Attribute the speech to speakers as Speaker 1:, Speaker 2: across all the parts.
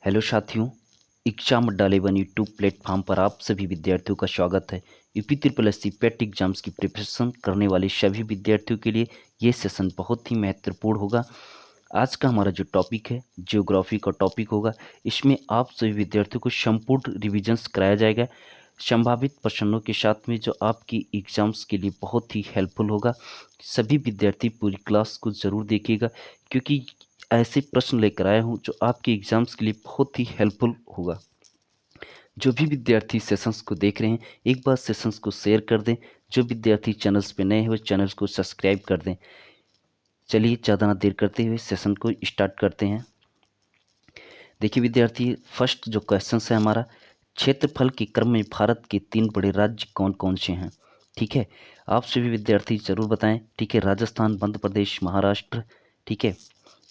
Speaker 1: Hello साथियों, exam अड्डा 11 YouTube platform पर आप सभी विद्यार्थियों का स्वागत है। यूपी ट्रिपल एस सी पेट एग्जाम्स की प्रिपरेशन करने वाले सभी विद्यार्थियों के लिए ये सेशन बहुत ही महत्वपूर्ण होगा। आज का हमारा जो टॉपिक है ज्योग्राफी का टॉपिक होगा। इसमें आप सभी विद्यार्थियों को संपूर्ण रिविजन्स कराया जाएगा संभावित प्रश्नों के साथ में, जो आपकी एग्जाम्स के लिए बहुत ही हेल्पफुल होगा। सभी विद्यार्थी पूरी क्लास को ज़रूर देखिएगा, क्योंकि ऐसे प्रश्न लेकर आया हूँ जो आपके एग्जाम्स के लिए बहुत ही हेल्पफुल होगा। जो भी विद्यार्थी सेशंस को देख रहे हैं, एक बार सेशंस को शेयर कर दें। जो विद्यार्थी चैनल्स पे नए हैं वो चैनल्स को सब्सक्राइब कर दें। चलिए ज़्यादा ना देर करते हुए सेशन को स्टार्ट करते हैं। देखिए विद्यार्थी, फर्स्ट जो क्वेश्चन है हमारा, क्षेत्रफल के क्रम में भारत के 3 बड़े राज्य कौन कौन से हैं। ठीक है, आप सभी विद्यार्थी जरूर बताएं। ठीक है, राजस्थान, मध्य प्रदेश, महाराष्ट्र। ठीक है,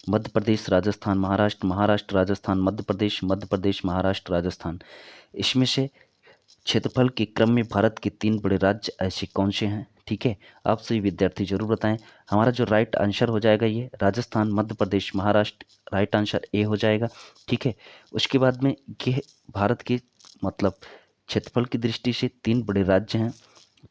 Speaker 1: मध्य प्रदेश, राजस्थान, महाराष्ट्र, महाराष्ट्र, राजस्थान, मध्य प्रदेश, मध्य प्रदेश, महाराष्ट्र, राजस्थान। इसमें से क्षेत्रफल के क्रम में भारत के 3 बड़े राज्य ऐसे कौन से हैं। ठीक है, आप सभी विद्यार्थी जरूर बताएं। हमारा जो राइट आंसर हो जाएगा ये Rajasthan, Madhya Pradesh, Maharashtra, right answer A हो जाएगा। ठीक है, उसके बाद में ये भारत के मतलब क्षेत्रफल की दृष्टि से 3 बड़े राज्य हैं।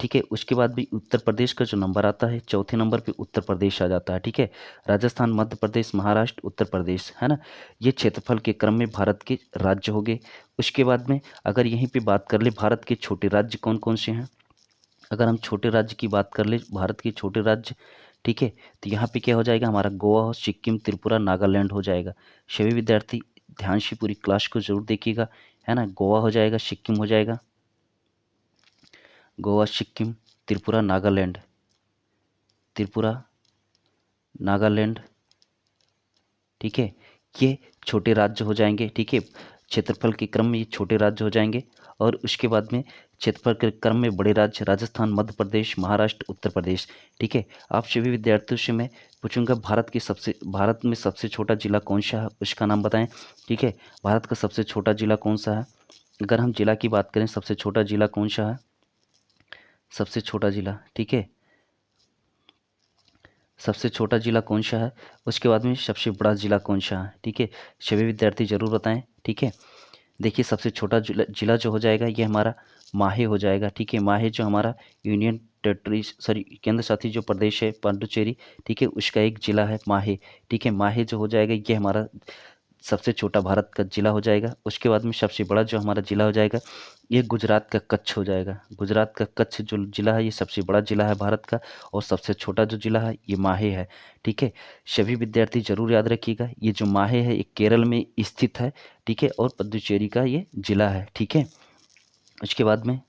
Speaker 1: ठीक है, उसके बाद भी उत्तर प्रदेश का जो नंबर आता है, चौथे नंबर पे उत्तर प्रदेश आ जाता है। ठीक है, राजस्थान, मध्य प्रदेश, महाराष्ट्र, उत्तर प्रदेश, है ना। ये क्षेत्रफल के क्रम में भारत के राज्य हो गए। उसके बाद में अगर यहीं पे बात कर ले भारत के छोटे राज्य कौन कौन से हैं। अगर हम छोटे राज्य की बात कर ले, भारत के छोटे राज्य, ठीक है, तो यहाँ पे क्या हो जाएगा हमारा, गोवा, सिक्किम, त्रिपुरा, नागालैंड हो जाएगा। सभी विद्यार्थी ध्यान से पूरी क्लास को जरूर देखिएगा, है ना। गोवा हो जाएगा, सिक्किम हो जाएगा, गोवा, सिक्किम, त्रिपुरा, नागालैंड, त्रिपुरा, नागालैंड। ठीक है, ये छोटे राज्य हो जाएंगे। ठीक है, क्षेत्रफल के क्रम में ये छोटे राज्य हो जाएंगे। और उसके बाद में क्षेत्रफल के क्रम में बड़े राज्य राजस्थान, मध्य प्रदेश, महाराष्ट्र, उत्तर प्रदेश। ठीक है, आप सभी विद्यार्थियों से मैं पूछूंगा भारत में सबसे छोटा जिला कौन सा है, उसका नाम बताएं। ठीक है, भारत का सबसे छोटा जिला कौन सा है। अगर हम जिला की बात करें, सबसे छोटा जिला कौन सा है, सबसे छोटा जिला। ठीक है, सबसे छोटा जिला कौन सा है, उसके बाद में सबसे बड़ा जिला कौन सा है। ठीक है, सभी विद्यार्थी जरूर बताएं। ठीक है, देखिए सबसे छोटा जिला जो हो जाएगा ये हमारा माहे हो जाएगा। ठीक है, माहे जो हमारा यूनियन टेरिटरी, सॉरी केंद्र शासित जो प्रदेश है पांडुचेरी, ठीक है, उसका एक जिला है माहे। ठीक है, माहे जो हो जाएगा ये हमारा सबसे छोटा भारत का जिला हो जाएगा। उसके बाद में सबसे बड़ा जो हमारा जिला हो जाएगा ये गुजरात का कच्छ हो जाएगा। गुजरात का कच्छ जो जिला है ये सबसे बड़ा जिला है भारत का, और सबसे छोटा जो जिला है ये माहे है। ठीक है, सभी विद्यार्थी जरूर याद रखिएगा, ये जो माहे है ये केरल में स्थित है। ठीक है, और पुडुचेरी का ये जिला है। ठीक है, उसके बाद में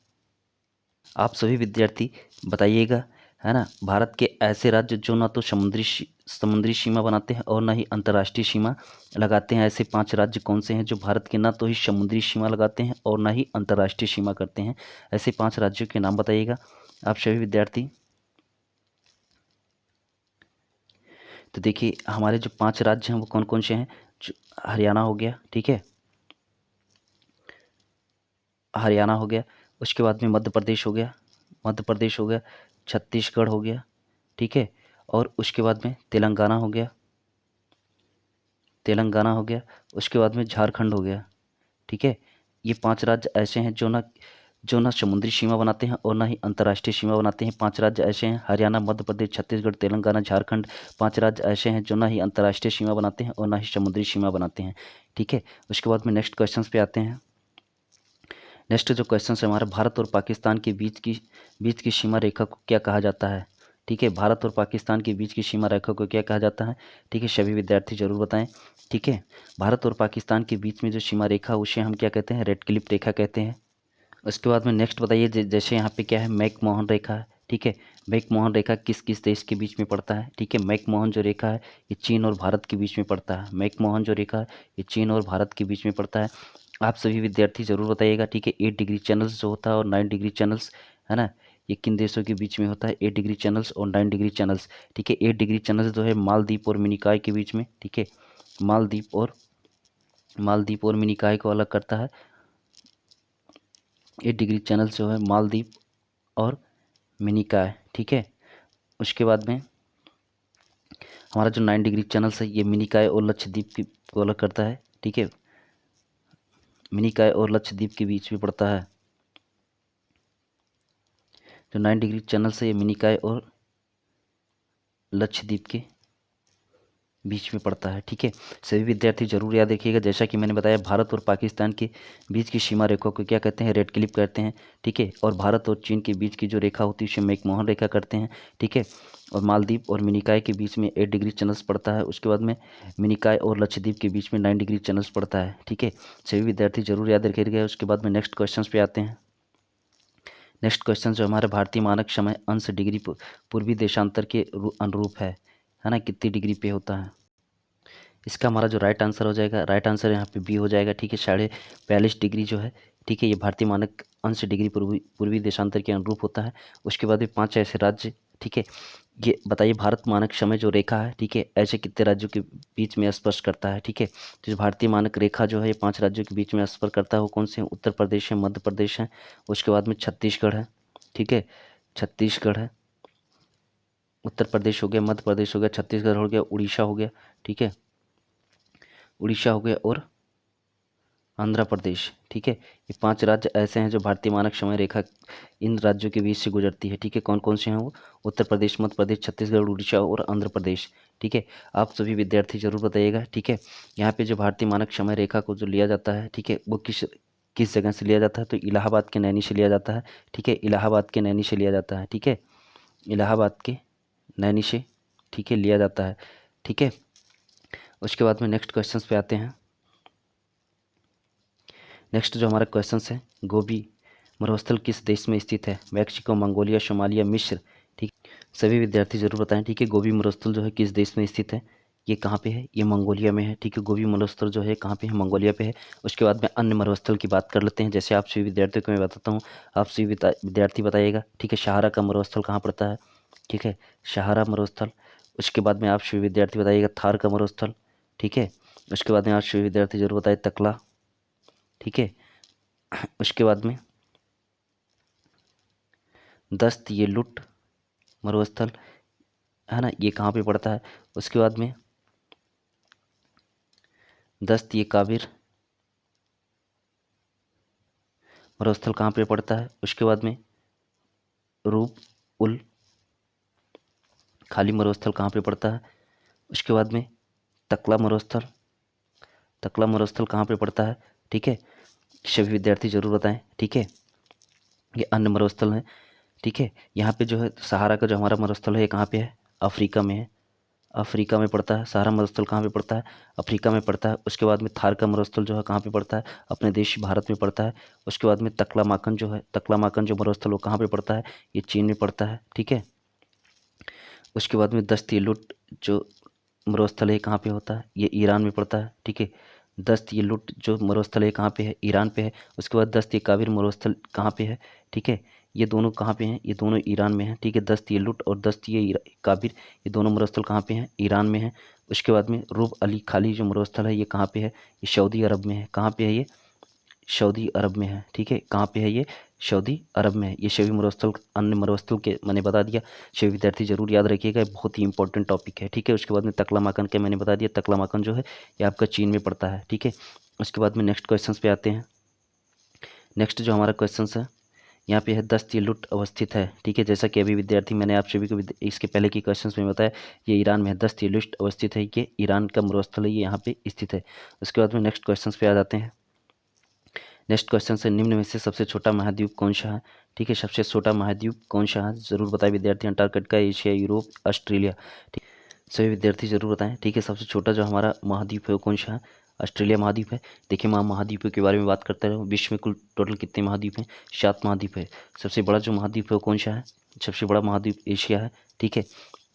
Speaker 1: आप सभी विद्यार्थी बताइएगा, है ना, भारत के ऐसे राज्य जो ना तो समुद्री सीमा बनाते हैं और ना ही अंतर्राष्ट्रीय सीमा लगाते हैं। ऐसे 5 राज्य कौन से हैं जो भारत के ना तो ही समुद्री सीमा लगाते हैं और ना ही अंतर्राष्ट्रीय सीमा करते हैं। ऐसे 5 राज्यों के नाम बताइएगा आप सभी विद्यार्थी। तो देखिए हमारे जो 5 राज्य हैं वो कौन कौन से हैं। हरियाणा हो गया, ठीक है, हरियाणा हो गया। उसके बाद में मध्य प्रदेश हो गया, मध्य प्रदेश हो गया। छत्तीसगढ़ हो गया, ठीक है, और उसके बाद में तेलंगाना हो गया, तेलंगाना हो गया। उसके बाद में झारखंड हो गया। ठीक है, ये 5 राज्य ऐसे हैं जो ना समुद्री सीमा बनाते हैं और ना ही अंतर्राष्ट्रीय सीमा बनाते हैं। 5 राज्य ऐसे हैं, हरियाणा, मध्य प्रदेश, छत्तीसगढ़, तेलंगाना, झारखंड। 5 राज्य ऐसे हैं जो ना ही अंतर्राष्ट्रीय सीमा बनाते हैं और ना ही समुद्री सीमा बनाते हैं। ठीक है, उसके बाद में नेक्स्ट क्वेश्चन पे आते हैं। नेक्स्ट जो क्वेश्चन है हमारा, भारत और पाकिस्तान के बीच की सीमा रेखा को क्या कहा जाता है। ठीक है, भारत और पाकिस्तान के बीच की सीमा रेखा को क्या कहा जाता है। ठीक है, सभी विद्यार्थी जरूर बताएं। ठीक है, भारत और पाकिस्तान के बीच में जो सीमा रेखा उसे हम क्या कहते हैं, रेड क्लिफ रेखा कहते हैं। उसके बाद में नेक्स्ट बताइए, जैसे यहाँ पे क्या है, मैकमोहन रेखा है। ठीक है, मैकमोहन रेखा किस किस देश के बीच में पड़ता है। ठीक है, मैकमोहन जो रेखा है ये चीन और भारत के बीच में पड़ता है। मैकमोहन जो रेखा है ये चीन और भारत के बीच में पड़ता है। आप सभी विद्यार्थी जरूर बताइएगा। ठीक है, 8 डिग्री चैनल्स जो होता है और 9 डिग्री चैनल्स, है ना, ये किन देशों के बीच में होता है, 8 डिग्री चैनल्स और 9 डिग्री चैनल्स। ठीक है, 8 डिग्री चैनल्स जो है मालदीप और मिनिकॉय के बीच में। ठीक है, मालदीप और मिनिकॉय को अलग करता है। 8 डिग्री चैनल्स जो है मालदीप और मिनिकॉय। ठीक है, उसके बाद में हमारा जो 9 डिग्री चैनल्स है ये मिनिकॉय और लक्षद्वीप की को अलग करता है। ठीक है, मिनिकॉय और लक्षद्वीप के बीच में पड़ता है। जो 9 डिग्री चैनल्स है ये मिनिकॉय और लक्षद्वीप के बीच में पड़ता है। ठीक है, सभी विद्यार्थी जरूर याद रखिएगा। जैसा कि मैंने बताया, भारत और पाकिस्तान के बीच की सीमा रेखा को क्या कहते हैं? रेड क्लिफ कहते हैं। ठीक है, और भारत और चीन के बीच की जो रेखा होती है उसे मैकमोहन रेखा करते हैं। ठीक है, और मालदीव और मिनिकॉय के बीच में 8 डिग्री चैनल्स पड़ता है। उसके बाद में मिनिकॉय और लक्षद्वीप के बीच में 9 डिग्री चैनल्स पड़ता है। ठीक है, सभी विद्यार्थी जरूर याद रखिएगा। उसके बाद में नेक्स्ट क्वेश्चन पे आते हैं। नेक्स्ट क्वेश्चन जो हमारे भारतीय मानक समय अंश डिग्री पूर्वी देशांतर के अनुरूप है ना, कितनी डिग्री पे होता है? इसका हमारा जो राइट आंसर हो जाएगा, राइट आंसर यहाँ पे बी हो जाएगा। ठीक है, 42.5 डिग्री जो है, ठीक है, ये भारतीय मानक अंश डिग्री पूर्वी देशांतर के अनुरूप होता है। उसके बाद भी 5 ऐसे राज्य, ठीक है, ये बताइए भारत मानक समय जो रेखा है, ठीक है, ऐसे कितने राज्यों के बीच में स्पर्श करता है? ठीक है, तो जो भारतीय मानक रेखा जो है ये 5 राज्यों के बीच में स्पर्श करता है। वो कौन से हैं? उत्तर प्रदेश है, मध्य प्रदेश है, उसके बाद में छत्तीसगढ़ है। ठीक है, छत्तीसगढ़ है, उत्तर प्रदेश हो गया, मध्य प्रदेश हो गया, छत्तीसगढ़ हो गया, उड़ीसा हो गया। ठीक है, उड़ीसा हो गया और आंध्र प्रदेश। ठीक है, ये 5 राज्य ऐसे हैं जो भारतीय मानक समय रेखा इन राज्यों के बीच से गुजरती है। ठीक है, कौन कौन से हैं वो? उत्तर प्रदेश, मध्य प्रदेश, छत्तीसगढ़, उड़ीसा और आंध्र प्रदेश। ठीक है, आप सभी विद्यार्थी जरूर बताइएगा। ठीक है, यहाँ पे जो भारतीय मानक समय रेखा को जो लिया जाता है, ठीक है, वो किस किस जगह से लिया जाता है? तो इलाहाबाद के नैनी से लिया जाता है। ठीक है, इलाहाबाद के नैनी से लिया जाता है। ठीक है, इलाहाबाद के नैनी से, ठीक है, लिया जाता है। ठीक है, उसके बाद में नेक्स्ट क्वेश्चन पे आते हैं। नेक्स्ट जो हमारा क्वेश्चन है, गोबी मरुस्थल किस देश में स्थित है? मैक्सिको, मंगोलिया, सोमालिया, मिस्र। ठीक, सभी विद्यार्थी जरूर बताएं। ठीक है, गोबी मरुस्थल जो है किस देश में स्थित है? ये कहाँ पे है? ये मंगोलिया में है। ठीक है, गोबी मरुस्थल जो है कहाँ पे है? मंगोलिया पे है। उसके बाद में अन्य मरुस्थल की बात कर लेते हैं। जैसे आप सभी विद्यार्थियों को मैं बताता हूँ, आप सभी विद्यार्थी बताइएगा। ठीक है, सहारा का मरुस्थल कहाँ पड़ता है? ठीक है, सहारा मरुस्थल। उसके बाद में आप सभी विद्यार्थी बताइएगा थार का मरुस्थल। ठीक है, उसके बाद में आप सभी विद्यार्थी जरूर बताए तकला। ठीक है, उसके बाद में दस्त ये लुट मरुस्थल है ना, ये कहाँ पे पड़ता है? उसके बाद में दस्त ये काबिर मरुस्थल कहाँ पे पड़ता है? उसके बाद में रूप उल खाली मरुस्थल कहाँ पे पड़ता है? उसके बाद में तकला मरुस्थल, तकला मरुस्थल कहाँ पे पड़ता है? ठीक है, सभी विद्यार्थी जरूर बताएं। ठीक है, ये अन्य मरुस्थल हैं। ठीक है, यहाँ पे जो है सहारा का जो हमारा मरुस्थल है ये कहाँ पे है? अफ्रीका में है। अफ्रीका में पड़ता है। सहारा मरुस्थल कहाँ पे पड़ता है? अफ्रीका में पड़ता है। उसके बाद में थार का मरुस्थल जो है कहाँ पे पड़ता है? अपने देश भारत में पड़ता है। उसके बाद में तकला माकन जो है, तकला माकन जो मरुस्थल वो कहाँ पे पड़ता है? ये चीन में पड़ता है। ठीक है, उसके बाद में दस्त ये लुट जो मरुस्थल है कहाँ पे होता है? ये ईरान में पड़ता है। ठीक है, दस्त ये लुट जो मरुस्थल है कहाँ पे है? ईरान पे है। उसके बाद दस्त ये काबिर मरुस्थल कहाँ पे है? ठीक है, ये दोनों कहाँ पे हैं? ये दोनों ईरान में हैं। ठीक है, दस्त ये लुट और दस्त ये काबिर, ये दोनों मरुस्थल कहाँ पे हैं? ईरान में है। उसके बाद में रूब अली खाली जो मरुस्थल है ये कहाँ पे है? ये सऊदी अरब में है। कहाँ पे है ये? सऊदी अरब में है। ठीक है, कहाँ पे है ये? सऊदी अरब में है। ये सभी मरुस्थल अन्य मरुस्थल के मैंने बता दिया। सभी विद्यार्थी जरूर याद रखिएगा, बहुत ही इंपॉर्टेंट टॉपिक है। ठीक है, उसके बाद में तकला माकन के मैंने बता दिया। तकला माकन जो है ये आपका चीन में पड़ता है। ठीक है, उसके बाद में नेक्स्ट क्वेश्चन पे आते हैं। नेक्स्ट जो हमारा क्वेश्चन है यहाँ पे है दस्त ये लुट अवस्थित है। ठीक है, जैसा कि अभी विद्यार्थी मैंने आप सभी को इसके पहले की क्वेश्चन में बताया, ये ईरान में है। दस्त ये लुट अवस्थित है, ये ईरान का मरुस्थल है, ये यहाँ पे स्थित है। उसके बाद में नेक्स्ट क्वेश्चन पे आ जाते हैं। नेक्स्ट क्वेश्चन से निम्न में से सबसे छोटा महाद्वीप कौन सा है? ठीक है, सबसे छोटा महाद्वीप कौन सा है? जरूर बताएं विद्यार्थी। Antarctica, Asia, Europe, Australia. ठीक, सभी विद्यार्थी जरूर बताएं। ठीक है, सबसे छोटा जो हमारा महाद्वीप है वो कौन सा है? ऑस्ट्रेलिया महाद्वीप है। देखिए, महाद्वीपों के बारे में बात करते रहो। विश्व में कुल टोटल कितने महाद्वीप हैं? 7 महाद्वीप है। सबसे बड़ा जो महाद्वीप है वो कौन सा है? सबसे बड़ा महाद्वीप एशिया है। ठीक है,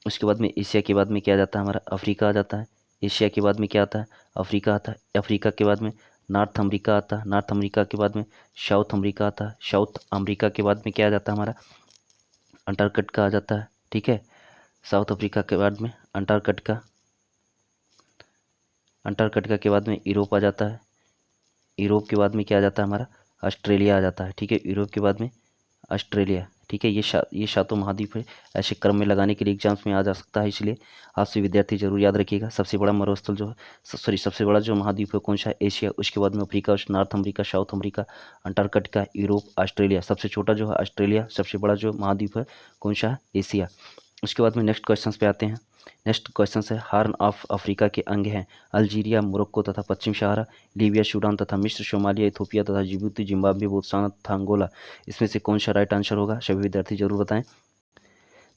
Speaker 1: उसके बाद में एशिया के बाद में क्या आ जाता है? हमारा अफ्रीका आ जाता है। एशिया के बाद में क्या आता है? अफ्रीका आता है। अफ्रीका के बाद में नॉर्थ अमेरिका आता है। नॉर्थ अमेरिका के बाद में साउथ अमेरिका आता है। साउथ अमेरिका के बाद में क्या आ जाता है? हमारा अंटार्कटिका आ जाता है। ठीक है, साउथ अफ्रीका के बाद में अंटार्कटिका, अंटार्कटिका के बाद में यूरोप आ जाता है। यूरोप के बाद में क्या आ जाता है? हमारा ऑस्ट्रेलिया आ जाता है। ठीक है, यूरोप के बाद में ऑस्ट्रेलिया। ठीक है। ये सातों महाद्वीप है, ऐसे क्रम में लगाने के लिए एग्जाम्स में आ जा सकता है, इसलिए आपसे विद्यार्थी जरूर याद रखिएगा। सबसे बड़ा मरुस्थल जो है, सॉरी, सबसे बड़ा जो महाद्वीप है कौन सा है? एशिया। उसके बाद में Africa, north America, south America, Antarctica, Europe, Australia. सबसे छोटा जो है ऑस्ट्रेलिया। सबसे बड़ा जो महाद्वीप है कौन सा है? एशिया। उसके बाद में नेक्स्ट क्वेश्चन पे आते हैं। नेक्स्ट क्वेश्चन है, हार्न ऑफ अफ्रीका के अंग हैं अल्जीरिया, मोरक्को तथा पश्चिम सहारा, लीबिया, सूडान तथा मिस्र, सोमालिया, इथोपिया तथा जिबूती, जिम्बाब्वे, बोत्सवाना तथा अंगोला। इसमें से कौन सा राइट आंसर होगा? सभी विद्यार्थी जरूर बताएं।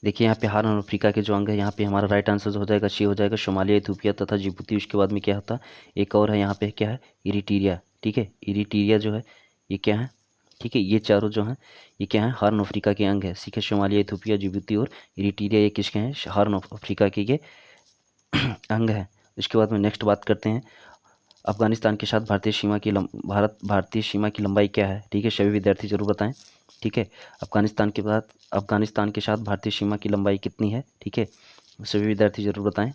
Speaker 1: देखिए यहाँ पे हार्न अफ्रीका के जो अंग है, यहाँ पे हमारा राइट आंसर हो जाएगा, सी हो जाएगा, सोमालिया, इथोपिया तथा जिबूती। उसके बाद में क्या होता है? एक और है यहाँ पे, क्या है? इरिट्रिया। ठीक है, इरिट्रिया जो है ये क्या है? ठीक है, ये चारों जो हैं ये क्या है? हार्न अफ्रीका के अंग है। ठीक है, सोमालिया, इथोपिया, जिबूती और इरिट्रिया ये किसके हैं? हार्न अफ्रीका के ये अंग है। उसके बाद में नेक्स्ट बात करते हैं, अफगानिस्तान के साथ भारतीय सीमा की लंबाई क्या है? ठीक है, सभी विद्यार्थी जरूर बताएं। ठीक है, अफगानिस्तान के साथ भारतीय सीमा की लंबाई कितनी है? ठीक है, सभी विद्यार्थी जरूर बताएं।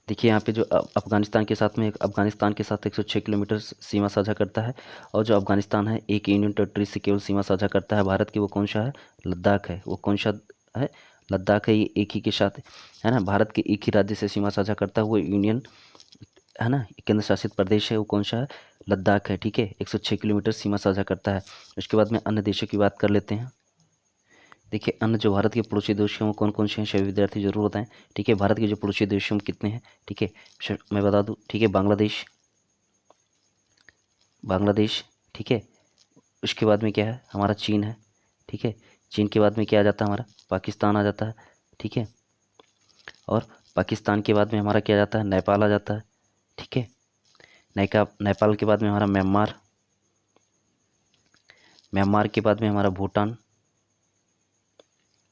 Speaker 1: देखिए यहाँ पे जो अफगानिस्तान के साथ 106 किलोमीटर सीमा साझा करता है, और जो अफगानिस्तान है एक यूनियन टेरिटरी से केवल सीमा साझा करता है भारत की, वो कौन सा है? लद्दाख है। वो कौन सा है? लद्दाख है। ये एक ही के साथ है ना, भारत के एक ही राज्य से सीमा साझा करता है, वो यूनियन है ना, केंद्र शासित प्रदेश है, वो कौन सा है? लद्दाख है। ठीक है, 106 किलोमीटर सीमा साझा करता है। उसके बाद में अन्य देशों की बात कर लेते हैं। देखिए अन्य जो भारत के पड़ोसी देश हैं वो कौन कौन से हैं? सभी विद्यार्थी जरूर बताएं। ठीक है, भारत के जो पड़ोसी देश हैं वो कितने हैं? ठीक है, मैं बता दूं। ठीक है, बांग्लादेश, बांग्लादेश। ठीक है, उसके बाद में क्या है? हमारा चीन है। ठीक है, चीन के बाद में क्या आ जाता है? हमारा पाकिस्तान आ जाता है। ठीक है, और पाकिस्तान के बाद में हमारा क्या आ जाता है? नेपाल आ जाता है। ठीक है, नेपाल के बाद में हमारा म्यांमार, म्यांमार के बाद में हमारा भूटान।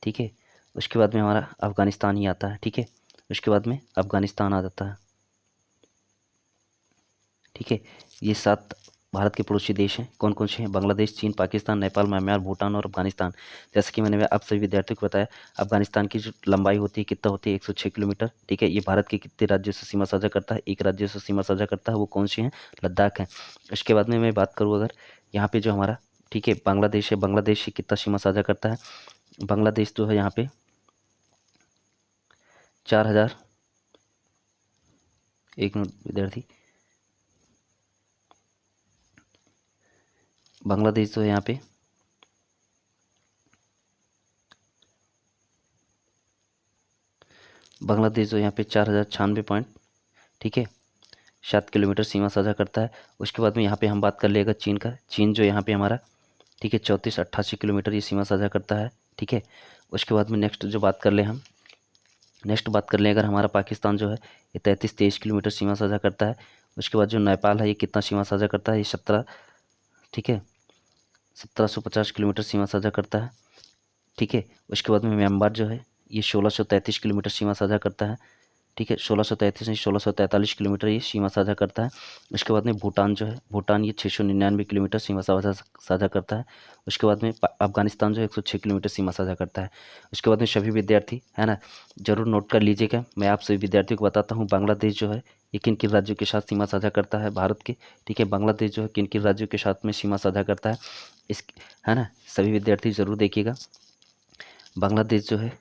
Speaker 1: ठीक है, उसके बाद में हमारा अफ़गानिस्तान ही आता है। ठीक है, उसके बाद में अफ़गानिस्तान आ जाता है। ठीक है, ये 7 भारत के पड़ोसी देश हैं। कौन कौन से हैं? बांग्लादेश, चीन, पाकिस्तान, नेपाल, म्यांमार, भूटान और अफगानिस्तान। जैसे कि मैंने आप सभी विद्यार्थियों को बताया, अफगानिस्तान की जो लंबाई होती है कितना होती है? 106 किलोमीटर। ठीक है, ये भारत के कितने राज्यों से सीमा साझा करता है? एक राज्य से सीमा साझा करता है, वो कौन से हैं? लद्दाख है। उसके बाद में मैं बात करूँ अगर यहाँ पे जो हमारा, ठीक है, बांग्लादेश है, बांग्लादेश से कितना सीमा साझा करता है? बांग्लादेश जो है यहाँ पे 4000, एक मिनट विद्यार्थी, बांग्लादेश जो है यहाँ पे बांग्लादेश जो यहाँ पे 4096 पॉइंट, ठीक है, 7 किलोमीटर सीमा साझा करता है। उसके बाद में यहाँ पे हम बात कर लेगा चीन का। चीन जो यहाँ पे हमारा, ठीक है, 3488 किलोमीटर ये सीमा साझा करता है। ठीक है, उसके बाद में नेक्स्ट जो बात कर ले हम, नेक्स्ट बात कर लें अगर हमारा पाकिस्तान जो है ये 3323 किलोमीटर सीमा साझा करता है। उसके बाद जो नेपाल है ये कितना सीमा साझा करता है? ये 17, ठीक है, 1750 किलोमीटर सीमा साझा करता है। ठीक है, उसके बाद में म्यांमार जो है ये 1633 किलोमीटर सीमा साझा करता है। ठीक है, 1633 नहीं 1643 किलोमीटर ये सीमा साझा करता है। उसके बाद में भूटान जो है, भूटान ये 699 किलोमीटर सीमा साझा साझा करता है। उसके बाद में अफगानिस्तान जो है 106 किलोमीटर सीमा साझा करता है। उसके बाद में सभी विद्यार्थी है ना जरूर नोट कर लीजिएगा। मैं आप सभी विद्यार्थियों को बताता हूँ बांग्लादेश जो है ये किन किन राज्यों के साथ सीमा साझा करता है भारत के। ठीक है, बांग्लादेश जो है किन किन राज्यों के साथ में सीमा साझा करता है इस, है ना, सभी विद्यार्थी जरूर देखिएगा। बांग्लादेश जो है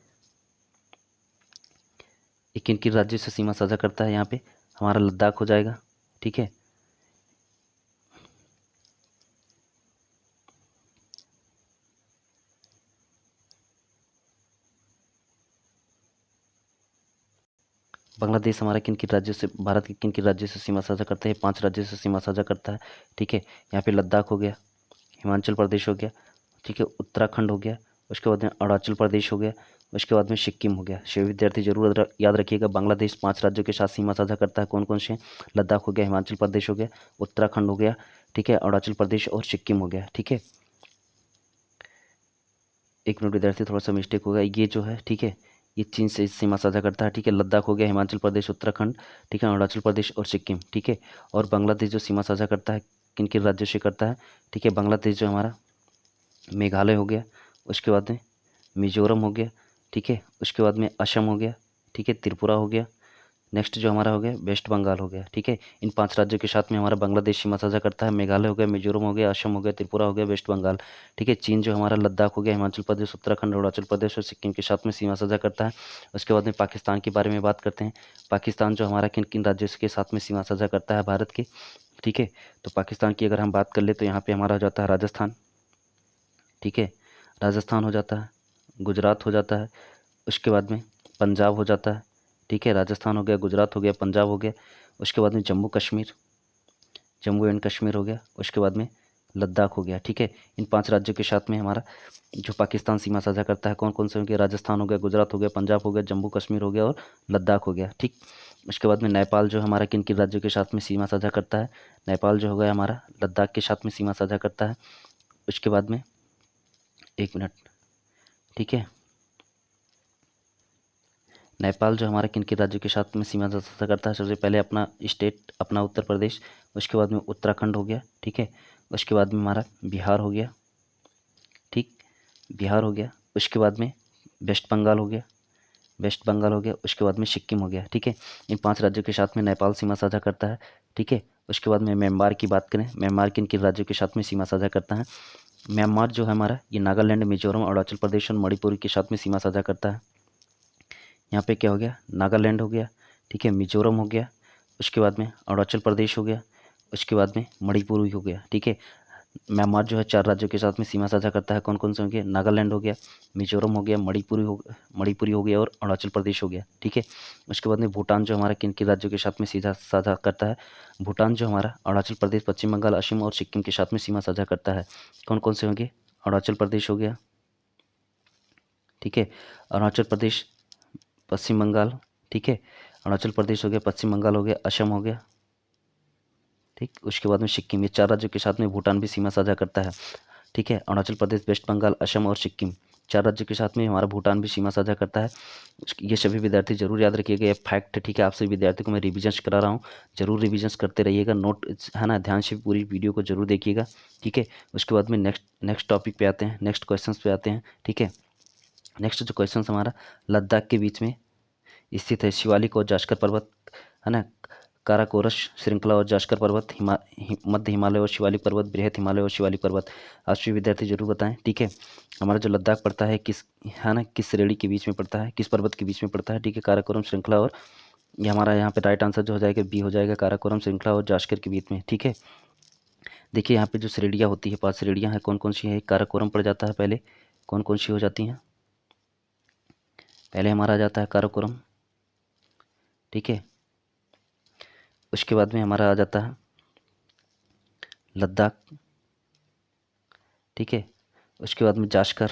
Speaker 1: ये किन किन राज्यों से सीमा साझा करता है? यहाँ पे हमारा लद्दाख हो जाएगा। ठीक है, बांग्लादेश हमारा किन किन राज्यों से, भारत के किन किन राज्यों से सीमा साझा करता है? 5 राज्यों से सीमा साझा करता है। ठीक है, यहाँ पे लद्दाख हो गया, हिमाचल प्रदेश हो गया, ठीक है, उत्तराखंड हो गया, उसके बाद में अरुणाचल प्रदेश हो गया, उसके बाद में सिक्किम हो गया। सभी विद्यार्थी जरूर याद रखिएगा बांग्लादेश 5 राज्यों के साथ सीमा साझा करता है। कौन कौन से? लद्दाख हो गया, हिमाचल प्रदेश हो गया, उत्तराखंड हो गया, ठीक है, अरुणाचल प्रदेश और सिक्किम हो गया। ठीक है, एक मिनट विद्यार्थी, थोड़ा सा मिस्टेक हो गया, ये जो है, ठीक है, ये चीन से सीमा साझा करता है। ठीक है, लद्दाख हो गया, हिमाचल प्रदेश, उत्तराखंड, ठीक है, अरुणाचल प्रदेश और सिक्किम। ठीक है, और बांग्लादेश जो सीमा साझा करता है किन किन राज्यों से करता है? ठीक है, बांग्लादेश जो हमारा मेघालय हो गया, उसके बाद में मिजोरम हो गया, ठीक है, उसके बाद में असम हो गया, ठीक है, त्रिपुरा हो गया, नेक्स्ट जो हमारा हो गया वेस्ट बंगाल हो गया। ठीक है, इन 5 राज्यों के साथ में हमारा बांग्लादेश सीमा साझा करता है। मेघालय हो गया, मिजोरम हो गया, असम हो गया, त्रिपुरा हो गया, वेस्ट बंगाल। ठीक है, चीन जो हमारा लद्दाख हो गया, हिमाचल प्रदेश, उत्तराखंड, अरुणाचल प्रदेश और सिक्किम के साथ में सीमा साझा करता है। उसके बाद में पाकिस्तान के बारे में बात करते हैं। पाकिस्तान जो हमारा किन किन राज्यों के साथ में सीमा साझा करता है भारत के। ठीक है, तो पाकिस्तान की अगर हम बात कर ले तो यहाँ पे हमारा हो जाता है राजस्थान। ठीक है, राजस्थान हो जाता है, गुजरात हो जाता है, उसके बाद में पंजाब हो जाता है। ठीक है, राजस्थान हो गया, गुजरात हो गया, पंजाब हो गया। उसके बाद में जम्मू कश्मीर, जम्मू एंड कश्मीर हो गया। उसके बाद में लद्दाख हो गया। ठीक है, इन 5 राज्यों के साथ में हमारा जो पाकिस्तान सीमा साझा करता है कौन कौन से होंगे, राजस्थान हो गया, गुजरात हो गया, पंजाब हो गया, जम्मू कश्मीर हो गया और लद्दाख हो गया। ठीक, उसके बाद में नेपाल जो हमारा किन किन राज्यों के साथ में सीमा साझा करता है, नेपाल जो हो गया हमारा लद्दाख के साथ में सीमा साझा करता है। उसके बाद में 1 मिनट। ठीक है, नेपाल जो हमारा किन किन राज्यों के साथ में सीमा साझा करता है, सबसे पहले अपना स्टेट अपना उत्तर प्रदेश, उसके बाद में उत्तराखंड हो गया। ठीक है, उसके बाद में हमारा बिहार हो गया। ठीक, बिहार हो गया। उसके बाद में वेस्ट बंगाल हो गया, वेस्ट बंगाल हो गया। उसके बाद में सिक्किम हो गया। ठीक है, इन 5 राज्यों के साथ में नेपाल सीमा साझा करता है। ठीक है, उसके बाद में म्यांमार की बात करें, म्यांमार किन किन राज्यों के साथ में सीमा साझा करता है। म्यांमार जो है हमारा ये नागालैंड, मिजोरम, अरुणाचल प्रदेश और मणिपुर के साथ में सीमा साझा करता है। यहाँ पे क्या हो गया, नागालैंड हो गया। ठीक है, मिजोरम हो गया। उसके बाद में अरुणाचल प्रदेश हो गया। उसके बाद में मणिपुर भी हो गया। ठीक है, म्यांमार जो है 4 राज्यों के साथ में सीमा साझा करता है। कौन कौन से होंगे, नागालैंड हो गया, मिजोरम हो गया, मणिपुरी हो गया और अरुणाचल प्रदेश हो गया। ठीक है, उसके बाद में भूटान जो हमारा किन किन राज्यों के साथ में सीधा साझा करता है, भूटान जो हमारा अरुणाचल प्रदेश, पश्चिम बंगाल, असम और सिक्किम के साथ में सीमा साझा करता है। कौन कौन से होंगे, अरुणाचल प्रदेश हो गया। ठीक है, अरुणाचल प्रदेश, पश्चिम बंगाल। ठीक है, अरुणाचल प्रदेश हो गया, पश्चिम बंगाल हो गया, असम हो गया। ठीक, उसके बाद में सिक्किम, ये 4 राज्यों के साथ में भूटान भी सीमा साझा करता है। ठीक है, अरुणाचल प्रदेश, वेस्ट बंगाल, असम और सिक्किम 4 राज्यों के साथ में हमारा भूटान भी सीमा साझा करता है। ये सभी विद्यार्थी जरूर याद रखिएगा, ये फैक्ट है। ठीक है, आप सभी विद्यार्थियों को मैं रिविजन्स करा रहा हूँ, जरूर रिविजन्स करते रहिएगा, नोट है ना, ध्यान से पूरी वीडियो को जरूर देखिएगा। ठीक है, उसके बाद में नेक्स्ट नेक्स्ट टॉपिक पे आते हैं, नेक्स्ट क्वेश्चन पे आते हैं। ठीक है, नेक्स्ट जो क्वेश्चन हमारा लद्दाख के बीच में स्थित है, शिवालिक और जास्कर पर्वत, है ना, काराकोरस श्रृंखला और जास्कर पर्वत, मध्य हिमालय और शिवालिक पर्वत, बृहद हिमालय और शिवालिक पर्वत। आप सभी विद्यार्थी जरूर बताएं। ठीक है, हमारा जो लद्दाख पड़ता है किस, है ना, किस श्रेणी के बीच में पड़ता है, किस पर्वत के बीच में पड़ता है। ठीक है, काराकोरम श्रृंखला और, ये हमारा यहाँ पे राइट आंसर जो हो जाएगा बी हो जाएगा, काराकोरम श्रृंखला और जास्कर के बीच में। ठीक है, देखिए यहाँ पे जो श्रेणियाँ होती है, 5 श्रेणियाँ हैं, कौन कौन सी है, काराकोरम पड़ जाता है पहले, कौन कौन सी हो जाती हैं, पहले हमारा आ जाता है काराकोरम। ठीक है, उसके बाद में हमारा आ जाता है लद्दाख। ठीक है, उसके बाद में जास्कर,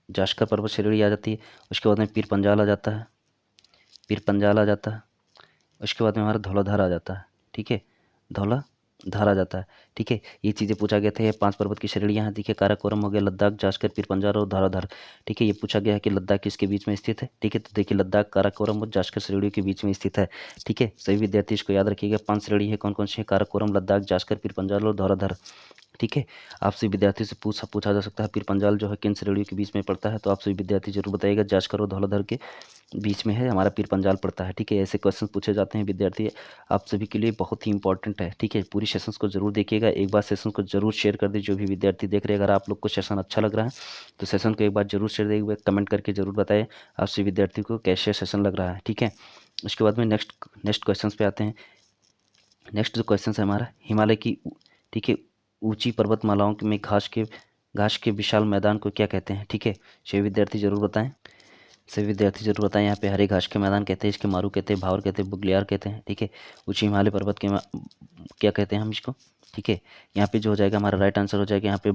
Speaker 1: जास्कर पर्वत श्रेणी आ जाती है। उसके बाद में पीर पंजाल आ जाता है, पीर पंजाल आ जाता है। उसके बाद में हमारा धौलाधार आ जाता है। ठीक है, धौलाधार आ जाता है। ठीक है, ये चीज़ें पूछा गया था, ये 5 पर्वत की श्रेणियाँ हैं। देखिए, काराकोरम हो गया, लद्दाख, जास्कर, पीर पंजाल और धौलाधार। ठीक है, ये पूछा गया है कि लद्दाख किसके बीच में स्थित है। ठीक है, तो देखिए लद्दाख काराकोरम और जास्कर श्रेणियों के बीच में स्थित है। ठीक है, सभी विद्यार्थी इसको याद रखिएगा, 5 श्रेणी है, कौन कौन सी है, काराकोरम, लद्दाख, जास्कर, पीर पंजाल और धौलाधार। ठीक है, आपसे विद्यार्थी से पूछा जा सकता है पीर पंजाल जो है किन श्रेणियों के बीच में पड़ता है, तो आप सभी विद्यार्थी जरूर बताइएगा, जास्कर और धौलाधार के बीच में है हमारा पीर पंजाल पड़ता है। ठीक है, ऐसे क्वेश्चन पूछे जाते हैं विद्यार्थी, आप सभी के लिए बहुत ही इंपॉर्टेंट है। ठीक है, पूरी सेशंस को जरूर देखिएगा, एक बार सेशन को जरूर शेयर कर दीजिए, जो भी विद्यार्थी देख रहे हैं, अगर आप लोग को सेशन अच्छा लग रहा है तो सेशन को एक बार जरूर शेयर देखिए, कमेंट करके जरूर बताएं आप सभी विद्यार्थी को कैसे सेशन लग रहा है। ठीक है, उसके बाद में नेक्स्ट नेक्स्ट क्वेश्चन पे आते हैं। नेक्स्ट जो क्वेश्चन है हमारा हिमालय की, ठीक है, ऊंची पर्वतमालाओं में घास के विशाल मैदान को क्या कहते हैं। ठीक है, सभी विद्यार्थी जरूर बताएं, सभी विद्यार्थी जरूर बताएं, यहाँ पे हरे घास के मैदान कहते हैं, इसके मारू कहते हैं, भावर कहते हैं, बुग्लियार कहते हैं। ठीक है, ऊंची हिमालय पर्वत के क्या कहते हैं हम इसको। ठीक है, यहाँ पे जो हो जाएगा हमारा राइट आंसर हो जाएगा, यहाँ पे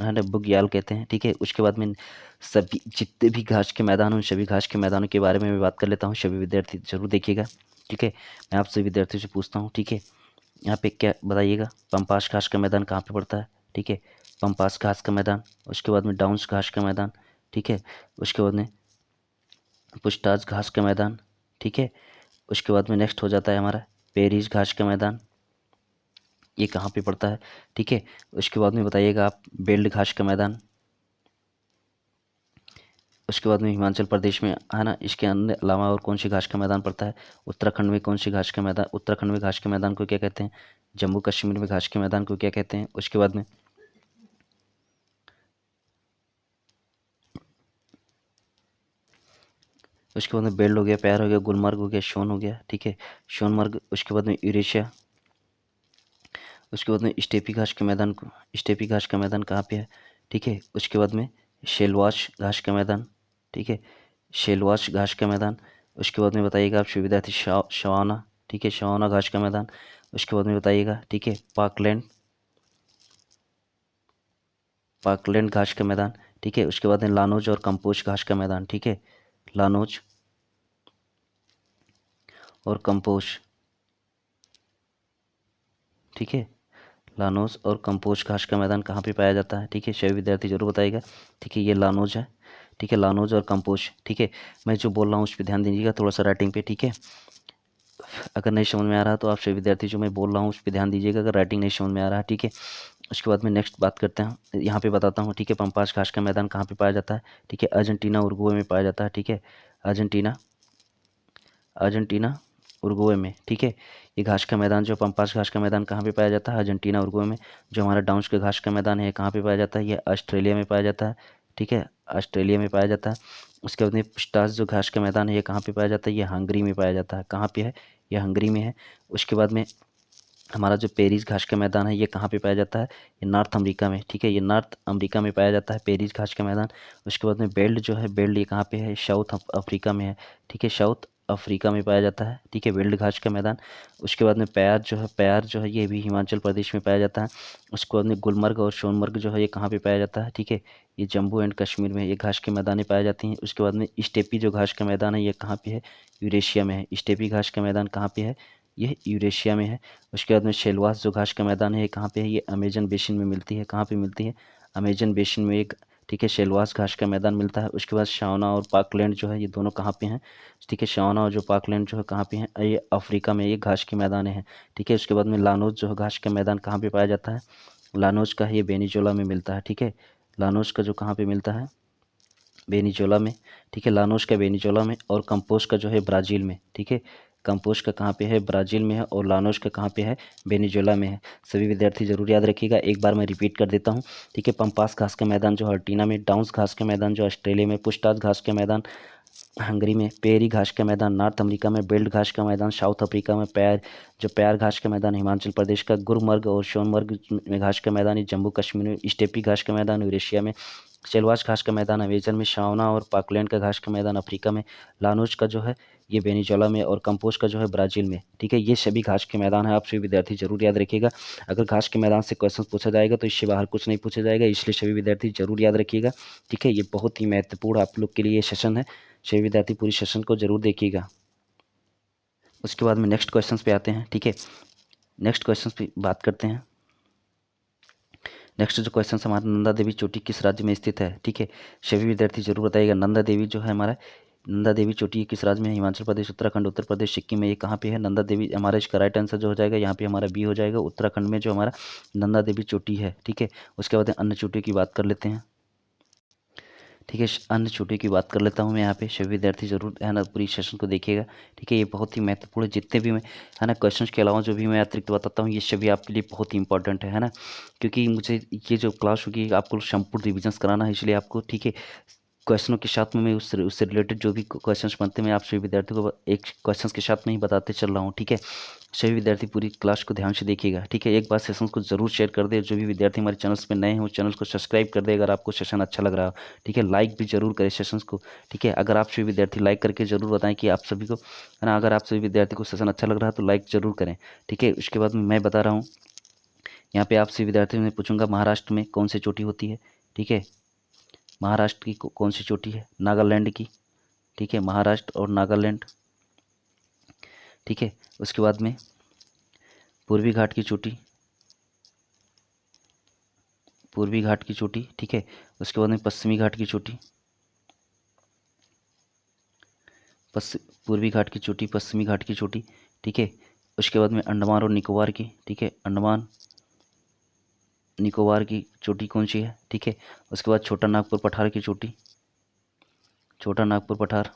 Speaker 1: है ना, बुग्याल कहते हैं। ठीक है, उसके बाद में सभी जितने भी घास के मैदान उन सभी घास के मैदानों के बारे में मैं बात कर लेता हूँ, सभी विद्यार्थी जरूर देखिएगा। ठीक है, मैं आपसे विद्यार्थियों से पूछता हूँ। ठीक है, यहाँ पे क्या बताइएगा, पंपास घास का मैदान कहाँ पे पड़ता है। ठीक है, पंपास घास का मैदान, उसके बाद में डाउन्स घास का मैदान। ठीक है, उसके बाद में पुस्ताज घास का मैदान। ठीक है, उसके बाद में नेक्स्ट हो जाता है हमारा पेरिस घास का मैदान, ये कहाँ पे पड़ता है। ठीक है, उसके बाद में बताइएगा आप बेल्ट घास का मैदान, उसके बाद में हिमाचल प्रदेश में है ना, इसके अलावा और कौन सी घास का मैदान पड़ता है? उत्तराखंड में कौन सी घास का मैदान, उत्तराखंड में घास के मैदान को क्या कहते हैं? जम्मू कश्मीर में घास के मैदान को क्या कहते हैं? उसके बाद में बेल्ट हो गया, पैर हो गया, गुलमर्ग हो गया, शोन हो गया, ठीक है, सोनमर्ग। उसके बाद में यूरेशिया। उसके बाद में स्टेपी घास के मैदान को, स्टेपी घास का मैदान कहाँ पे है? ठीक है। उसके बाद में शेलवाश घास का मैदान, ठीक है, शेलवाश घास का मैदान। उसके बाद में बताइएगा आप विद्यार्थी शवाना, ठीक है, शवाना घास का मैदान। उसके बाद में बताइएगा, ठीक है, पार्कलैंड, पार्कलैंड घास का मैदान, ठीक है। उसके बाद में लानोज और कंपोज घास का मैदान, ठीक है, लानोज और कंपोज, ठीक है, लानोज और कंपोज घास का मैदान कहाँ पे पाया जाता है? ठीक है, सभी विद्यार्थी जरूर बताइएगा। ठीक है, ये लानोज है, ठीक है, लानोज और कंपोज, ठीक है। मैं जो बोल रहा हूँ उस पर ध्यान दीजिएगा थोड़ा सा राइटिंग पे, ठीक है। अगर नहीं समझ में आ रहा तो आप सभी विद्यार्थी जो मैं बोल रहा हूँ उस पर ध्यान दीजिएगा, अगर राइटिंग नहीं समझ में आ रहा है, ठीक है। उसके बाद में नेक्स्ट बात करते हैं, यहाँ पे बताता हूँ, ठीक है, पंपास घास का मैदान कहाँ पे पाया जाता है? ठीक है, अर्जेंटीना उरुग्वे में पाया जाता है, ठीक है, अर्जेंटीना, अर्जेंटीना उरुग्वे में, ठीक है। ये घास का मैदान जो पंपास घास का मैदान कहाँ पे पाया जाता है? अर्जेंटीना उरुग्वे में। जो हमारा डाउन्स के घास का मैदान है कहाँ पे पाया जाता है? ये ऑस्ट्रेलिया में पाया जाता है, ठीक है, ऑस्ट्रेलिया में पाया जाता है। उसके बाद में पुस्टास जो घास का मैदान है ये कहाँ पे पाया जाता है? ये हंगरी में पाया जाता है। कहाँ पे है? ये हंगरी में है। उसके बाद में हमारा जो पेरिस घास का मैदान है ये कहाँ पे पाया जाता है? ये नॉर्थ अमेरिका में, ठीक है, ये नॉर्थ अमेरिका में पाया जाता है पेरिस घास का मैदान। उसके बाद में बेल्ट जो है, बेल्ट ये कहाँ पे है? साउथ अफ्रीका में है, ठीक है, साउथ अफ्रीका में पाया जाता है, ठीक है, बेल्ट घास का मैदान। उसके बाद में प्यार जो है, प्यार जो है ये भी हिमाचल प्रदेश में पाया जाता है। उसके बाद में गुलमर्ग और सोनमर्ग जो है ये कहाँ पे पाया जाता है? ठीक है, ये जम्मू एंड कश्मीर में ये घास के मैदान पाए जाती हैं। उसके बाद में स्टेपी जो घास का मैदान है ये कहाँ पे है? यूरेशिया में है। स्टेपी घास का मैदान कहाँ पे है? ये यूरेशिया में है। उसके बाद में शेलवास जो घास का मैदान है ये कहाँ पे है? ये अमेजन बेसिन में मिलती है। कहाँ पे मिलती है? अमेजन बेसिन में एक, ठीक है, शेलवास घास का मैदान मिलता है। उसके बाद शावना और पार्कलैंड जो है ये दोनों कहाँ पे हैं? ठीक है, शावना और जो पार्कलैंड जो है कहाँ पे हैं? ये अफ्रीका में ये घास के मैदान है, ठीक है। उसके बाद में लानोज जो है घास का मैदान कहाँ पे पाया जाता है? लानोज का ये वेनेजुएला में मिलता है, ठीक है, लानोज का जो कहाँ पे मिलता है? वेनेजुएला में, ठीक है, लानोस का वेनेजुएला में, और कंपोज का जो है ब्राज़ील में, ठीक है, कंपोज का कहाँ पे है? ब्राज़ील में है, और लानोस का कहाँ पे है? वेनेजुएला में है। सभी विद्यार्थी जरूर याद रखिएगा, एक बार मैं रिपीट कर देता हूँ, ठीक है। पंपास घास का मैदान जो अर्जेंटीना में, डाउन्स घास का मैदान जो ऑस्ट्रेलिया में, पुस्टास घास का मैदान हंगरी में, पेरी घास का मैदान नॉर्थ अमेरिका में, बेल्ट घास का मैदान साउथ अफ्रीका में, प्यार घास का मैदान हिमाचल प्रदेश का, गुलमर्ग और सोनमर्ग में घास का मैदान जम्मू कश्मीर में, स्टेपी घास का मैदान यूरेशिया में, सेलवास घास का मैदान अमेजन में, शावना और पार्कलैंड का घास का मैदान अफ्रीका में, लानोज का जो है ये वेनेजुएला में, और कंपोज का जो है ब्राज़ील में, ठीक है। ये सभी घास के मैदान है, आप सभी विद्यार्थी जरूर याद रखिएगा। अगर घास के मैदान से क्वेश्चन पूछा जाएगा तो इससे बाहर कुछ नहीं पूछा जाएगा, इसलिए सभी विद्यार्थी जरूर याद रखिएगा, ठीक है। ये बहुत ही महत्वपूर्ण आप लोग के लिए ये सेशन है, सभी विद्यार्थी पूरी सेशन को जरूर देखिएगा। उसके बाद में नेक्स्ट क्वेश्चन पे आते हैं, ठीक है, नेक्स्ट क्वेश्चन पे बात करते हैं। नेक्स्ट जो क्वेश्चन हमारा, नंदा देवी चोटी किस राज्य में स्थित है? ठीक है, सभी विद्यार्थी जरूर बताइएगा, नंदा देवी जो है हमारा, नंदा देवी चोटी किस राज्य में है? हिमाचल प्रदेश, उत्तराखंड, उत्तर प्रदेश, सिक्किम में ये कहाँ पे है नंदा देवी? हमारा इसका राइट आंसर जो हो जाएगा यहाँ पे हमारा बी हो जाएगा, उत्तराखंड में जो हमारा नंदा देवी चोटी है, ठीक है। उसके बाद अन्य चोटी की बात कर लेते हैं, ठीक है, अन्य चोटी की बात कर लेता हूँ मैं यहाँ पे, सभी विद्यार्थी जरूर है ना पूरी सेशन को देखिएगा, ठीक है। ये बहुत ही महत्वपूर्ण है, जितने भी मैं है ना क्वेश्चंस के अलावा जो भी मैं अतिरिक्त बताता हूँ ये सभी आपके लिए बहुत ही इंपॉर्टेंट है ना, क्योंकि मुझे ये जो क्लास होगी आपको संपूर्ण रिविजन्स कराना है, इसलिए आपको, ठीक है, क्वेश्चनों के साथ में मैं उससे रिलेटेड जो भी क्वेश्चंस बनते हैं मैं आप सभी विद्यार्थियों को एक क्वेश्चंस के साथ में ही बताते चल रहा हूँ, ठीक है। सभी विद्यार्थी पूरी क्लास को ध्यान से देखिएगा, ठीक है। एक बार सेशन को जरूर शेयर कर दे, जो भी विद्यार्थी हमारे चैनल्स पे नए हो चैनल को सब्सक्राइब कर दे अगर आपको सेशन अच्छा लग रहा हो, ठीक है। लाइक भी जरूर करें सेशंस को, ठीक है। अगर आप सभी विद्यार्थी लाइक करके जरूर बताएं कि आप सभी को है ना, अगर आप सभी विद्यार्थी को सेशन अच्छा लग रहा है तो लाइक जरूर करें, ठीक है। उसके बाद मैं बता रहा हूँ यहाँ पे आपसे विद्यार्थियों में पूछूंगा महाराष्ट्र में कौन सी चोटी होती है, ठीक है, महाराष्ट्र की कौन सी चोटी है? नागालैंड की, ठीक है, महाराष्ट्र और नागालैंड, ठीक है। उसके बाद में पूर्वी घाट की चोटी, पूर्वी घाट की चोटी, ठीक है। उसके बाद में पश्चिमी घाट की चोटी, पूर्वी घाट की चोटी, पश्चिमी घाट की चोटी, ठीक है। उसके बाद में अंडमान और निकोबार की, ठीक है, अंडमान निकोबार की चोटी कौन सी है, ठीक है। उसके बाद छोटा नागपुर पठार की चोटी, छोटा नागपुर पठार,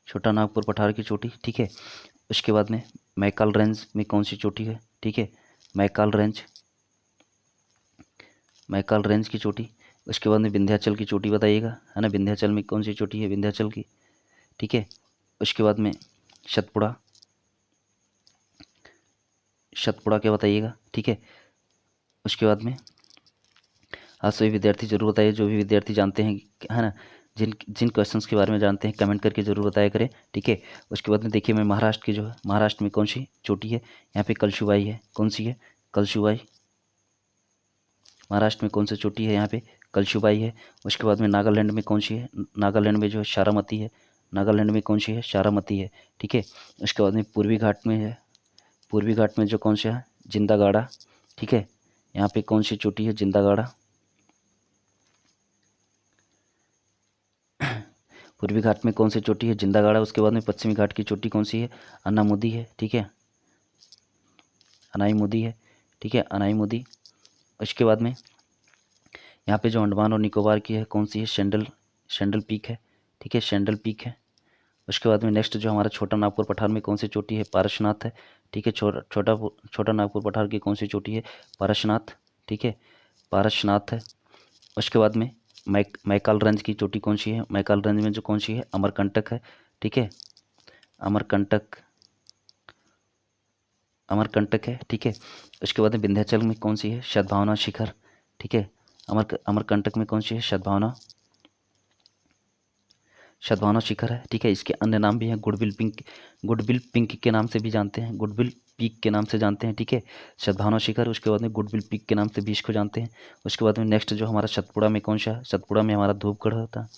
Speaker 1: छोटा नागपुर पठार की चोटी, ठीक है। उसके बाद में मैकाल रेंज में कौन सी चोटी है, ठीक है, मैकाल रेंज, मैकाल रेंज की चोटी। उसके बाद में विंध्याचल की चोटी बताइएगा, है ना, विंध्याचल में कौन सी चोटी है, विंध्याचल की, ठीक है। उसके बाद में सतपुड़ा, सतपुड़ा क्या बताइएगा, ठीक है। उसके बाद में आप सभी विद्यार्थी जरूर बताइए, जो भी विद्यार्थी जानते हैं, है ना, जिन जिन क्वेश्चंस के बारे में जानते हैं कमेंट करके जरूर बताया करें, ठीक है। उसके बाद में देखिए मैं महाराष्ट्र की जो है, महाराष्ट्र में कौन सी चोटी है, यहाँ पे कलशुबाई है, कौन सी है, कलशुबाई, महाराष्ट्र में कौन सी चोटी है, यहाँ पे कलशुबाई है। उसके बाद में नागालैंड में कौन सी है, नागालैंड में जो है शारामती है, नागालैंड में कौन सी है, शारामती है, ठीक है। उसके बाद में पूर्वी घाट में है, पूर्वी घाट में जो कौन सा है, जिंदागाड़ा, ठीक है, यहाँ पे कौन सी चोटी है, जिंदागाड़ा। पूर्वी घाट में कौन सी चोटी है, जिंदागाड़ा। उसके बाद में पश्चिमी घाट की चोटी कौन सी है, अनामुदी है, ठीक है, अनाईमुदी है, ठीक है, अनाईमुदी। उसके बाद में यहाँ पे जो अंडमान और निकोबार की है कौन सी है, शेंडल, शेंडल पीक है, ठीक है, शेंडल पीक है। उसके बाद में नेक्स्ट जो हमारा छोटा नागपुर पठार में कौन सी चोटी है, पारसनाथ है, ठीक है, छोटा नागपुर पठार की कौन सी चोटी है, पारसनाथ, ठीक है, पारसनाथ है। उसके बाद में मैकाल रेंज की चोटी कौन सी है, मैकाल रेंज में जो कौन सी है, अमरकंटक है, ठीक है, अमरकंटक, अमरकंटक है, ठीक है। उसके बाद में विंध्याचल में कौन सी है, सद्भावना शिखर, ठीक है, अमरकंटक में कौन सी है, सद्भावना, सद्भावना शिखर है, ठीक है। इसके अन्य नाम भी हैं, गुडविल पिंक, गुडविल पिंक के नाम से भी जानते हैं, गुडविल पीक के नाम से जानते हैं, ठीक है, सद्भावना शिखर। उसके बाद में गुडविल पीक के नाम से भी इसको जानते हैं। उसके बाद में नेक्स्ट जो हमारा सतपुड़ा में कौन सा है, सतपुड़ा में हमारा धूपगढ़ होता है,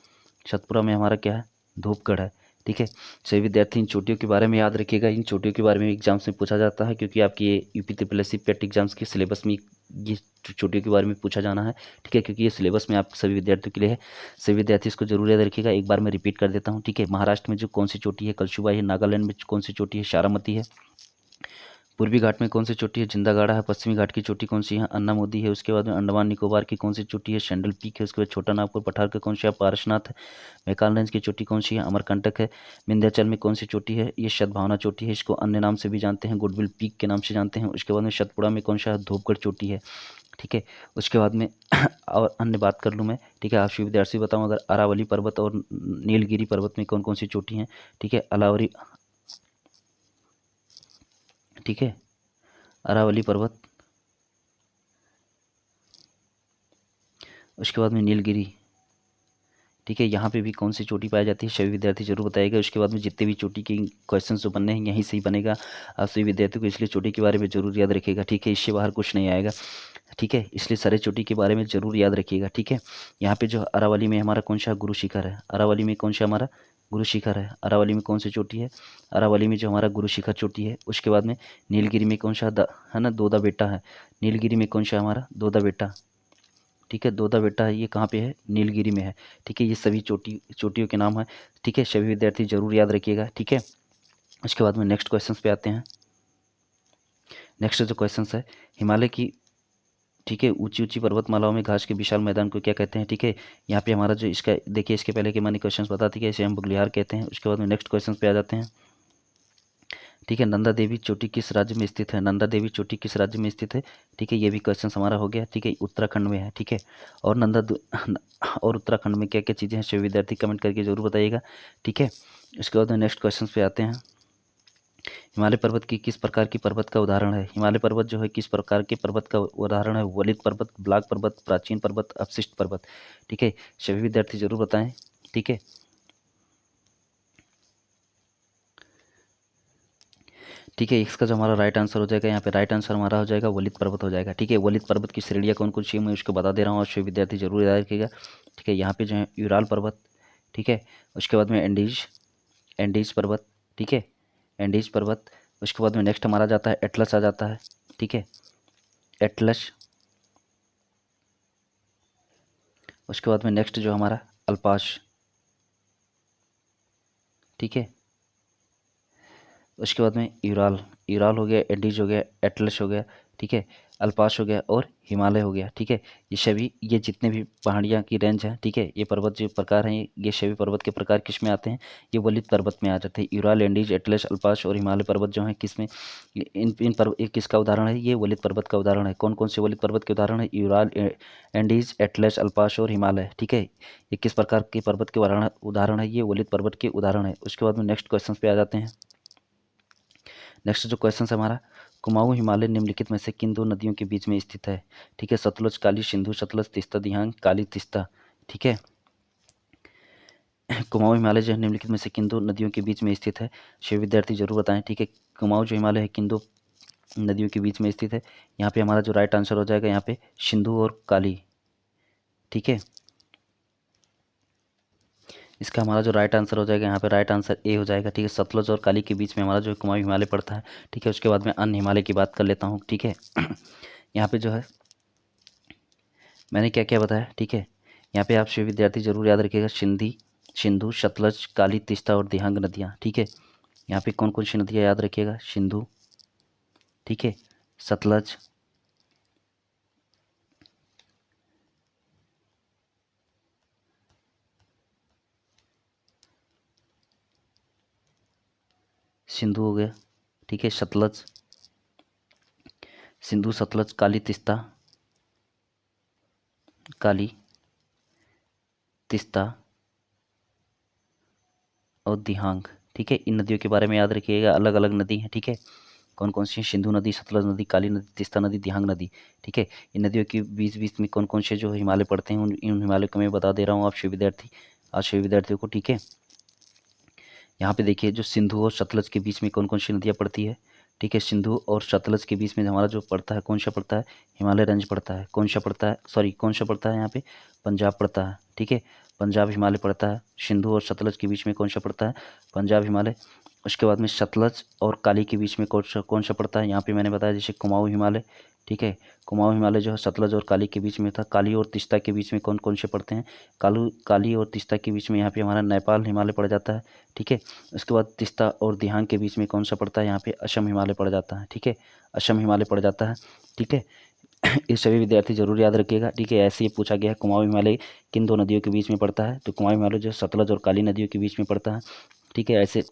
Speaker 1: सतपुड़ा में हमारा क्या है, धूपगढ़ है, ठीक है। सभी विद्यार्थी इन चोटियों के बारे में याद रखिएगा, इन चोटियों के बारे में एग्जाम्स में पूछा जाता है, क्योंकि आपकी ये यूपी ट्रिपल पेट एग्जाम्स के सिलेबस में ये चोटियों के बारे में पूछा जाना है, ठीक है, क्योंकि ये सिलेबस में आप सभी विद्यार्थियों के लिए है। सभी विद्यार्थी इसको जरूर याद रखिएगा। एक बार मैं रिपीट कर देता हूँ, ठीक है। महाराष्ट्र में जो कौन सी चोटी है, कलशुबाई है। नागालैंड में कौन सी चोटी है, शारामती है। पूर्वी घाट में कौन सी चोटी है, जिंदागाड़ा है। पश्चिमी घाट की चोटी कौन सी है, अन्नामोदी है। उसके बाद में अंडमान निकोबार की कौन सी चोटी है, शेंडल पीक है। उसके बाद छोटा नागपुर पठार का कौन सा है, पारसनाथ है। मैकाल रेंज की चोटी कौन सी है, अमरकंटक है। विंध्याचल में कौन सी चोटी है, ये सद्भावना चोटी है, इसको अन्य नाम से भी जानते हैं, गुडविल पीक के नाम से जानते हैं। उसके बाद में सतपुड़ा में कौन सा है, धूपगढ़ चोटी है, ठीक है। उसके बाद में और अन्य बात कर लूँ मैं, ठीक है, आप सभी विद्यार्थी बताऊँ, अगर अरावली पर्वत और नीलगिरी पर्वत में कौन कौन सी चोटी हैं, ठीक है, अलावरी, ठीक है, अरावली पर्वत, उसके बाद में नीलगिरी, ठीक है, यहाँ पे भी कौन सी चोटी पाई जाती है, सभी विद्यार्थी जरूर बताएगा। उसके बाद में जितने भी चोटी के क्वेश्चन जो बनने हैं यहीं से ही बनेगा, आप सभी विद्यार्थियों को इसलिए चोटी के बारे में जरूर याद रखिएगा, ठीक है, इससे बाहर कुछ नहीं आएगा, ठीक है, इसलिए सारे चोटी के बारे में जरूर याद रखिएगा, ठीक है। यहाँ पे जो अरावली में हमारा कौन सा गुरु शिखर है, अरावली में कौन सा हमारा गुरु शिखर है, अरावली में कौन सी चोटी है, अरावली में जो हमारा गुरु शिखर चोटी है। उसके बाद में नीलगिरी में कौन सा है ना, दोदा बेटा है, नीलगिरी में कौन सा हमारा दोदा बेटा, ठीक है, दोदा बेटा है, ये कहाँ पे है, नीलगिरी में है, ठीक है। ये सभी चोटियों के नाम है, ठीक है, सभी विद्यार्थी जरूर याद रखिएगा, ठीक है। उसके बाद में नेक्स्ट क्वेश्चन पे आते हैं। नेक्स्ट जो क्वेश्चन है, हिमालय की, ठीक है, ऊंची ऊंची पर्वतमालाओं में घास के विशाल मैदान को क्या कहते हैं, ठीक है। यहाँ पे हमारा जो इसका देखिए, इसके पहले के मैंने क्वेश्चन बता दिए, इसे हम बुग्लिहार कहते हैं। उसके बाद में नेक्स्ट क्वेश्चन पे आ जाते हैं, ठीक है। नंदा देवी चोटी किस राज्य में स्थित है, नंदा देवी चोटी किस राज्य में स्थित है, ठीक है, ये भी क्वेश्चन हमारा हो गया, ठीक है, उत्तराखंड में है, ठीक है। और और उत्तराखंड में क्या क्या चीज़ें हैं, सभी विद्यार्थी कमेंट करके जरूर बताइएगा, ठीक है। उसके बाद में नेक्स्ट क्वेश्चन पे आते हैं। हिमालय पर्वत की किस प्रकार की पर्वत का उदाहरण है, हिमालय पर्वत जो है किस प्रकार के पर्वत का उदाहरण है, वलित पर्वत, ब्लॉक पर्वत, प्राचीन पर्वत, अपशिष्ट पर्वत, ठीक है, सभी विद्यार्थी जरूर बताएं, ठीक है। ठीक है, इसका जो हमारा राइट आंसर हो जाएगा, यहाँ पे राइट आंसर हमारा हो जाएगा वलित पर्वत हो जाएगा, ठीक है। वलित पर्वत की श्रेणियाँ कौन कौन सी है मैं उसको बता दे रहा हूँ, और सभी विद्यार्थी जरूर याद रखिएगा, ठीक है। यहाँ पे जो है यूराल पर्वत, ठीक है। उसके बाद में एंडीज, एंडीज पर्वत, ठीक है, एंडीज पर्वत। उसके बाद में नेक्स्ट हमारा जाता है एटलस आ जाता है, ठीक है, एटलस। उसके बाद में नेक्स्ट जो हमारा अल्पाश, ठीक है। उसके बाद में यूराल, यूराल हो गया, एंडीज हो गया, एटलस हो गया, ठीक है, अल्पाश हो गया और हिमालय हो गया। ठीक है, ये जितने भी पहाड़ियाँ की रेंज हैं, ठीक है, ये पर्वत जो प्रकार हैं, ये सभी पर्वत के प्रकार किस में आते हैं, ये वलित पर्वत में आ जाते हैं। यूराल, एंडीज, एटलस, अल्पाश और हिमालय पर्वत जो हैं किस में, इन इन पर्वत, ये किसका उदाहरण है, ये वलित पर्वत का उदाहरण है। कौन कौन से वलित पर्वत के उदाहरण है, यूराल, एंडीज, एटलस, अल्पाश और हिमालय। ठीक है, ये किस प्रकार के पर्वत के उदाहरण है, ये वलित पर्वत के उदाहरण है। उसके बाद में नेक्स्ट क्वेश्चन पे आ जाते हैं। नेक्स्ट जो क्वेश्चन है हमारा, कुमाऊं हिमालय निम्नलिखित में से किन दो नदियों के बीच में स्थित है। ठीक है, सतलुज, काली, सिंधु सतलज, तीस्ता दिहांग, काली तीस्ता। ठीक है, कुमाऊं हिमालय जो है निम्नलिखित में से किन दो नदियों के बीच में स्थित है, सभी विद्यार्थी जरूर बताएं। ठीक है, कुमाऊं जो हिमालय है किन दो नदियों के बीच में स्थित है। यहाँ पे हमारा जो राइट आंसर हो जाएगा यहाँ पे सिंधु और काली। ठीक है, इसका हमारा जो राइट आंसर हो जाएगा यहाँ पे राइट आंसर ए हो जाएगा। ठीक है, सतलुज और काली के बीच में हमारा जो कुमाऊं हिमालय पड़ता है। ठीक है, उसके बाद में अन्य हिमालय की बात कर लेता हूँ। ठीक है, यहाँ पे जो है मैंने क्या क्या बताया। ठीक है, यहाँ पे आप सभी विद्यार्थी जरूर याद रखिएगा, सिंधु, सतलज, काली, तीस्ता और दिहांग नदियाँ। ठीक है, यहाँ पे कौन कौन सी नदियाँ याद रखिएगा, सिंधु, ठीक है, सतलज, सिंधु हो गया। ठीक है, सतलज, सिंधु, सतलज, काली, तीस्ता, काली, तीस्ता और दिहांग। ठीक है, इन नदियों के बारे में याद रखिएगा, अलग अलग नदी हैं। ठीक है, कौन कौन सी हैं, सिंधु नदी, सतलज नदी, काली नदी, तीस्ता नदी, दिहांग नदी। ठीक है, इन नदियों के बीच बीच में कौन कौन से जो हिमालय पड़ते हैं, इन हिमालय को मैं बता दे रहा हूँ आप सभी विद्यार्थी, आज सभी विद्यार्थियों को। ठीक है, यहाँ पे देखिए जो सिंधु और सतलज के बीच में कौन कौन सी नदियाँ पड़ती है। ठीक है, सिंधु और सतलज के बीच में हमारा जो पड़ता है, कौन सा पड़ता है, हिमालय रेंज पड़ता है। कौन सा पड़ता है, सॉरी कौन सा पड़ता है यहाँ पे, पंजाब पड़ता है। ठीक है, पंजाब हिमालय पड़ता है। सिंधु और सतलज के बीच में कौन सा पड़ता है, पंजाब हिमालय। उसके बाद में सतलज और काली के बीच में कौन सा पड़ता है, यहाँ पे मैंने बताया जैसे कुमाऊं हिमालय। ठीक है, कुमाऊं हिमालय जो है सतलज और काली के बीच में था। काली और तीस्ता के बीच में कौन कौन से पड़ते हैं, काली और तीस्ता के बीच में यहाँ पे हमारा नेपाल हिमालय पड़ जाता है। ठीक है, उसके बाद तीस्ता और दिहांग के बीच में कौन सा पड़ता है, यहाँ पे असम हिमालय पड़ जाता है। ठीक है, असम हिमालय पड़ जाता है। ठीक है, ये सभी विद्यार्थी जरूर याद रखिएगा। ठीक है, ऐसे ही पूछा गया है कुमाऊं हिमालय किन दो नदियों के बीच में पड़ता है, तो कुमाऊं हिमालय जो सतलज और काली नदियों के बीच में पड़ता है। ठीक है, ऐसे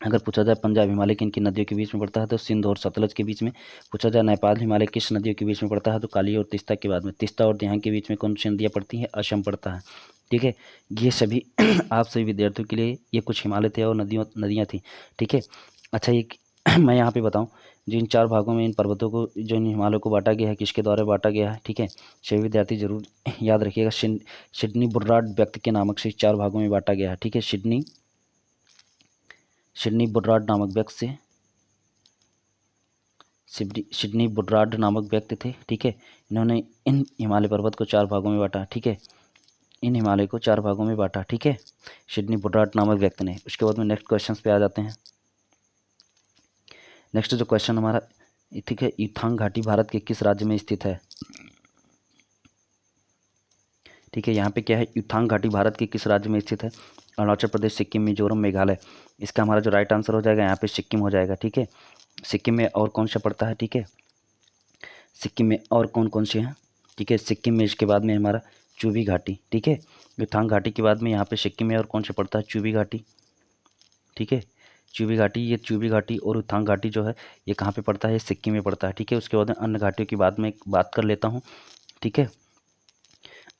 Speaker 1: अगर पूछा जाए पंजाब हिमालय किन किन नदियों के बीच में पड़ता है, तो सिंध और सतलज के बीच में। पूछा जाए नेपाल हिमालय किस नदियों के बीच में पड़ता है, तो काली और तीस्ता के बाद में। तीस्ता और दिहांग के बीच में कौन सी नदियाँ पड़ती हैं, असम पड़ता है। ठीक है, ये सभी आप सभी विद्यार्थियों के लिए ये कुछ हिमालय थे और नदियाँ थी। ठीक है, अच्छा ये मैं यहाँ पे बताऊँ, जो इन चार भागों में इन पर्वतों को, जो इन हिमालयों को बांटा गया है, किसके द्वारा बांटा गया है। ठीक है, सभी विद्यार्थी जरूर याद रखिएगा, सिडनी बुर्राड व्यक्ति के नामक से चार भागों में बांटा गया है। ठीक है, सिडनी बुर्राड नामक व्यक्ति से, सिडनी बुर्राड नामक व्यक्ति थे। ठीक है, इन्होंने इन हिमालय पर्वत को चार भागों में बांटा। ठीक है, इन हिमालय को चार भागों में बांटा। ठीक है, सिडनी बुर्राड नामक व्यक्ति ने। उसके बाद में नेक्स्ट क्वेश्चन पे आ जाते हैं। नेक्स्ट जो क्वेश्चन हमारा, ठीक है, युथांग घाटी भारत के किस राज्य में स्थित है। ठीक है, यहाँ पे क्या है, युथांग घाटी भारत के किस राज्य में स्थित है, अरुणाचल प्रदेश, सिक्किम, मिजोरम, मेघालय। इसका हमारा जो राइट आंसर हो जाएगा यहाँ पे सिक्किम हो जाएगा। ठीक है, सिक्किम में और कौन सा पड़ता है। ठीक है, सिक्किम में और कौन कौन से हैं। ठीक है, सिक्किम में इसके बाद में हमारा चूबी घाटी। ठीक है, युथांग घाटी के बाद में यहाँ पे सिक्किम में और कौन सा पड़ता है, चूबी घाटी। ठीक है, चूबी घाटी, ये चूबी घाटी और युथांग घाटी जो है ये कहाँ पे पड़ता है, सिक्किम में पड़ता है। ठीक है, उसके बाद में अन्य घाटियों की बात कर लेता हूँ। ठीक है,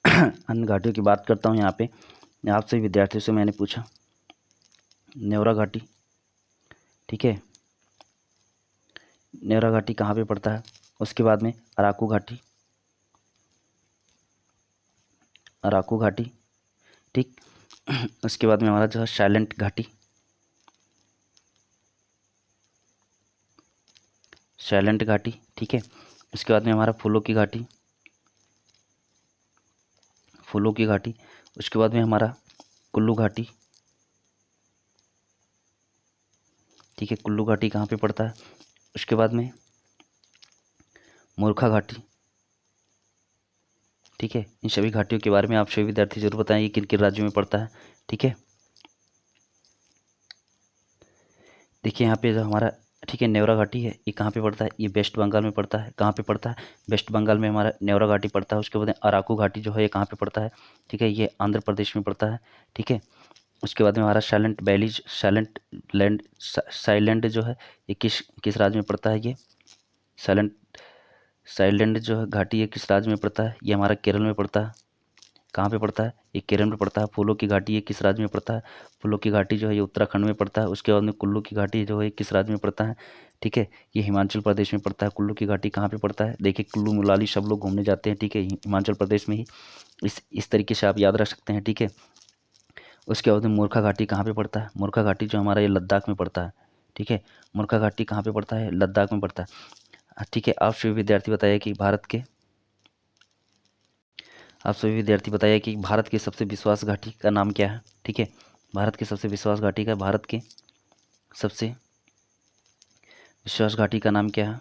Speaker 1: अन्य घाटियों की बात करता हूँ। यहाँ पे आपसे विद्यार्थियों से मैंने पूछा, नेवरा घाटी। ठीक है, नेवरा घाटी कहाँ पे पड़ता है। उसके बाद में अराकू घाटी, अराकू घाटी। ठीक, उसके बाद में हमारा जो है साइलेंट घाटी, साइलेंट घाटी। ठीक है, उसके बाद में हमारा फूलों की घाटी, फूलों की घाटी। उसके बाद में हमारा कुल्लू घाटी। ठीक है, कुल्लू घाटी कहाँ पे पड़ता है। उसके बाद में मूर्खा घाटी। ठीक है, इन सभी घाटियों के बारे में आप सभी विद्यार्थी जरूर बताएं, ये किन किन राज्यों में पड़ता है। ठीक है, देखिए यहाँ पे जो हमारा ठीक है, नेवरा घाटी है, ये कहाँ पे पड़ता है? ये वेस्ट बंगाल में पड़ता है। कहाँ पे पड़ता है? वेस्ट बंगाल में हमारा नेवरा घाटी पड़ता है। उसके बाद में अराकू घाटी जो है ये कहाँ पे पड़ता है? ठीक है, ये आंध्र प्रदेश में पड़ता है। ठीक है, उसके बाद में हमारा साइलेंट वैलीज, साइलेंट जो है ये किस किस राज्य में पड़ता है? ये साइलेंट साइलेंट जो है घाटी ये किस राज्य में पड़ता है? ये हमारा केरल में पड़ता है। कहाँ पे पड़ता है? ये केरल में पड़ता है। फूलों की घाटी ये किस राज्य में पड़ता है? फूलों की घाटी जो है ये उत्तराखंड में पड़ता है। उसके बाद में कुल्लू की घाटी जो है किस राज्य में पड़ता है? ठीक है, ये हिमाचल प्रदेश में पड़ता है। कुल्लू की घाटी कहाँ पे पड़ता है? देखिए, कुल्लू मनाली सब लोग घूमने जाते हैं। ठीक है, हिमाचल प्रदेश में ही। इस तरीके से आप याद रख सकते हैं। ठीक है, उसके बाद में मूर्खा घाटी कहाँ पे पड़ता है? मूर्खा घाटी जो हमारा ये लद्दाख में पड़ता है। ठीक है, मूर्खा घाटी कहाँ पे पड़ता है? लद्दाख में पड़ता है। ठीक है, आप सभी विद्यार्थी बताइए कि भारत की सबसे विश्वास घाटी का नाम क्या है? ठीक है, भारत की सबसे विश्वास घाटी का भारत के सबसे विश्वास घाटी का नाम क्या है?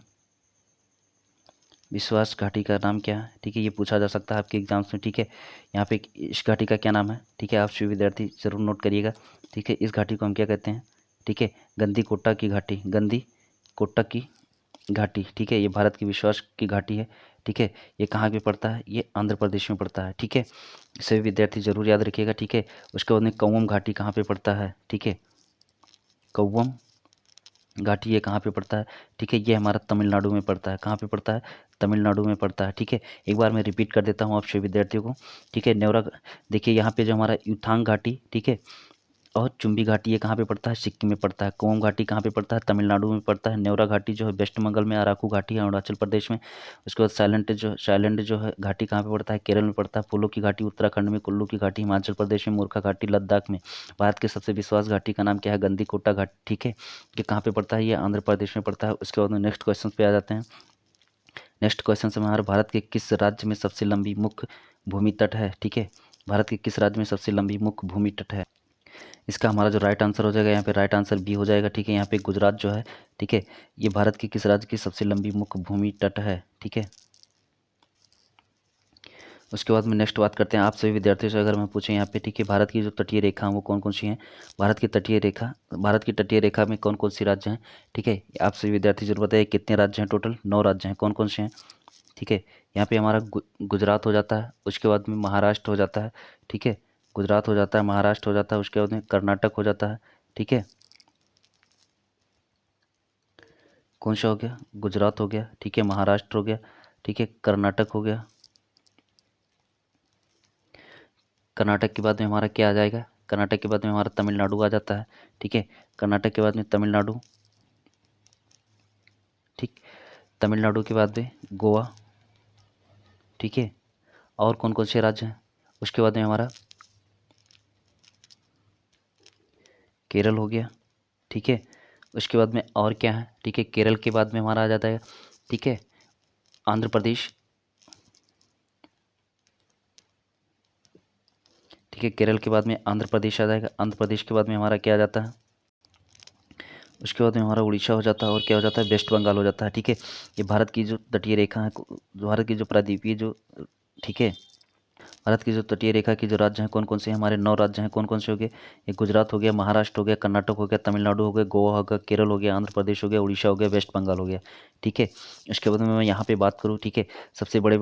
Speaker 1: विश्वास घाटी का नाम क्या है? ठीक है, ये पूछा जा सकता है आपके एग्जाम्स में। ठीक है, यहाँ पे इस घाटी का क्या नाम है? ठीक है, आप सभी विद्यार्थी जरूर नोट करिएगा। ठीक है, इस घाटी को हम क्या कहते हैं? ठीक है, गंदी कोट्टा की घाटी, गंदी कोट्टा की घाटी। ठीक है, ये भारत की विश्वास की घाटी है। ठीक है, ये कहाँ पे पड़ता है? ये आंध्र प्रदेश में पड़ता है। ठीक है, सभी विद्यार्थी जरूर याद रखिएगा। ठीक है, उसके बाद में कौवम घाटी कहाँ पे पड़ता है? ठीक है, कौवम घाटी ये कहाँ पे पड़ता है? ठीक है, ये हमारा तमिलनाडु में पड़ता है। कहाँ पे पड़ता है? तमिलनाडु में पड़ता है। ठीक है, एक बार मैं रिपीट कर देता हूँ आप सभी विद्यार्थियों को। ठीक है, देखिए यहाँ पे जो हमारा युथांग घाटी, ठीक है, और चुम्बी घाटी ये कहाँ पे पड़ता है? सिक्किम में पड़ता है। कोम घाटी कहाँ पे पड़ता है? तमिलनाडु में पड़ता है। नेवरा घाटी जो है वेस्ट बंगाल में, अराकू घाटी है अरुणाचल प्रदेश में। उसके बाद साइलेंट जो है घाटी कहाँ पे पड़ता है? केरल में पड़ता है। फूलों की घाटी उत्तराखंड में। कुल्लू की घाटी हिमाचल प्रदेश में। मूर्खा घाटी लद्दाख में। भारत के सबसे विश्वास घाटी का नाम क्या है? गंदीकोटा घाटी। ठीक है, ये कहाँ पे पड़ता है? ये आंध्र प्रदेश में पड़ता है। उसके बाद में नेक्स्ट क्वेश्चन पे आ जाते हैं। नेक्स्ट क्वेश्चन से हमारे भारत के किस राज्य में सबसे लंबी मुख्य भूमि तट है? ठीक है, भारत के किस राज्य में सबसे लंबी मुख्य भूमि तट है? इसका हमारा जो राइट आंसर हो जाएगा यहाँ पे, राइट आंसर बी हो जाएगा। ठीक है, यहाँ पे गुजरात जो है, ठीक है, ये भारत के किस राज्य की सबसे लंबी मुख्य भूमि तट है? ठीक है, उसके बाद में नेक्स्ट बात करते हैं आप सभी विद्यार्थियों से। अगर मैं पूछें यहाँ पे, ठीक है, भारत की जो तटीय रेखा है वो कौन कौन सी हैं? भारत की तटीय रेखा में कौन कौन सी राज्य हैं? ठीक है, आप सभी विद्यार्थी जरूर बताइए कितने राज्य हैं? टोटल 9 राज्य हैं। कौन कौन से हैं? ठीक है, यहाँ पे हमारा गुजरात हो जाता है। उसके बाद में महाराष्ट्र हो जाता है। ठीक है, गुजरात हो जाता है, महाराष्ट्र हो जाता है, उसके बाद में कर्नाटक हो जाता है। ठीक है, कौन सा हो गया? गुजरात हो गया। ठीक है, महाराष्ट्र हो गया। ठीक है, कर्नाटक हो गया। कर्नाटक के बाद में हमारा क्या आ जाएगा? कर्नाटक के बाद में हमारा तमिलनाडु आ जाता है। ठीक है, कर्नाटक के बाद में तमिलनाडु। ठीक, तमिलनाडु के बाद में गोवा। ठीक है, और कौन कौन से राज्य हैं? उसके बाद में हमारा केरल हो गया। ठीक है, उसके बाद में और क्या है? ठीक है, केरल के बाद में हमारा आ जाता है, ठीक है, आंध्र प्रदेश। ठीक है, केरल के बाद में आंध्र प्रदेश आ जाएगा। आंध्र प्रदेश के बाद में हमारा क्या आ जाता है? उसके बाद में हमारा उड़ीसा हो जाता है, और क्या हो जाता है? वेस्ट बंगाल हो जाता है। ठीक है, ये भारत की जो तटीय रेखा है, भारत की जो प्रायद्वीपीय जो, ठीक है, भारत की जो तटीय रेखा की जो राज्य हैं कौन कौन से हैं? हमारे 9 राज्य हैं। कौन कौन से हो गए? ये गुजरात हो गया, महाराष्ट्र हो गया, कर्नाटक हो गया, तमिलनाडु हो गया, गोवा हो गया, केरल हो गया, आंध्र प्रदेश हो गया, उड़ीसा हो गया, वेस्ट बंगाल हो गया। ठीक है, इसके बाद में मैं यहाँ पे बात करूँ, ठीक है, सबसे बड़े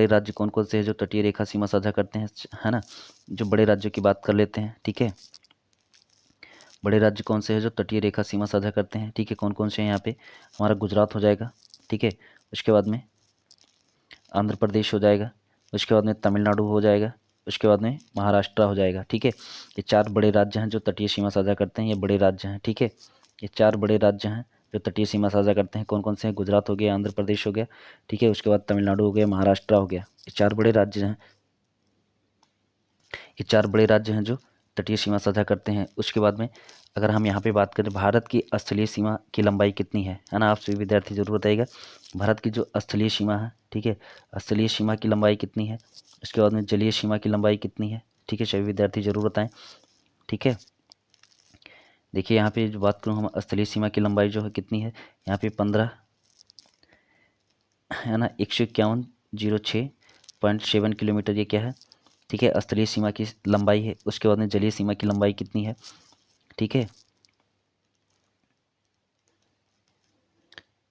Speaker 1: राज्य कौन कौन से हैं जो तटीय रेखा सीमा साझा करते हैं, है ना? जो बड़े राज्यों की बात कर लेते हैं। ठीक है, बड़े राज्य कौन से हैं जो तटीय रेखा सीमा साझा करते हैं? ठीक है, कौन कौन से हैं यहाँ पे? हमारा गुजरात हो जाएगा। ठीक है, उसके बाद में आंध्र प्रदेश हो जाएगा, उसके बाद में तमिलनाडु हो जाएगा, उसके बाद में महाराष्ट्र हो जाएगा। ठीक है, ये 4 बड़े राज्य हैं जो तटीय सीमा साझा करते हैं। ये बड़े राज्य हैं। ठीक है, ये 4 बड़े राज्य हैं जो तटीय सीमा साझा करते हैं। कौन कौन से हैं? गुजरात हो गया, आंध्र प्रदेश हो गया, ठीक है, उसके बाद तमिलनाडु हो गया, महाराष्ट्र हो गया। ये 4 बड़े राज्य हैं। ये 4 बड़े राज्य हैं जो तटीय सीमा साझा करते हैं। उसके बाद में अगर हम यहाँ पे बात करें, भारत की स्थलीय सीमा की लंबाई कितनी है ना? आप सभी विद्यार्थी जरूर बताइएगा, भारत की जो स्थलीय सीमा है, ठीक है, स्थलीय सीमा की लंबाई कितनी है? उसके बाद में जलीय सीमा की लंबाई कितनी है? ठीक है, सभी विद्यार्थी जरूर बताएं। ठीक है, देखिए यहाँ पे जो बात करूँ हम, स्थलीय सीमा की लंबाई जो है कितनी है? यहाँ पे 15, है ना, 151,06.7 किलोमीटर, ये क्या है? ठीक है, स्थलीय सीमा की लंबाई है। उसके बाद में जलीय सीमा की लंबाई कितनी है? ठीक है,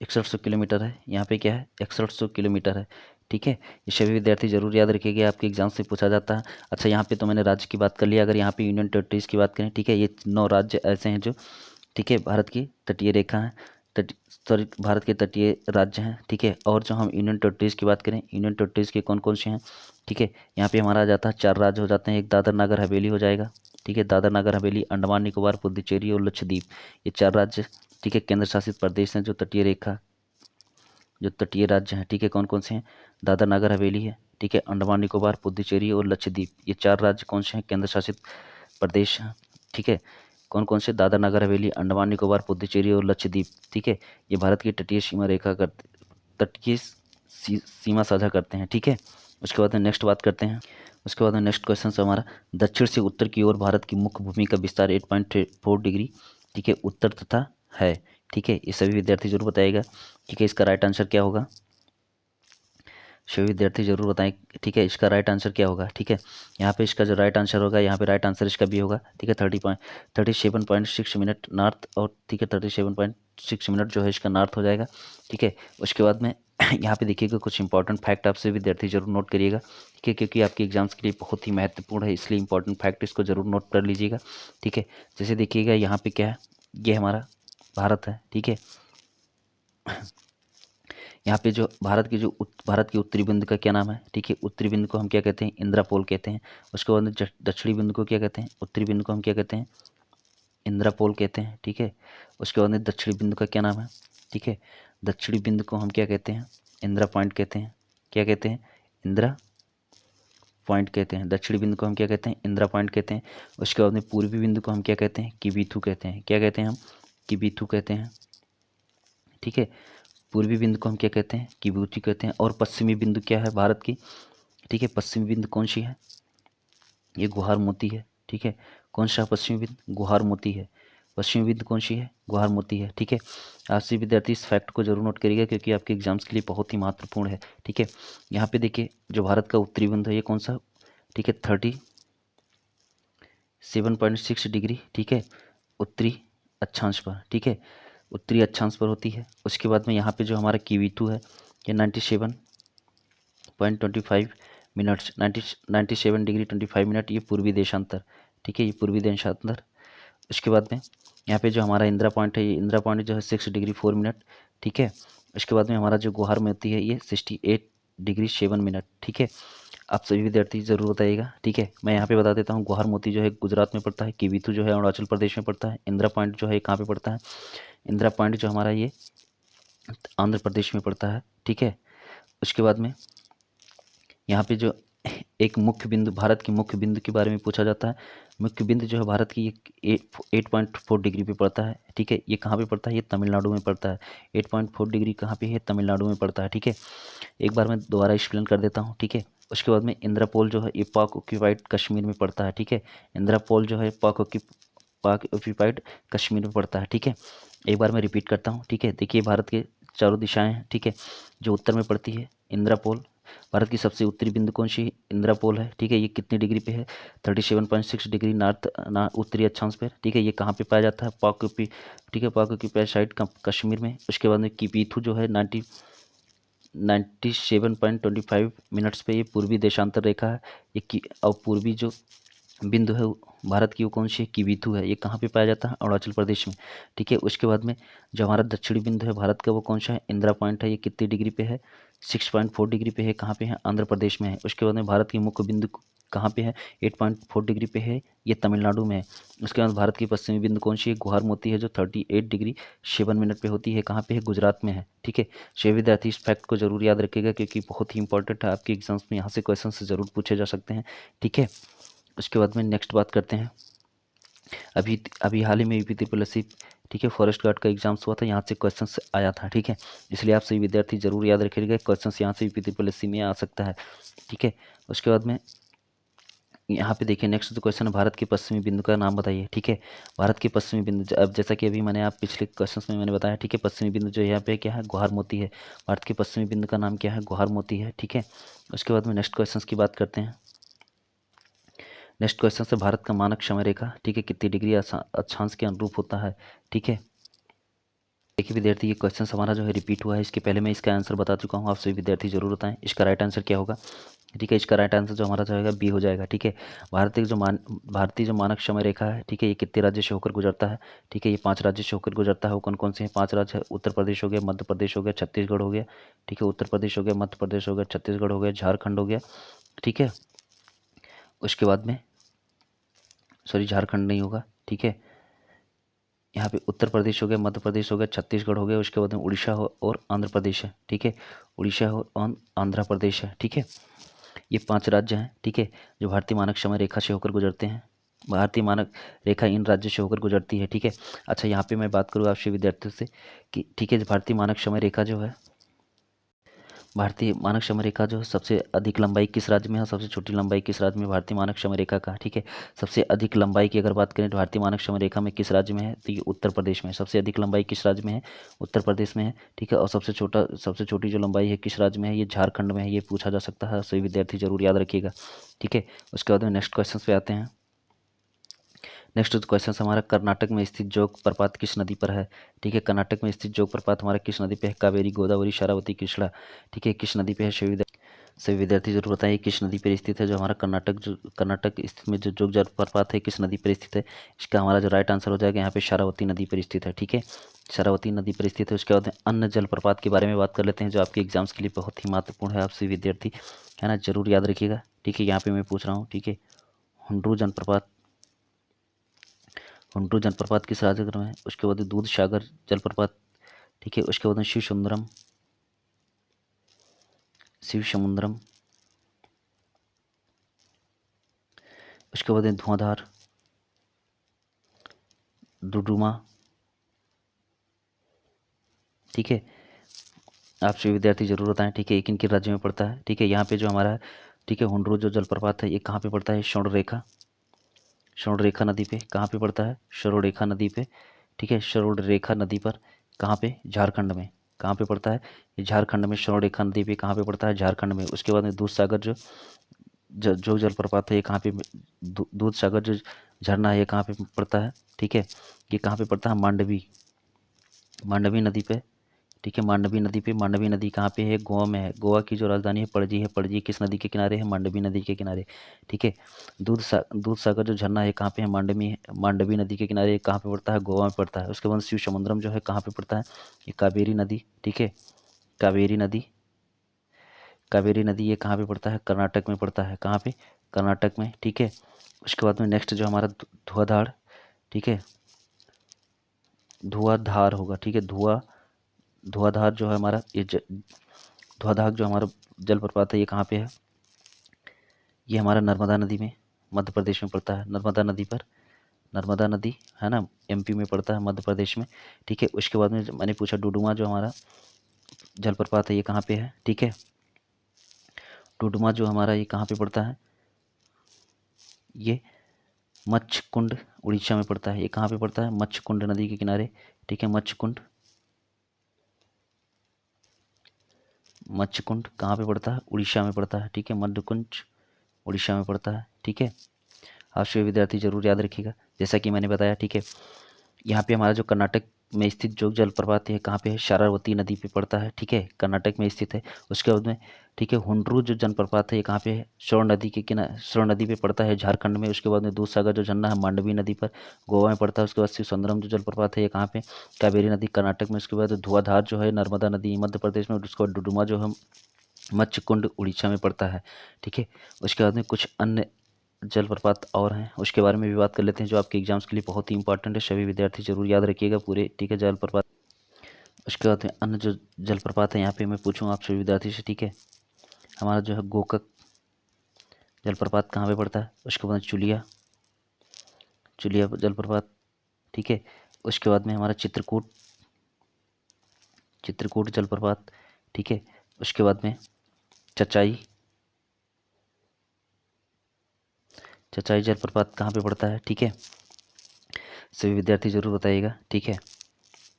Speaker 1: 6100 किलोमीटर है। यहाँ पे क्या है, 6100 किलोमीटर है। ठीक है, ये सभी विद्यार्थी जरूर याद रखिएगा, आपके एग्जाम से पूछा जाता है। अच्छा, यहाँ पे तो मैंने राज्य की बात कर ली। अगर यहाँ पे यूनियन टेरिटरीज की बात करें, ठीक है, ये 9 राज्य ऐसे हैं जो, ठीक है, भारत की तटीय रेखा है, सॉरी, भारत के तटीय राज्य हैं। ठीक है, और जो हम यूनियन टेरिटरीज की बात करें, यूनियन टेरिटरीज के कौन कौन से हैं, ठीक है, यहाँ पे हमारा आ जाता है 4 राज्य हो जाते हैं। एक दादर नगर हवेली हो जाएगा। ठीक है, दादर नगर हवेली, अंडमान निकोबार, पुडुचेरी और लक्षद्वीप, ये 4 राज्य, ठीक है, केंद्र शासित प्रदेश हैं जो तटीय रेखा, जो तटीय राज्य हैं। ठीक है, कौन कौन से हैं, दादर नगर हवेली है, ठीक है, अंडमान निकोबार, पुडुचेरी और लक्षद्वीप, ये 4 राज्य कौन से हैं, केंद्र शासित प्रदेश हैं। ठीक है, कौन कौन से, दादर नगर हवेली, अंडमान निकोबार, पुडुचेरी और लक्षद्वीप। ठीक है, ये भारत की तटीय सीमा रेखा करते, तटीय सीमा साझा करते हैं। ठीक है, उसके बाद में नेक्स्ट बात करते हैं। उसके बाद में नेक्स्ट क्वेश्चन है हमारा, दक्षिण से उत्तर की ओर भारत की मुख्य भूमि का विस्तार 8.4 डिग्री, ठीक है, उत्तर तथा है। ठीक है, ये सभी विद्यार्थी जरूर बताएगा। ठीक है, इसका राइट आंसर क्या होगा, सभी विद्यार्थी जरूर बताएं। ठीक है, इसका राइट आंसर क्या होगा। ठीक है, यहाँ पे इसका जो राइट आंसर होगा, यहाँ पे राइट आंसर इसका भी होगा। ठीक है, 37.6 मिनट नॉर्थ, और ठीक है 37.6 मिनट जो है इसका नॉर्थ हो जाएगा। ठीक है, उसके बाद में यहाँ पे देखिएगा कुछ इंपॉर्टेंट फैक्ट आपसे विद्यार्थी जरूर नोट करिएगा। ठीक है, क्योंकि आपके एग्जाम्स के लिए बहुत ही महत्वपूर्ण है, इसलिए इंपॉर्टेंट फैक्ट इसको जरूर नोट कर लीजिएगा। ठीक है, जैसे देखिएगा यहाँ पे क्या है, ये हमारा भारत है। ठीक है, यहाँ पे जो भारत की जो भारत के उत्तरी बिंदु का क्या नाम है, ठीक है, उत्तरी बिंदु को हम क्या कहते हैं, इंदिरा पोल कहते हैं। उसके बाद में दक्षिणी बिंदु को क्या कहते हैं, उत्तरी बिंदु को हम क्या कहते हैं, इंदिरा पोल कहते हैं। ठीक है, उसके बाद में दक्षिणी बिंदु का क्या नाम है, ठीक है, दक्षिणी बिंदु को हम क्या कहते हैं, इंदिरा पॉइंट कहते हैं। क्या कहते हैं, इंदिरा पॉइंट कहते हैं। दक्षिणी बिंदु को हम क्या कहते हैं, इंदिरा पॉइंट कहते हैं। उसके बाद में पूर्वी बिंदु को हम क्या कहते हैं, किबीथू कहते हैं। क्या कहते हैं हम, किबीथू कहते हैं। ठीक है, पूर्वी बिंदु को हम क्या कहते हैं, किबूती कहते हैं। और पश्चिमी बिंदु क्या है भारत की, ठीक है, पश्चिमी बिंदु कौन सी है, ये गुहार मोती है। ठीक है, कौन सा पश्चिमी बिंदु, गुहार मोती है। पश्चिमी बिंदु कौन सी है, गुहार मोती है। ठीक है, आपसे विद्यार्थी इस फैक्ट को जरूर नोट करिएगा, क्योंकि आपके एग्जाम्स के लिए बहुत ही महत्वपूर्ण है। ठीक है, यहाँ पे देखिए जो भारत का उत्तरी बिंदु है ये कौन सा, ठीक है, 37.6 डिग्री, ठीक है, उत्तरी अक्षांश पर। ठीक है, उत्तरी अक्षांश पर होती है। उसके बाद में यहाँ पे जो हमारा किवीटू है ये 97.25 मिनट्स, 97 डिग्री 25 मिनट, ये पूर्वी देशांतर। ठीक है, ये पूर्वी देशांतर। उसके बाद में यहाँ पे जो हमारा इंदिरा पॉइंट है, ये इंदिरा पॉइंट जो है 6 डिग्री 4 मिनट। ठीक है, उसके बाद में हमारा जो गुहार में होती है ये 68 डिग्री 7 मिनट। ठीक है, आप सभी विद्यार्थी जरूर बताइएगा। ठीक है, मैं यहाँ पे बता देता हूँ, गुहार मोती जो है गुजरात में पड़ता है, किवीथू जो है अरुणाचल प्रदेश में पड़ता है, इंदिरा पॉइंट जो है कहाँ पे पड़ता है, इंदिरा पॉइंट जो हमारा ये आंध्र प्रदेश में पड़ता है। ठीक है, उसके बाद में यहाँ पे जो एक मुख्य बिंदु, भारत की मुख्य बिंदु के बारे में पूछा जाता है। मुख्य बिंदु जो है भारत की 8.4 डिग्री पे पड़ता है। ठीक है, ये कहाँ पे पड़ता है, ये तमिलनाडु में पड़ता है। 8.4 डिग्री कहाँ पे है, तमिलनाडु में पड़ता है। ठीक है, एक बार मैं दोबारा एक्सप्लेन कर देता हूँ। ठीक है, उसके बाद में इंदिरा पोल जो है ये पाक ऑक्यूपाइड कश्मीर में पड़ता है। ठीक है, इंदिरा पोल जो है पाक ऑक्यूपाइड कश्मीर में पड़ता है। ठीक है, एक बार मैं रिपीट करता हूँ। ठीक है, देखिए भारत के चारों दिशाएं हैं। ठीक है, जो उत्तर में पड़ती है इंदिरा पोल, भारत की सबसे उत्तरी बिंदु कौन सी है, इंदिरा पोल है। ठीक है, ये कितनी डिग्री पे है, 37.6 डिग्री नॉर्थ उत्तरी अक्षांश पे। ठीक है, ये कहाँ पे पाया जाता है, पाक ओपी, ठीक है, पाक ऑक्यूपाइड साइड कश्मीर में। उसके बाद में किपीथू जो है 97.25 मिनट्स पे, ये पूर्वी देशांतर रेखा है। ये और पूर्वी जो बिंदु है भारत की वो कौन सी है, किबीथू है। ये कहाँ पे पाया जाता है, अरुणाचल प्रदेश में। ठीक है, उसके बाद में जो हमारा दक्षिणी बिंदु है भारत का वो कौन सा है, इंदिरा पॉइंट है। ये कितनी डिग्री पे है, 6.4 डिग्री पे है। कहाँ पे है, आंध्र प्रदेश में है। उसके बाद में भारत की मुख्य बिंदु कहाँ पे है, 8.4 डिग्री पे है, ये तमिलनाडु में है। उसके बाद भारत की पश्चिमी बिंदु कौन सी है, गुहार मोती है, जो 38 डिग्री 7 मिनट पे होती है। कहाँ पे है, गुजरात में है। ठीक है, सभी विद्यार्थी इस फैक्ट को जरूर याद रखिएगा, क्योंकि बहुत ही इंपॉर्टेंट है, आपके एग्जाम्स में यहाँ से क्वेश्चन जरूर पूछे जा सकते हैं। ठीक है, उसके बाद में नेक्स्ट बात करते हैं। अभी अभी हाल ही में यूपी ट्रिपल एससी, ठीक है, फॉरेस्ट गार्ड का एग्जाम्स हुआ था, यहाँ से क्वेश्चन आया था। ठीक है, इसलिए आप सभी विद्यार्थी जरूर याद रखिएगा, क्वेश्चन यहाँ से यूपी ट्रिपल एससी में आ सकता है। ठीक है, उसके बाद में यहाँ पे देखिए नेक्स्ट जो क्वेश्चन है, भारत के पश्चिमी बिंदु का नाम बताइए। ठीक है, भारत के पश्चिमी बिंदु, अब जैसा कि अभी मैंने आप पिछले क्वेश्चन में मैंने बताया। ठीक है, पश्चिमी बिंदु जो यहाँ पे क्या है, गुहार मोती है। भारत के पश्चिमी बिंदु का नाम क्या है, गुहार मोती है। ठीक है, उसके बाद में नेक्स्ट क्वेश्चन की बात करते हैं। नेक्स्ट क्वेश्चन से, भारत का मानक समय रेखा, ठीक है, कितनी डिग्री अक्षांश के अनुरूप होता है। ठीक है, देखिए विद्यार्थी, ये क्वेश्चन हमारा जो है रिपीट हुआ है। इसके पहले मैं इसका आंसर बता चुका हूँ, आप सभी विद्यार्थी जरूर बताएं इसका राइट आंसर क्या होगा। ठीक है, इसका राइट आंसर जो हमारा जाएगा बी हो जाएगा। ठीक है, भारतीय जो मानक समय रेखा है, ठीक है, ये कितने राज्य से होकर गुजरता है। ठीक है, ये 5 राज्य से होकर गुजरता है। वो कौन कौन से हैं? 5 राज्य है। उत्तर प्रदेश हो गया, मध्य प्रदेश हो गया, छत्तीसगढ़ हो गया। ठीक है, उत्तर प्रदेश हो गया, मध्य प्रदेश हो गया, छत्तीसगढ़ हो गया, झारखंड हो गया। ठीक है, उसके बाद में सॉरी झारखंड नहीं होगा। ठीक है, यहाँ पे उत्तर प्रदेश हो गया, मध्य प्रदेश हो गया, छत्तीसगढ़ हो गया, उसके बाद में उड़ीसा हो और आंध्र प्रदेश है। ठीक है, उड़ीसा हो और आंध्र प्रदेश है। ठीक है, ये 5 राज्य हैं। ठीक है, जो भारतीय मानक समय रेखा से होकर गुजरते हैं। भारतीय मानक रेखा इन राज्यों से होकर गुजरती है। ठीक है, अच्छा यहाँ पे मैं बात करूँ आपसे विद्यार्थियों से कि ठीक है, जो भारतीय मानक समय रेखा जो है, भारतीय मानक समय रेखा जो है सबसे अधिक लंबाई किस राज्य में है, सबसे छोटी लंबाई किस राज्य में भारतीय मानक समय रेखा का। ठीक है, सबसे अधिक लंबाई की अगर बात करें तो भारतीय मानक समय रेखा में किस राज्य में है, तो ये उत्तर प्रदेश में है। सबसे अधिक लंबाई किस राज्य में है, उत्तर प्रदेश में है। ठीक है, और सबसे छोटी जो लंबाई है किस राज्य में है, ये झारखंड में है। ये पूछा जा सकता है, सभी विद्यार्थी जरूर याद रखिएगा। ठीक है, उसके बाद में नेक्स्ट क्वेश्चन पे आते हैं। नेक्स्ट क्वेश्चन हमारा, कर्नाटक में स्थित जोग प्रपात किस नदी पर है। ठीक है, कर्नाटक में स्थित जोग प्रपात हमारा किस नदी पे है, कावेरी, गोदावरी, शरावती, कृष्णा। ठीक है, किस नदी पे है, सभी विद्यार्थी जरूर बताइए किस नदी पर स्थित है। जो हमारा कर्नाटक स्थित में जो जोग जलप्रपात है किस नदी पर स्थित है। इसका हमारा जो राइट आंसर हो जाएगा यहाँ पे शरावती नदी पर स्थित है। ठीक है, शरावती नदी पर स्थित है। उसके बाद अन्य जलप्रपात के बारे में बात कर लेते हैं जो आपके एग्जाम्स के लिए बहुत ही महत्वपूर्ण है। आप सभी विद्यार्थी है ना, जरूर याद रखिएगा। ठीक है, यहाँ पे मैं पूछ रहा हूँ। ठीक है, हुंड्रू जलप्रपात, हुंड्रू जलप्रपात किस राज्य में है। उसके बाद दूध सागर जलप्रपात। ठीक है, उसके बाद शिव समुद्रम, उसके बाद धुआंधार, डुडुमा। ठीक है, आप सभी विद्यार्थी जरूर बताएं। ठीक है, किन किन राज्यों में पड़ता है। ठीक है, यहाँ पे जो हमारा है, ठीक है, हुंड्रू जो जलप्रपात है ये कहाँ पे पड़ता है, स्वर्णरेखा नदी पे कहाँ पे पड़ता है, स्वर्णरेखा नदी पे। ठीक है, स्वर्णरेखा नदी पर कहाँ पे, झारखंड में। कहाँ पे पड़ता है, ये झारखंड में। स्वर्णरेखा नदी पे कहाँ पे पड़ता है, झारखंड में। उसके बाद में दूध सागर जो जलप्रपात है ये कहाँ पे, दूध सागर जो झरना है ये कहाँ पे पड़ता है। ठीक है, ये कहाँ पे पड़ता है, मांडवी नदी पे। ठीक है, मांडवी नदी कहाँ पे है, गोवा में है। गोवा की जो राजधानी है पणजी है। पणजी किस नदी के किनारे है, मांडवी नदी के किनारे। ठीक है, दूध सागर जो झरना है कहाँ पे है, मांडवी नदी के किनारे। कहाँ पे पड़ता है, गोवा में पड़ता है। उसके बाद शिव समुद्रम जो है कहाँ पे पड़ता है, ये कावेरी नदी। ठीक है, कावेरी नदी, कावेरी नदी ये कहाँ पे पड़ता है, कर्नाटक में पड़ता है। कहाँ पे, कर्नाटक में। ठीक है, उसके बाद में नेक्स्ट जो हमारा धुआंधार। ठीक है, धुआंधार होगा। ठीक है, धुआंधार जो है हमारा धुआंधार जो हमारा जलप्रपात है ये कहाँ पे है, ये हमारा नर्मदा नदी में, मध्य प्रदेश में पड़ता है। नर्मदा नदी है ना, एमपी में पड़ता है, मध्य प्रदेश में। ठीक है, उसके बाद में मैंने पूछा डुडुमा जो हमारा जलप्रपात है ये कहाँ पे है। ठीक है, डुडुमा जो हमारा ये कहाँ पे पड़ता है, ये मच्छकुंड उड़ीसा में पड़ता है। ये कहाँ पे पड़ता है, मच्छकुंड नदी के किनारे। ठीक है, मच्छकुंड कहाँ पे पड़ता है, उड़ीसा में पड़ता है। ठीक है, मध्यकुंज उड़ीसा में पड़ता है। ठीक है, आप सभी विद्यार्थी जरूर याद रखिएगा जैसा कि मैंने बताया। ठीक है, यहाँ पे हमारा जो कर्नाटक में स्थित जो जलप्रपात है कहाँ पे है, शरावती नदी पे पड़ता है। ठीक है, कर्नाटक में स्थित है। उसके बाद में ठीक है, हुंड्रू जो जलप्रपात है ये कहाँ पे है, स्वर्ण नदी पे पड़ता है, झारखंड में। उसके बाद में दूध सागर जो झरना है मांडवी नदी पर, गोवा में पड़ता है। उसके बाद शिव सुंदरम जो जलप्रपात है ये कहाँ पे, कावेरी नदी कर्नाटक में। उसके बाद धुआंधार जो है नर्मदा नदी मध्य प्रदेश में। उसके बाद डुडुमा जो है मच्छकुंड उड़ीसा में पड़ता है। ठीक है, उसके बाद में कुछ अन्य जलप्रपात और हैं उसके बारे में भी बात कर लेते हैं जो आपके एग्जाम्स के लिए बहुत ही इंपॉर्टेंट है। सभी विद्यार्थी जरूर याद रखिएगा पूरे। ठीक है, जलप्रपात। उसके बाद में अन्य जो जलप्रपात है यहाँ पे मैं पूछूंगा आप सभी विद्यार्थी से। ठीक है, हमारा जो है गोकक जलप्रपात कहाँ पे पड़ता है। उसके बाद चुलिया जलप्रपात। ठीक है, उसके बाद में हमारा चित्रकूट जलप्रपात। ठीक है, उसके बाद में चचाई जलप्रपात कहाँ पे पड़ता है। ठीक है, सभी विद्यार्थी जरूर बताइएगा। ठीक है,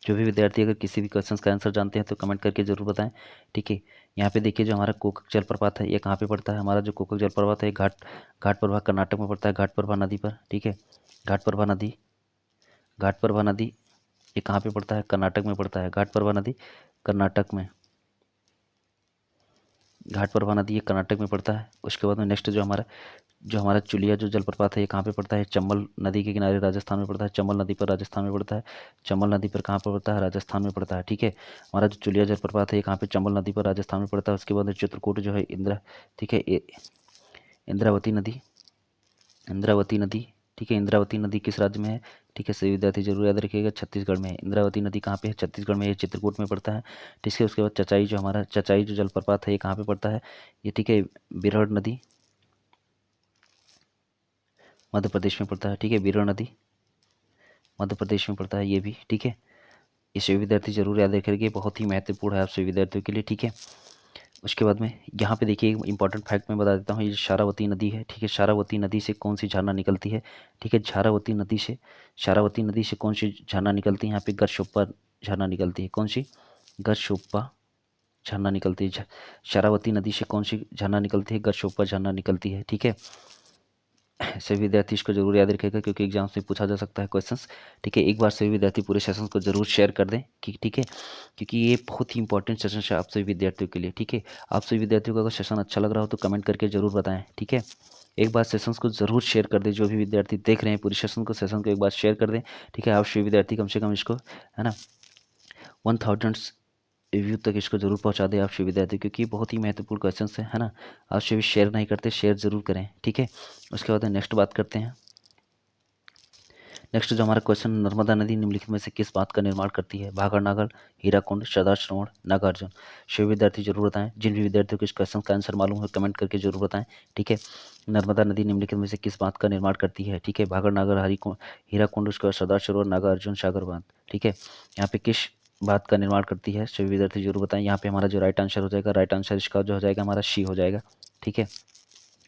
Speaker 1: जो भी विद्यार्थी अगर किसी भी क्वेश्चन का आंसर जानते हैं तो कमेंट करके जरूर बताएं। ठीक है, यहाँ पे देखिए जो हमारा कोकक जलप्रपात है ये कहाँ पे पड़ता है। हमारा जो कोकक जलप्रपात है घाट प्रभा कर्नाटक में पड़ता है, घाट प्रभा नदी पर। ठीक है, घाट प्रभा नदी ये कहाँ पे पड़ता है? कर्नाटक में पड़ता है। घाट प्रभा नदी कर्नाटक में, घाट प्रभा नदी ये कर्नाटक में पड़ता है। उसके बाद में नेक्स्ट जो हमारा चुलिया जो जलप्रपात है ये कहाँ पे पड़ता है? चंबल नदी के किनारे राजस्थान में पड़ता है। चंबल नदी पर राजस्थान में पड़ता है। चंबल नदी पर कहाँ पर पड़ता है? राजस्थान में पड़ता है। ठीक है, हमारा जो चुलिया जलप्रपात है ये कहाँ पे? चंबल नदी पर राजस्थान में पड़ता है। उसके बाद चित्रकूट जो है ठीक है, इंद्रावती नदी, इंद्रावती नदी, ठीक है, इंद्रावती नदी किस राज्य में है? ठीक है, सभी विद्यार्थी जरूर याद रखिएगा, छत्तीसगढ़ में है। इंद्रावती नदी कहाँ पे है? छत्तीसगढ़ में, ये चित्रकूट में पड़ता है। ठीक है, उसके बाद चचाई जो जलप्रपात है ये कहाँ पे पड़ता है? ये ठीक है, बिरहड़ नदी मध्य प्रदेश में पड़ता है। ठीक है, बिरहड़ नदी मध्य प्रदेश में पड़ता है ये भी। ठीक है, ये सभी विद्यार्थी जरूर याद रखेंगे, बहुत ही महत्वपूर्ण है आप सभी विद्यार्थियों के लिए। ठीक है, उसके बाद में यहाँ पे देखिए इंपॉर्टेंट फैक्ट मैं बता देता हूँ, ये शारावती नदी है। ठीक है, शारावती नदी से कौन सी झरना निकलती है? ठीक है, शारावती नदी से कौन सी झरना निकलती है? यहाँ पे गरशोप्पा झरना निकलती है। कौन सी? गरशोप्पा झरना निकलती है। शारावती नदी से कौन सी झरना निकलती है? गरशोप्पा झरना निकलती है। ठीक है, सभी विद्यार्थी इसको जरूर याद रखेगा क्योंकि एग्जाम्स में पूछा जा सकता है क्वेश्चंस। ठीक है, एक बार सभी विद्यार्थी पूरे सेशन को जरूर शेयर कर दें कि ठीक है, क्योंकि ये बहुत ही इंपॉर्टेंट सेशन है आप सभी विद्यार्थियों के लिए। ठीक है, आप सभी विद्यार्थियों को अगर सेशन अच्छा लग रहा हो तो कमेंट करके जरूर बताएं। ठीक है, एक बार सेशंस को जरूर शेयर कर दें, जो भी विद्यार्थी देख रहे हैं पूरी सेशन को एक बार शेयर कर दें। ठीक है, आप सभी विद्यार्थी कम से कम इसको है ना 1000 रिव्यू तक इसको जरूर पहुंचा दें आप सभी विद्यार्थी, क्योंकि ये बहुत ही महत्वपूर्ण क्वेश्चन है ना। आप सभी शेयर नहीं करते, शेयर जरूर करें। ठीक है, उसके बाद नेक्स्ट बात करते हैं। नेक्स्ट जो हमारा क्वेश्चन, नर्मदा नदी निम्नलिखित में से किस बात का निर्माण करती है? भागर नागल, हीराकुंड, सदाश्रवण, नागार्जुन। सभी विद्यार्थी जरूर बताएं। जिन भी विद्यार्थियों को इस क्वेश्चन का आंसर मालूम है कमेंट करके जरूर बताएं। ठीक है, नर्मदा नदी निम्नलिखित में से किस बात का निर्माण करती है? ठीक है, भागर नागर, हीराकुंड, उसके बाद सदाश्रवण, नागार्जुन, सागर बांध। ठीक है, यहाँ पे किस बात का निर्माण करती है? सभी विद्यार्थी जरूर बताएं। यहाँ पे हमारा जो राइट आंसर हो जाएगा, राइट आंसर इसका जो हो जाएगा हमारा सी हो जाएगा। ठीक है,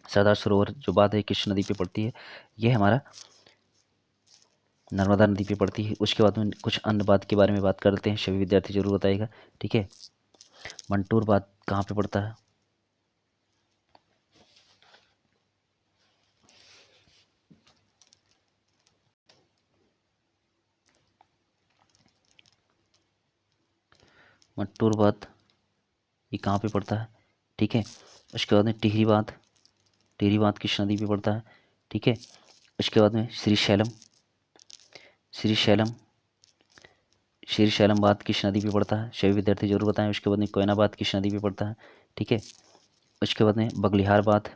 Speaker 1: सरदार सरोवर जो बात है किस नदी पे पड़ती है? ये हमारा नर्मदा नदी पे पड़ती है। उसके बाद में कुछ अन्य बात के बारे में बात करते हैं, सभी विद्यार्थी जरूर बताइएगा। ठीक है, मंटूर बात कहाँ पे पड़ता है? मंटूर बात ये कहाँ पे पड़ता है? ठीक है, उसके बाद में टिहरी बांध किस नदी पे पड़ता है? ठीक है, उसके बाद में श्रीशैलम श्रीशैलम बांध किस नदी पे पड़ता है? सभी विद्यार्थी जरूर बताएं। उसके बाद में कोयना बांध किस नदी पे पड़ता है? ठीक है, उसके बाद में बगलिहार बांध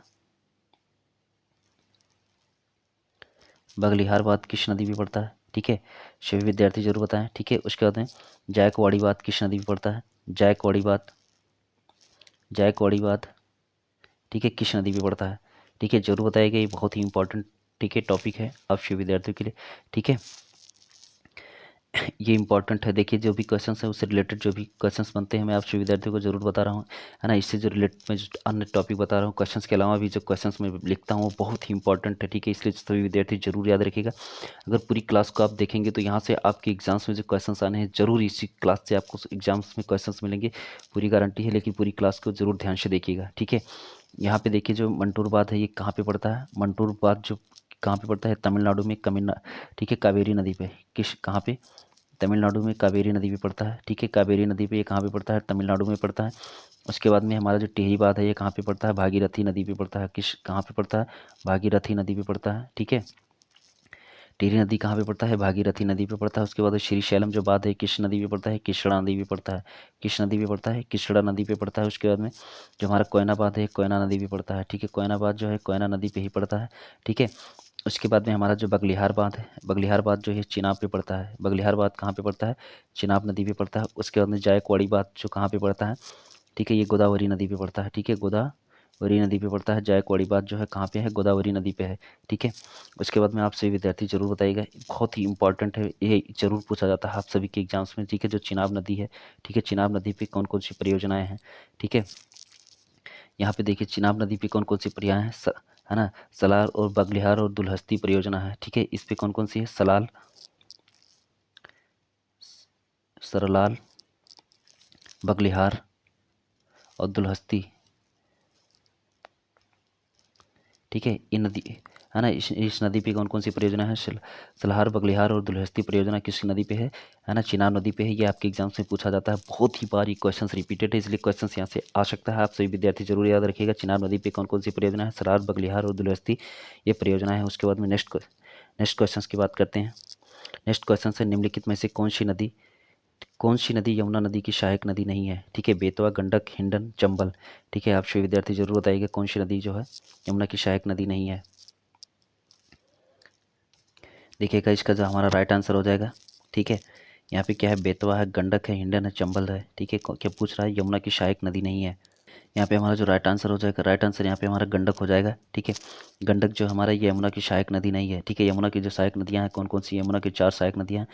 Speaker 1: किस नदी पे पड़ता है? ठीक है, सभी विद्यार्थी जरूर बताएं। ठीक है, उसके बाद में जायकवाड़ी बांध किस नदी पे पड़ता है? जायकवाड़ी बांध ठीक है किस नदी पे पड़ता है? ठीक है, जरूर बताइएगा, ये बहुत ही इंपॉर्टेंट ठीक है टॉपिक है आप सभी विद्यार्थियों के लिए। ठीक है, ये इंपॉर्टेंट है। देखिए जो भी क्वेश्चंस है उससे रिलेटेड जो भी क्वेश्चंस बनते हैं मैं आप सभी विद्यार्थियों को जरूर बता रहा हूँ, है ना। इससे जो रिलेटेड मैं जो अन्य टॉपिक बता रहा हूँ क्वेश्चंस के अलावा भी जो क्वेश्चंस मैं लिखता हूँ वो बहुत ही इंपॉर्टेंट है। ठीक है, इसलिए सभी विद्यार्थी जरूर याद रखिएगा। अगर पूरी क्लास को आप देखेंगे तो यहाँ से आपके एग्जाम्स में जो क्वेश्चंस आने हैं जरूर इसी क्लास से आपको एग्जाम्स में क्वेश्चंस मिलेंगे, पूरी गारंटी है। लेकिन पूरी क्लास को जरूर ध्यान से देखिएगा। ठीक है, यहाँ पे देखिए जो मंटूर बांध है ये कहाँ पे पड़ता है? मंटूर बांध जो कहाँ पे पड़ता है? तमिलनाडु में ठीक है, कावेरी नदी पे। किस कहाँ पे? तमिलनाडु में कावेरी नदी पे पड़ता है। ठीक है, कावेरी नदी पे ये कहाँ पे पड़ता है? तमिलनाडु में पड़ता है। उसके बाद में हमारा जो टिहरी बांध है ये कहाँ पे पड़ता है? भागीरथी नदी पे पड़ता है। किस कहाँ पे पड़ता है? भागीरथी नदी पे पड़ता है। ठीक है, टिहरी नदी कहाँ पे पड़ता है? भागीरथी नदी पे पड़ता है। उसके बाद श्रीशैलम जो बात है किस नदी पे पड़ता है? कृष्णा नदी पे पड़ता है। किस नदी पे पड़ता है? कृष्णा नदी पे पड़ता है। उसके बाद में जो हमारा कोयना बांध है कोयना नदी पे पड़ता है। ठीक है, कोयना बांध जो है कोयना नदी पे ही पड़ता है। ठीक है, उसके बाद में हमारा जो बगलिहार बांध है, बगलिहार बांध जो है चिनाब पे पड़ता है। बगलिहार बांध कहाँ पे पड़ता है? चिनाब नदी पे पड़ता है। उसके बाद में जायकवाड़ी बांध जो कहाँ पे पड़ता है? ठीक है, ये गोदावरी नदी पे पड़ता है। ठीक है, गोदावरी नदी पे पड़ता है। जायकवाड़ी बांध जो है कहाँ पे है? गोदावरी नदी पे है। ठीक है, उसके बाद में आप सभी विद्यार्थी जरूर बताइएगा, बहुत ही इंपॉर्टेंट है, ये जरूर पूछा जाता है आप सभी के एग्जाम्स में। ठीक है, जो चिनाब नदी है, ठीक है, चिनाब नदी पे कौन कौन सी परियोजनाएं हैं? ठीक है, यहाँ पे देखिए चिनाब नदी पे कौन कौन सी परियां हैं, है ना। सलाल और बगलिहार और दुलहस्ती परियोजना है। ठीक है, इस पे कौन कौन सी है? सरलाल, बगलिहार और दुलहस्ती। ठीक है, ये नदी है ना। इस नदी पे कौन कौन सी परियोजना है, सलहार, बगलिहार और दुलहस्ती परियोजना किस नदी पे है ना, चिनाब नदी पे है। ये आपके एग्जाम से पूछा जाता है, बहुत ही बार ये क्वेश्चन रिपीटेड है, इसलिए क्वेश्चन यहाँ से आ सकता है। आप सभी विद्यार्थी जरूर याद रखिएगा, चिनाब नदी पे कौन कौन सी परियोजना है, सलहार, बगलिहार और दुलहस्ती ये परियोजना है। उसके बाद में नेक्स्ट क्वेश्चन की बात करते हैं। नेक्स्ट क्वेश्चन है, निम्नलिखित में से कौन सी नदी यमुना नदी की सहायक नदी नहीं है, ठीक है। बेतवा, गंडक, हिंडन, चंबल, ठीक है। आप सभी विद्यार्थी जरूर बताइएगा कौन सी नदी जो है यमुना की सहायक नदी नहीं है। देखिएगा इसका जो हमारा राइट आंसर हो जाएगा, ठीक है। यहाँ पे क्या है, बेतवा है, गंडक है, हिंडन है, चंबल है, ठीक है। क्या पूछ रहा है, यमुना की सहायक नदी नहीं है। यहाँ पे हमारा जो राइट आंसर हो जाएगा, राइट आंसर यहाँ पे हमारा गंडक हो जाएगा, ठीक है। गंडक जो हमारा ये यमुना की सहायक नदी नहीं है, ठीक है। यमुना की जो सहायक नदियाँ हैं कौन कौन सी, यमुना की 4 सहायक नदियाँ हैं,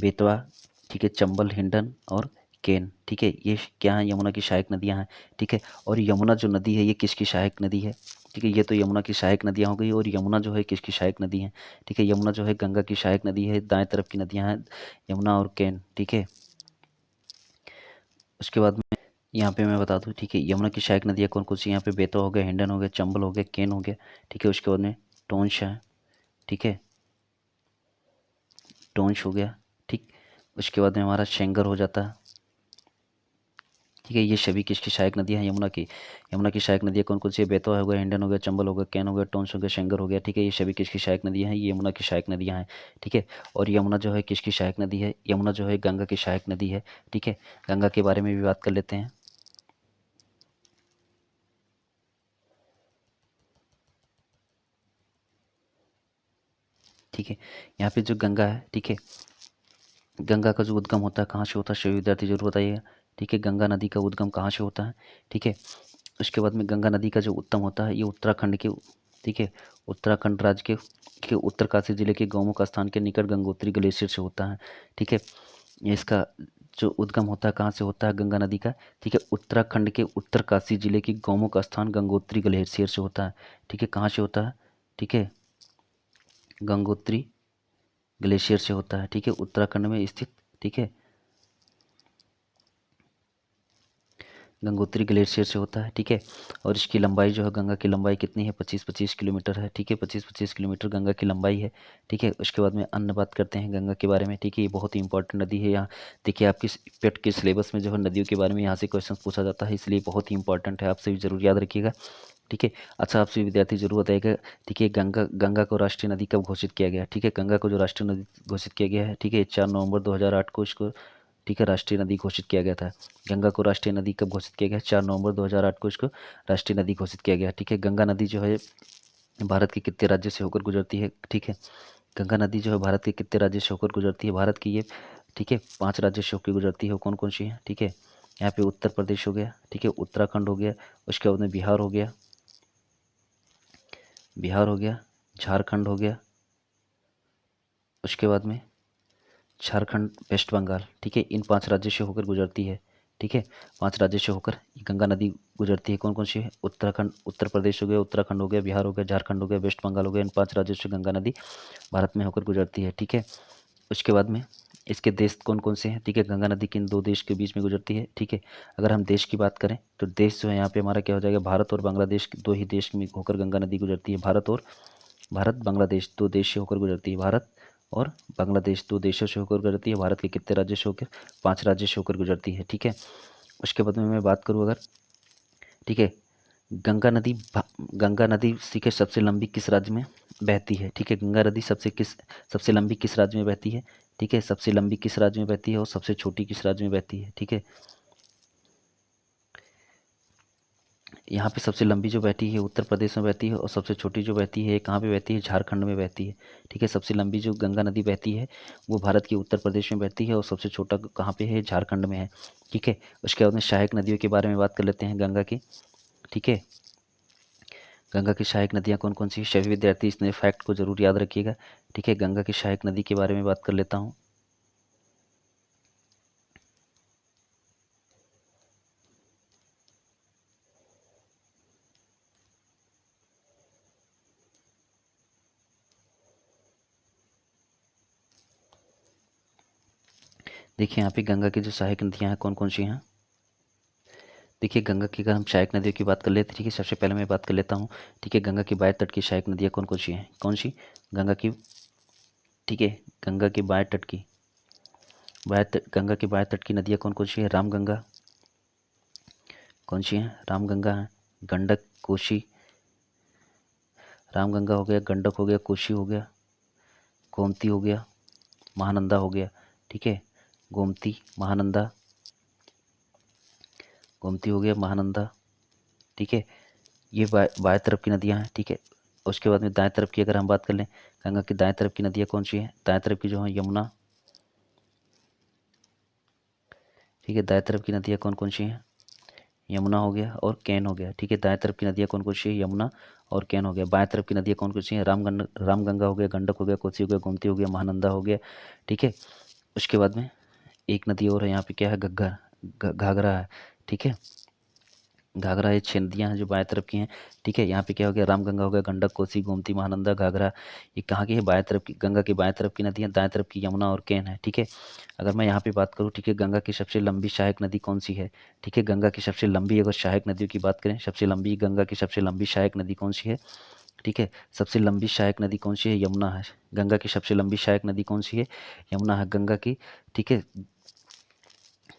Speaker 1: बेतवा, ठीक है, चंबल, हिंडन और केन, ठीक है। ये क्या है, यमुना की सहायक नदियाँ हैं, ठीक है। और यमुना जो नदी है ये किसकी सहायक नदी है, ठीक है। ये तो यमुना की सहायक नदियाँ हो गई, और यमुना जो है किसकी सहायक नदी है, ठीक है। यमुना जो है गंगा की सहायक नदी है। दाएं तरफ की नदियाँ हैं यमुना और केन, ठीक है। उसके बाद में यहाँ पे मैं बता दूँ, ठीक है, यमुना की सहायक नदियाँ कौन कौन सी, यहाँ पे बेतवा हो गया, हिंडन हो गया, चंबल हो गया, केन हो गया, ठीक है। उसके बाद में टोंस है, ठीक है, टोंस हो गया, ठीक। उसके बाद में हमारा शेंगर हो जाता है, ठीक है। ये सभी किसकी सहायक नदियाँ हैं, यमुना की सहायक नदियाँ कौन कौन सी है, बेतवा हो गया, हिंडन हो गया, चंबल हो गया, कैन हो गया, टोंस हो गया, शेंगर हो गया, ठीक है। ये सभी किसकी सहायक नदियाँ हैं, ये यमुना की सहायक नदियाँ हैं, ठीक है। और यमुना जो है किसकी सहायक नदी है, यमुना जो है गंगा की सहायक नदी है, ठीक है। गंगा के बारे में भी बात कर लेते हैं, ठीक है। यहाँ पे जो गंगा है, ठीक है, गंगा का जो उद्गम होता है कहाँ से होता है, सभी विद्यार्थी जरूर बताइएगा, ठीक है। गंगा नदी का उद्गम कहाँ से होता है, ठीक है। उसके बाद में गंगा नदी का जो उत्तम होता है ये उत्तराखंड के, ठीक है, उत्तराखंड राज्य के उत्तरकाशी जिले के गौमुख स्थान के निकट गंगोत्री ग्लेशियर से होता है, ठीक है। ये इसका जो उद्गम होता है कहाँ से होता है गंगा नदी का, ठीक है, उत्तराखंड के उत्तरकाशी जिले के गौमुख स्थान गंगोत्री ग्लेशियर से होता है, ठीक है। कहाँ से होता है, ठीक है, गंगोत्री ग्लेशियर से होता है, ठीक है, उत्तराखंड में स्थित, ठीक है, गंगोत्री ग्लेशियर से होता है, ठीक है। और इसकी लंबाई जो है, गंगा की लंबाई कितनी है, 25-25 किलोमीटर है, ठीक है। 25-25 किलोमीटर गंगा की लंबाई है, ठीक है। उसके बाद में अन्य बात करते हैं गंगा के बारे में, ठीक है। ये बहुत ही इंपॉर्टेंट नदी है। यहाँ देखिए आपकी पेट के सिलेबस में जो है नदियों के बारे में यहाँ से क्वेश्चन पूछा जाता है, इसलिए बहुत ही इंपॉर्टेंट है, आप सभी जरूर याद रखिएगा, ठीक है। अच्छा, आप सभी विद्यार्थी जरूर बताइएगा, ठीक है, गंगा को राष्ट्रीय नदी कब घोषित किया गया, ठीक है। गंगा को जो राष्ट्रीय नदी घोषित किया गया है, ठीक है, 4 नवंबर 2008 को इसको, ठीक है, राष्ट्रीय नदी घोषित किया गया था। गंगा को राष्ट्रीय नदी कब घोषित किया गया, 4 नवंबर 2008 को इसको राष्ट्रीय नदी घोषित किया गया, ठीक है। गंगा नदी जो है भारत के कितने राज्य से होकर गुजरती है, ठीक है। गंगा नदी जो है भारत के कितने राज्य से होकर गुजरती है, भारत की ये, ठीक है, 5 राज्य से होकर गुजरती है। वो कौन कौन सी है, ठीक है। यहाँ पे उत्तर प्रदेश हो गया, ठीक है, उत्तराखंड हो गया, उसके बाद में बिहार हो गया, झारखंड हो गया, उसके बाद में झारखंड, वेस्ट बंगाल, ठीक है। इन 5 राज्यों से होकर गुजरती है, ठीक है। 5 राज्यों से होकर गंगा नदी गुजरती है। कौन कौन सी है, उत्तराखंड, उत्तर प्रदेश हो गया, उत्तराखंड हो गया, बिहार हो गया, झारखंड हो गया, वेस्ट बंगाल हो गया। इन 5 राज्यों से गंगा नदी भारत में होकर गुजरती है, ठीक है। उसके बाद में इसके देश कौन कौन से हैं, ठीक है। गंगा नदी किन 2 देश के बीच में गुजरती है, ठीक है। अगर हम देश की बात करें तो देश जो है यहाँ पे हमारा क्या हो जाएगा, भारत और बांग्लादेश, 2 ही देश में होकर गंगा नदी गुजरती है। भारत बांग्लादेश 2 देश से होकर गुजरती है। भारत और बांग्लादेश 2 देशों से होकर गुजरती है। भारत के कितने राज्यों से होकर, 5 राज्यों से होकर गुजरती है, ठीक है। उसके बाद में मैं बात करूँ अगर, ठीक है, गंगा नदी ठीक है सबसे लंबी किस राज्य में बहती है, ठीक है। गंगा नदी सबसे लंबी किस राज्य में बहती है, ठीक है। सबसे लंबी किस राज्य में बहती है और सबसे छोटी किस राज्य में बहती है, ठीक है। यहाँ पे सबसे लंबी जो बहती है उत्तर प्रदेश में बहती है, और सबसे छोटी जो बहती है कहाँ पे बहती है, झारखंड में बहती है, ठीक है। सबसे लंबी जो गंगा नदी बहती है वो भारत के उत्तर प्रदेश में बहती है, और सबसे छोटा कहाँ पे है, झारखंड में है, ठीक है। उसके बाद में सहायक नदियों के बारे में बात कर लेते हैं गंगा की, ठीक है। गंगा की सहायक नदियाँ कौन कौन सी, सभी विद्यार्थी इस नए फैक्ट को जरूर याद रखिएगा, ठीक है। गंगा की सहायक नदी के बारे में बात कर लेता हूँ। देखिए यहाँ पे गंगा की जो सहायक नदियाँ हैं कौन कौन सी हैं, देखिए गंगा की अगर हम सहायक नदियों की बात कर लेते हैं, ठीक है, सबसे पहले मैं बात कर लेता हूँ। ठीक है, गंगा के बाएं तट की सहायक नदियाँ कौन कौन सी हैं? कौन सी? गंगा की, ठीक है, गंगा के बाएं तट की, गंगा के बाएं तट की नदियाँ कौन कौन सी है? रामगंगा, कौन सी है? रामगंगा है, गंडक, कोसी, रामगंगा हो गया, गंडक हो गया, कोसी हो गया, गोमती हो गया, महानंदा हो गया। ठीक है, गोमती, महानंदा, गोमती हो गया, महानंदा। ठीक है, ये बाएं तरफ की नदियाँ हैं। ठीक है, उसके बाद में दाएं तरफ की अगर हम बात कर लें, गंगा की दाएं तरफ की नदियाँ कौन सी हैं? दाएं तरफ की जो है यमुना। ठीक है, दाएं तरफ की नदियाँ कौन कौन सी हैं? यमुना हो गया और कैन हो गया। ठीक है, दाएं तरफ की नदियाँ कौन कौन सी है? यमुना और कैन हो गया। बाएं तरफ की नदियाँ कौन कौन सी हैं? रामगंगा हो गया, गंडक हो गया, कोसी हो गया, गोमती हो गया, महानंदा हो गया। ठीक है, उसके बाद में एक नदी और है यहाँ पे, क्या है? घाघरा है। ठीक है, घाघरा, ये 6 नदियाँ हैं जो बाएं तरफ की हैं। ठीक है, यहाँ पे क्या हो गया? रामगंगा हो गया, गंडक, कोसी, गोमती, महानंदा, घाघरा। ये कहाँ की है? बाएं तरफ की, गंगा की बाएं तरफ की नदियाँ। दाएं तरफ की यमुना और कैन है। ठीक है, अगर मैं यहाँ पे बात करूँ, ठीक है, गंगा की सबसे लंबी सहायक नदी कौन सी है? ठीक है, गंगा की सबसे लंबी, अगर सहायक नदियों की बात करें, सबसे लंबी, गंगा की सबसे लंबी सहायक नदी कौन सी है? ठीक है, सबसे लंबी सहायक नदी कौन सी है? यमुना है। गंगा की सबसे लंबी सहायक नदी कौन सी है? यमुना है, गंगा की। ठीक है,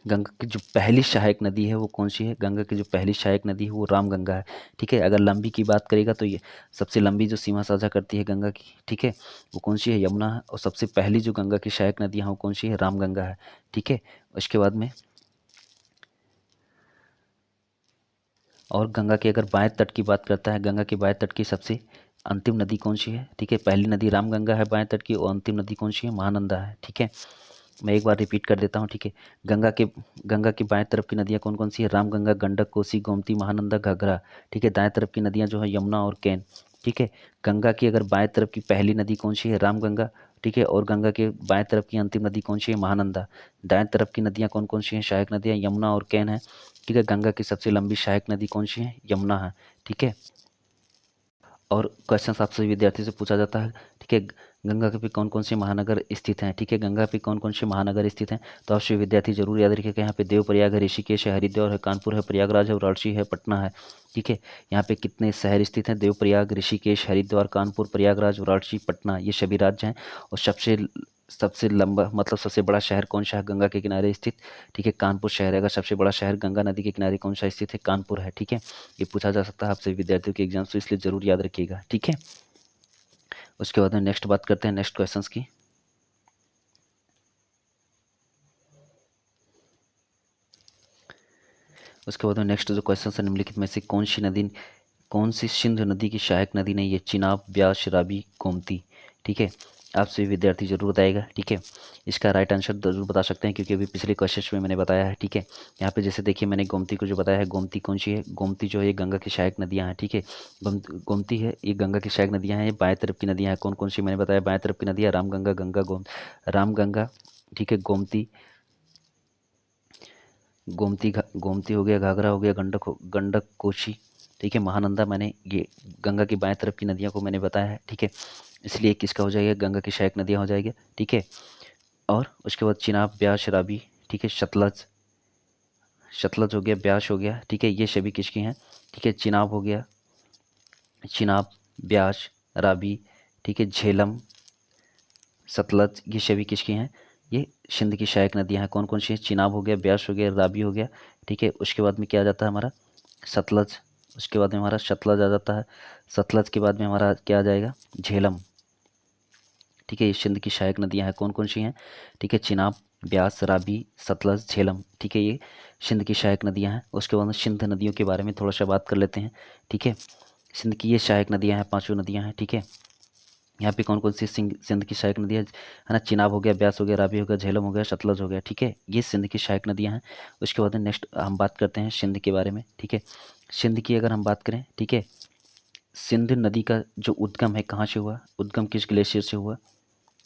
Speaker 1: गंगा की जो पहली सहायक नदी है वो कौन सी है? गंगा की जो पहली सहायक नदी है वो रामगंगा है। ठीक है, अगर लंबी की बात करेगा तो ये सबसे लंबी जो सीमा साझा करती है गंगा की, ठीक है, वो कौन सी है? यमुना है। और सबसे पहली जो गंगा की सहायक नदी है वो कौन सी है? रामगंगा है। ठीक है, उसके बाद में, और गंगा के अगर बाएं तट की बात करता है, गंगा के बाएं तट की सबसे अंतिम नदी कौन सी है? ठीक है, पहली नदी रामगंगा है बाएं तट की, और अंतिम नदी कौन सी है? महानंदा है। ठीक है, मैं एक बार रिपीट कर देता हूँ। ठीक है, गंगा की बाएं तरफ की नदियाँ कौन कौन सी है? रामगंगा, गंडक, कोसी, गोमती, महानंदा, घाघरा। ठीक है, दाएं तरफ की नदियाँ जो है यमुना और कैन। ठीक है, गंगा की अगर बाएं तरफ की पहली नदी कौन सी है? रामगंगा। ठीक है, और गंगा के बाएं तरफ की अंतिम नदी कौन सी है? महानंदा। दाएं तरफ की नदियाँ कौन कौन सी हैं? सहायक नदियाँ यमुना और कैन है। ठीक है, गंगा की सबसे लंबी सहायक नदी कौन सी है? यमुना है। ठीक है, और क्वेश्चन आपसे विद्यार्थी से पूछा जाता है, ठीक है, गंगा के पे कौन कौन से महानगर स्थित हैं? ठीक है, गंगा पे कौन कौन से महानगर स्थित हैं? तो आपसे विद्यार्थी जरूर याद रखिए कि यहाँ पे देवप्रयाग है, ऋषिकेश है, हरिद्वार है, कानपुर है, प्रयागराज है, वाराणसी है, पटना है। ठीक है, यहाँ पे कितने शहर स्थित हैं? देवप्रयाग, ऋषिकेश, हरिद्वार, कानपुर, प्रयागराज, वाराणसी, पटना, ये सभी राज्य हैं। और सबसे सबसे लंबा, मतलब सबसे बड़ा शहर कौन सा है गंगा के किनारे स्थित? ठीक है, कानपुर शहर है। अगर सबसे बड़ा शहर गंगा नदी के किनारे कौन सा स्थित है? कानपुर है। ठीक है, ये पूछा जा सकता है आपसे विद्यार्थियों के एग्जाम से, इसलिए जरूर याद रखिएगा। ठीक है, उसके बाद में नेक्स्ट बात करते हैं नेक्स्ट क्वेश्चंस की। उसके बाद में नेक्स्ट जो क्वेश्चन है, निम्नलिखित में से कौन सी सिंधु नदी की सहायक नदी नहीं है? चिनाब, ब्यास, रावी, गोमती। ठीक है, आपसे विद्यार्थी जरूर बताएगा। ठीक है, इसका राइट आंसर जरूर बता सकते हैं, क्योंकि अभी पिछले क्वेश्चन में मैंने बताया है। ठीक है, यहाँ पे जैसे देखिए, मैंने गोमती को जो बताया है, गोमती कौन सी है? गोमती जो है ये गंगा की सहायक नदियाँ हैं। ठीक है, गोमती है, ये गंगा की सहायक नदियाँ हैं। ये बाएं तरफ की नदियाँ हैं। कौन कौन सी मैंने बताया? बाएं तरफ की नदियाँ रामगंगा, रामगंगा, ठीक है, गोमती हो गया, घाघरा हो गया, गंडक, कोसी। ठीक है, महानंदा, मैंने ये गंगा की बाएं तरफ की नदियों को मैंने बताया है। ठीक है, इसलिए किसका हो जाएगा? गंगा की सहायक नदियाँ हो जाएगी। ठीक है, और उसके बाद चिनाब, ब्यास, रावी, ठीक है, सतलज हो गया, ब्यास हो गया। ठीक है, ये सभी किसकी हैं? ठीक है, चिनाब, ब्यास, रावी, ठीक है, झेलम, सतलज, ये सभी किसकी हैं? ये सिंध की सहायक नदियाँ हैं। कौन कौन सी हैं? चिनाब हो गया, ब्यास हो गया, रावी हो गया। ठीक है, उसके बाद में क्या आ जाता है हमारा? सतलज। उसके बाद में हमारा सतलज आ जाता है। सतलज के बाद में हमारा क्या आ जाएगा? झेलम। ठीक है, ये सिंध की सहायक नदियाँ हैं। कौन कौन सी हैं? ठीक है, चिनाब, ब्यास, रावी, सतलज, झेलम। ठीक है, ये सिंध की सहायक नदियाँ हैं। उसके बाद में सिंध नदियों के बारे में थोड़ा सा बात कर लेते हैं। ठीक है, सिंध की ये सहायक नदियाँ हैं, पांचों नदियाँ हैं। ठीक है, यहाँ पे कौन कौन सी सिंध की सहायक नदियाँ है ना? चिनाब हो गया, ब्यास हो गया, रावी हो गया, झेलम हो गया, सतलज हो गया। ठीक है, ये सिंध की सहायक नदियाँ हैं। उसके बाद नेक्स्ट हम बात करते हैं सिंध के बारे में। ठीक है, सिंध की अगर हम बात करें, ठीक है, सिंध नदी का जो उद्गम है कहाँ से हुआ? उद्गम किस ग्लेशियर से हुआ?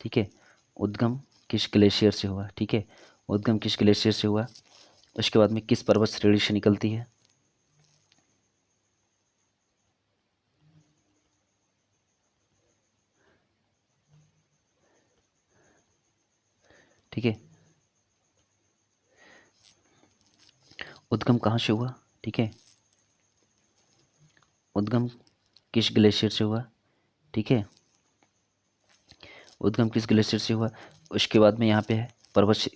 Speaker 1: ठीक है, उद्गम किस ग्लेशियर से हुआ? ठीक है, उद्गम किस ग्लेशियर से हुआ? उसके बाद में किस पर्वत श्रेणी से निकलती है? ठीक है, उद्गम कहाँ से हुआ? ठीक है, उद्गम किस ग्लेशियर से हुआ, ठीक है, उद्गम किस ग्लेशियर से हुआ। उसके बाद में यहाँ पे है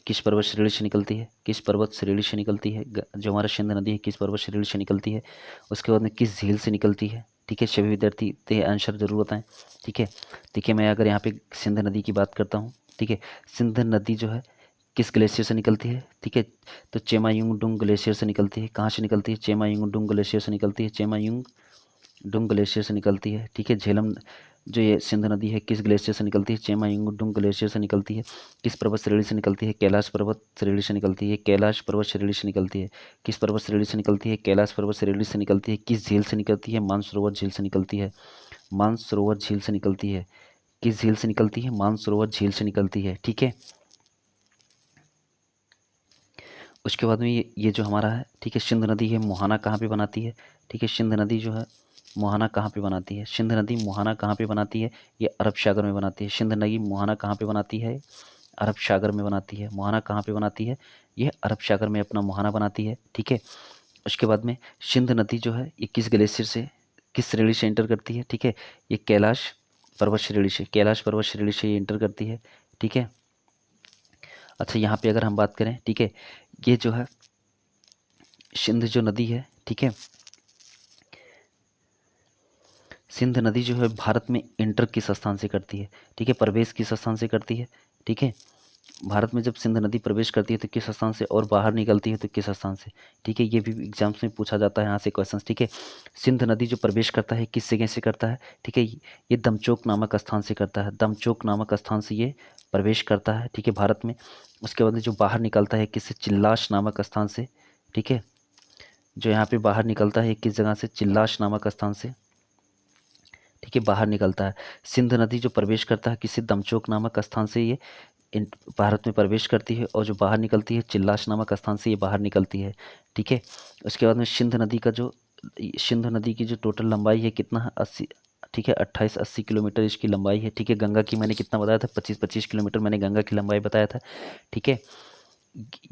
Speaker 1: किस पर्वत श्रेणी से निकलती है, किस पर्वत श्रेणी से निकलती है, जो हमारा सिंध नदी है किस पर्वत श्रेणी से निकलती है। उसके बाद में किस झील से निकलती है, ठीक है। सभी विद्यार्थी इतने आंसर जरूर बताएं, ठीक है। देखिए मैं अगर यहाँ पे सिंध नदी की बात करता हूँ, ठीक है, सिंध नदी जो है किस ग्लेशियर से निकलती है, ठीक है, तो चेमायुंगडुंग ग्लेशियर से निकलती है। कहाँ से निकलती है, चेमायुंगडुंग ग्लेशियर से निकलती है, चेमायुंगडुंग ग्लेशियर से निकलती है, ठीक है। झेलम जो ये सिंध नदी है किस ग्लेशियर से निकलती है, चेमायुंगडुंग ग्लेशियर से निकलती है। किस पर्वत श्रेणी से निकलती है, कैलाश पर्वत श्रेणी से निकलती है, कैलाश पर्वत श्रेणी से निकलती है। किस पर्वत श्रेणी से निकलती है, कैलाश पर्वत श्रेणी से निकलती है। किस झील से निकलती है, मानसरोवर झील से निकलती है, मानसरोवर झील से निकलती है। किस झील से निकलती है, मानसरोवर झील से निकलती है, ठीक है। उसके बाद में ये जो हमारा है, ठीक है, सिंध नदी है मुहाना कहाँ पे बनाती है, ठीक है, सिंध नदी जो है मुहाना कहाँ पे बनाती है, सिंध नदी मुहाना कहाँ पे बनाती है, ये अरब सागर में बनाती है। सिंध नदी मुहाना कहाँ पे बनाती है, अरब सागर में बनाती है। मुहाना कहाँ पे बनाती है, ये अरब सागर में अपना मुहाना बनाती है, ठीक है। उसके बाद में सिंध नदी जो है ये किस ग्लेशियर से, किस श्रेणी से एंटर करती है, ठीक है, ये कैलाश पर्वत श्रेणी से, कैलाश पर्वत श्रेणी से ये एंटर करती है, ठीक है। अच्छा यहाँ पे अगर हम बात करें, ठीक है, ये जो है सिंध जो नदी है, ठीक है, सिंध नदी जो है भारत में इंटर किस स्थान से करती है, ठीक है, प्रवेश किस स्थान से करती है, ठीक है। भारत में जब सिंध नदी प्रवेश करती है तो किस स्थान से, और बाहर निकलती है तो किस स्थान से, ठीक है। ये भी एग्जाम्स में पूछा जाता है यहाँ से क्वेश्चन, ठीक है। सिंध नदी जो प्रवेश करता है किस जगह से करता है, ठीक है, ये दमचोक नामक स्थान से करता है, दमचोक नामक स्थान से ये प्रवेश करता है, ठीक है, भारत में। उसके बाद में जो बाहर निकलता है किससे, चिल्लाश नामक स्थान से, ठीक है, जो यहाँ पे बाहर निकलता है किस जगह से, चिल्लाश नामक स्थान से, ठीक है, बाहर निकलता है। सिंध नदी जो प्रवेश करता है किसी दमचोक नामक स्थान से ये भारत में प्रवेश करती है, और जो बाहर निकलती है चिल्लाश नामक स्थान से ये बाहर निकलती है, ठीक है। उसके बाद में सिंध नदी का जो, सिंध नदी की जो टोटल लंबाई है कितना है, 80, ठीक है, 28-80 किलोमीटर इसकी लंबाई है, ठीक है। गंगा की मैंने कितना बताया था, 25-25 किलोमीटर मैंने गंगा की लंबाई बताया था, ठीक है।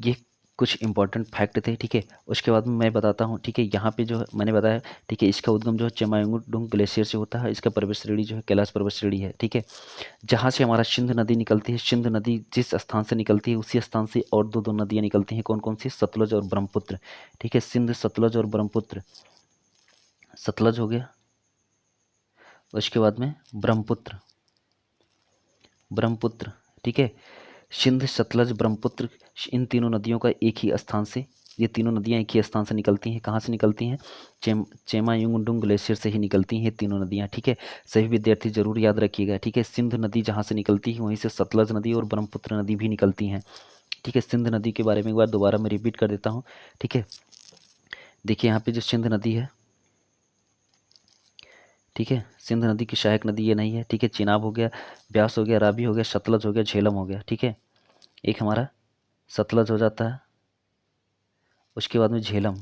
Speaker 1: ये कुछ इंपॉर्टेंट फैक्ट थे, ठीक है। उसके बाद में मैं बताता हूँ, ठीक है, यहाँ पे जो मैंने बताया, ठीक है, इसका उद्गम जो है चेमायुंगडुंग ग्लेशियर से होता है। इसका पर्वत श्रेणी जो है कैलाश पर्वत श्रेणी है, ठीक है। जहाँ से हमारा सिंध नदी निकलती है, सिंध नदी जिस स्थान से निकलती है उसी स्थान से और दो दो नदियाँ निकलती हैं। कौन कौन सी, सतलुज और ब्रह्मपुत्र, ठीक है, सिंध सतलुज और ब्रह्मपुत्र। सतलुज हो गया, उसके बाद में ब्रह्मपुत्र, ब्रह्मपुत्र, ठीक है। सिंध सतलज ब्रह्मपुत्र, इन तीनों नदियों का एक ही स्थान से, ये तीनों नदियाँ एक ही स्थान से निकलती हैं। कहाँ से निकलती हैं, चेमायुंगडुंग ग्लेशियर से ही निकलती हैं ये तीनों नदियाँ, ठीक है। सभी विद्यार्थी जरूर याद रखिएगा, ठीक है। सिंध नदी जहाँ से निकलती है वहीं से सतलज नदी और ब्रह्मपुत्र नदी भी निकलती हैं, ठीक है। सिंध नदी के बारे में एक बार दोबारा मैं रिपीट कर देता हूँ, ठीक है। देखिए यहाँ पे जो सिंध नदी है, ठीक है, सिंध नदी की सहायक नदी ये नहीं है, ठीक है। चिनाब हो गया, ब्यास हो गया, रावी हो गया, सतलज हो गया, झेलम हो गया, ठीक है। एक हमारा सतलज हो जाता है, उसके बाद में झेलम,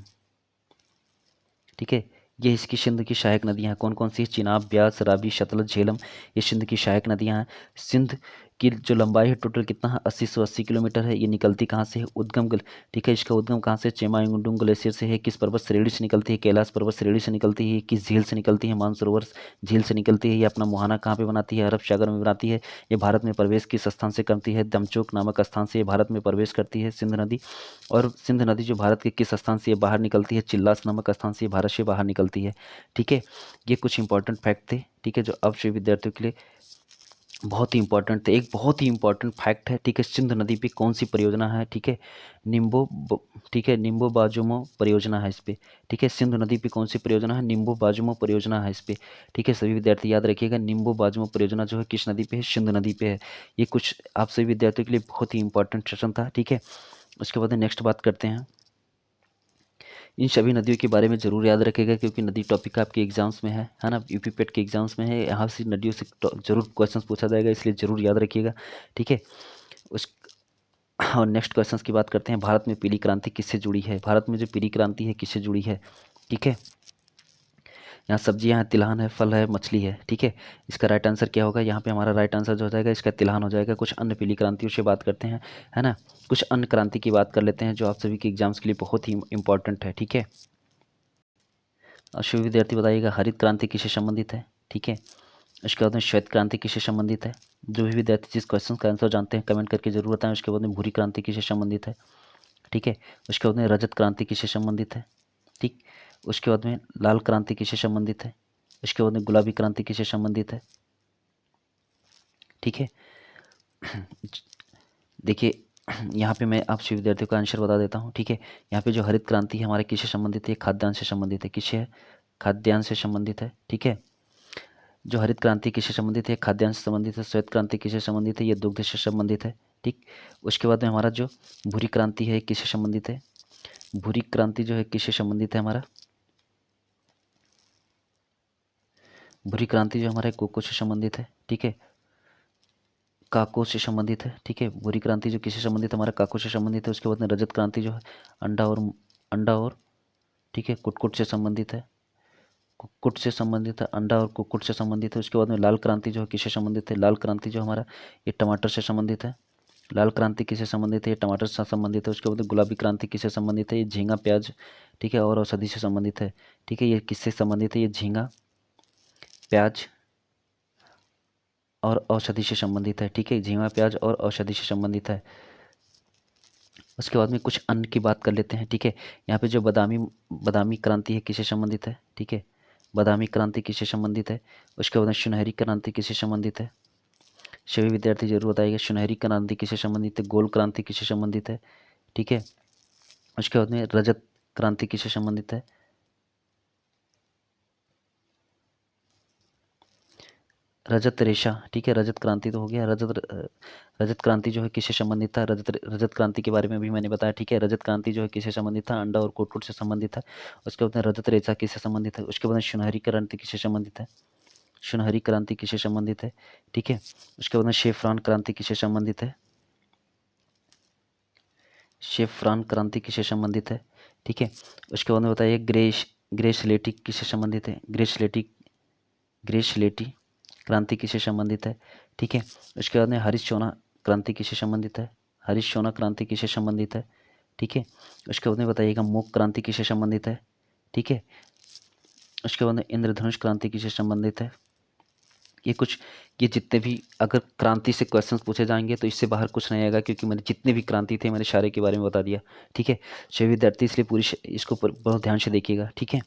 Speaker 1: ठीक है। ये इसकी सिंध की सहायक नदियाँ हैं। कौन कौन सी, चिनाब, ब्यास, रावी, सतलज, झेलम, ये सिंध की सहायक नदियाँ हैं। सिंध की जो लंबाई है टोटल कितना है, 80 किलोमीटर है। ये निकलती कहाँ से है, ठीक है, इसका उद्गम कहाँ से, चेमायुंगडुंग ग्लेशियर से है। किस पर्वत श्रेणी से निकलती है, कैलाश पर्वत श्रेणी से निकलती है। किस झील से निकलती है, मानसरोवर झील से निकलती है। ये अपना मुहाना कहाँ पे बनाती है, अरब सागर में बनाती है। ये भारत में प्रवेश किस स्थान से करती है, दमचोक नामक स्थान से ये भारत में प्रवेश करती है सिंध नदी। और सिंध नदी जो भारत के किस स्थान से ये बाहर निकलती है, चिल्लास नामक स्थान से ये भारत से बाहर निकलती है, ठीक है। ये कुछ इंपॉर्टेंट फैक्ट थे, ठीक है, जो अब से विद्यार्थियों के लिए बहुत ही इंपॉर्टेंट थे। एक बहुत ही इंपॉर्टेंट फैक्ट है, ठीक है, सिंध नदी पे कौन सी परियोजना है, ठीक है, ठीक है, निम्बो बाजुमो परियोजना है इस पे, ठीक है। सिंध नदी पे कौन सी परियोजना है, निम्बो बाजुमो परियोजना है इस पे, ठीक है। सभी विद्यार्थी याद रखिएगा, निम्बो बाजुमो परियोजना जो है किस नदी पे है, सिंध नदी पे है। ये कुछ आप सभी विद्यार्थियों के लिए बहुत ही इंपॉर्टेंट सेशन था, ठीक है। उसके बाद नेक्स्ट बात करते हैं, इन सभी नदियों के बारे में ज़रूर याद रखिएगा क्योंकि नदी टॉपिक आपके एग्जाम्स में है ना, यूपी पेट के एग्जाम्स में है। यहाँ से नदियों से जरूर क्वेश्चंस पूछा जाएगा, इसलिए ज़रूर याद रखिएगा, ठीक है। उस और नेक्स्ट क्वेश्चंस की बात करते हैं, भारत में पीली क्रांति किससे जुड़ी है, भारत में जो पीली क्रांति है किससे जुड़ी है, ठीक है। यहाँ सब्जियाँ हैं, तिलहन है, फल है, मछली है, ठीक है। इसका राइट आंसर क्या होगा, यहाँ पे हमारा राइट आंसर जो हो जाएगा इसका तिलहन हो जाएगा। कुछ अन्य पीली क्रांतियों से बात करते हैं, है ना, कुछ अन्य क्रांति की बात कर लेते हैं जो आप सभी के एग्जाम्स के लिए बहुत ही इंपॉर्टेंट है, ठीक है। सभी विद्यार्थी बताइएगा हरित क्रांति किससे संबंधित है। ठीक है, उसके बाद में श्वेत क्रांति किससे संबंधित है। जो भी विद्यार्थी जिस क्वेश्चन का आंसर जानते हैं कमेंट करके जरूर बताएं। उसके बाद में भूरी क्रांति किससे संबंधित है। ठीक है, उसके बाद में रजत क्रांति किससे संबंधित है। ठीक, उसके बाद में लाल क्रांति किससे संबंधित है। उसके बाद में गुलाबी क्रांति किससे संबंधित है। ठीक है, देखिए यहाँ पे मैं आप सभी विद्यार्थियों का आंसर बता देता हूँ। ठीक है, यहाँ पे जो हरित क्रांति है हमारे किससे संबंधित है, खाद्यान्न से संबंधित है। किससे है, खाद्यान्न से संबंधित है। ठीक है, जो हरित क्रांति किससे संबंधित है, खाद्यान्न से संबंधित है। श्वेत क्रांति किससे संबंधित है, ये दुग्ध से संबंधित है। ठीक, उसके बाद में हमारा जो भूरी क्रांति है किससे संबंधित है। भूरी क्रांति जो है किससे संबंधित है, हमारा भूरी क्रांति जो हमारा कोको से संबंधित है। ठीक है, काको से संबंधित है। ठीक है, भूरी क्रांति जो किससे संबंधित है, हमारा काको से संबंधित है। उसके बाद में रजत क्रांति जो है अंडा और ठीक है कुटकुट से संबंधित है। कुक्कुट से संबंधित है, अंडा और कुक्कुट से संबंधित है। उसके बाद में लाल क्रांति जो है किससे संबंधित है। लाल क्रांति जो हमारा ये टमाटर से संबंधित है। लाल क्रांति किससे संबंधित है, ये टमाटर से संबंधित है। उसके बाद गुलाबी क्रांति किससे संबंधित है, ये झींगा प्याज ठीक है और औषधि से संबंधित है। ठीक है, ये किससे संबंधित है, ये झींगा प्याज और औषधि से संबंधित है। ठीक है, झींगा प्याज और औषधि से संबंधित है। उसके बाद में कुछ अन्न की बात कर लेते हैं। ठीक है, यहाँ पे जो बादामी क्रांति है किससे संबंधित है। ठीक है, बादामी क्रांति किससे संबंधित है। उसके बाद में सुनहरी क्रांति किससे संबंधित है। सभी विद्यार्थी जरूर बताइएगा सुनहरी क्रांति किससे संबंधित है। गोल क्रांति किससे संबंधित है। ठीक है, उसके बाद में रजत क्रांति किससे संबंधित है। रजत रेशा ठीक है, रजत क्रांति तो हो गया। रजत क्रांति जो है किससे संबंधित था, रजत क्रांति के बारे में भी मैंने बताया। ठीक है, रजत क्रांति जो है किससे संबंधित था, अंडा और कुटकुट से संबंधित है। उसके बाद में रजत रेशा किससे संबंधित है। उसके बाद में सुनहरी क्रांति किससे संबंधित है। सुनहरी क्रांति किससे संबंधित है। ठीक है, उसके बाद में शेफरान क्रांति किससे संबंधित है। शेफरान क्रांति किससे संबंधित है। ठीक है, उसके बाद में बताइए ग्रेसलेटी किससे संबंधित है। ग्रेसलेटी क्रांति किससे संबंधित है। ठीक है, उसके बाद में हरिशचोना क्रांति किससे संबंधित है। हरिशचोना क्रांति किससे संबंधित है। ठीक है, उसके बाद में बताइएगा मूक क्रांति किससे संबंधित है। ठीक है, उसके बाद में इंद्रधनुष क्रांति किससे संबंधित है। ये जितने भी अगर क्रांति से क्वेश्चंस पूछे जाएंगे तो इससे बाहर कुछ नहीं आएगा, क्योंकि मैंने जितने भी क्रांति थे मैंने सारे के बारे में बता दिया। ठीक है, सभी विद्यार्थी इसलिए इसको बहुत ध्यान से देखिएगा। ठीक है,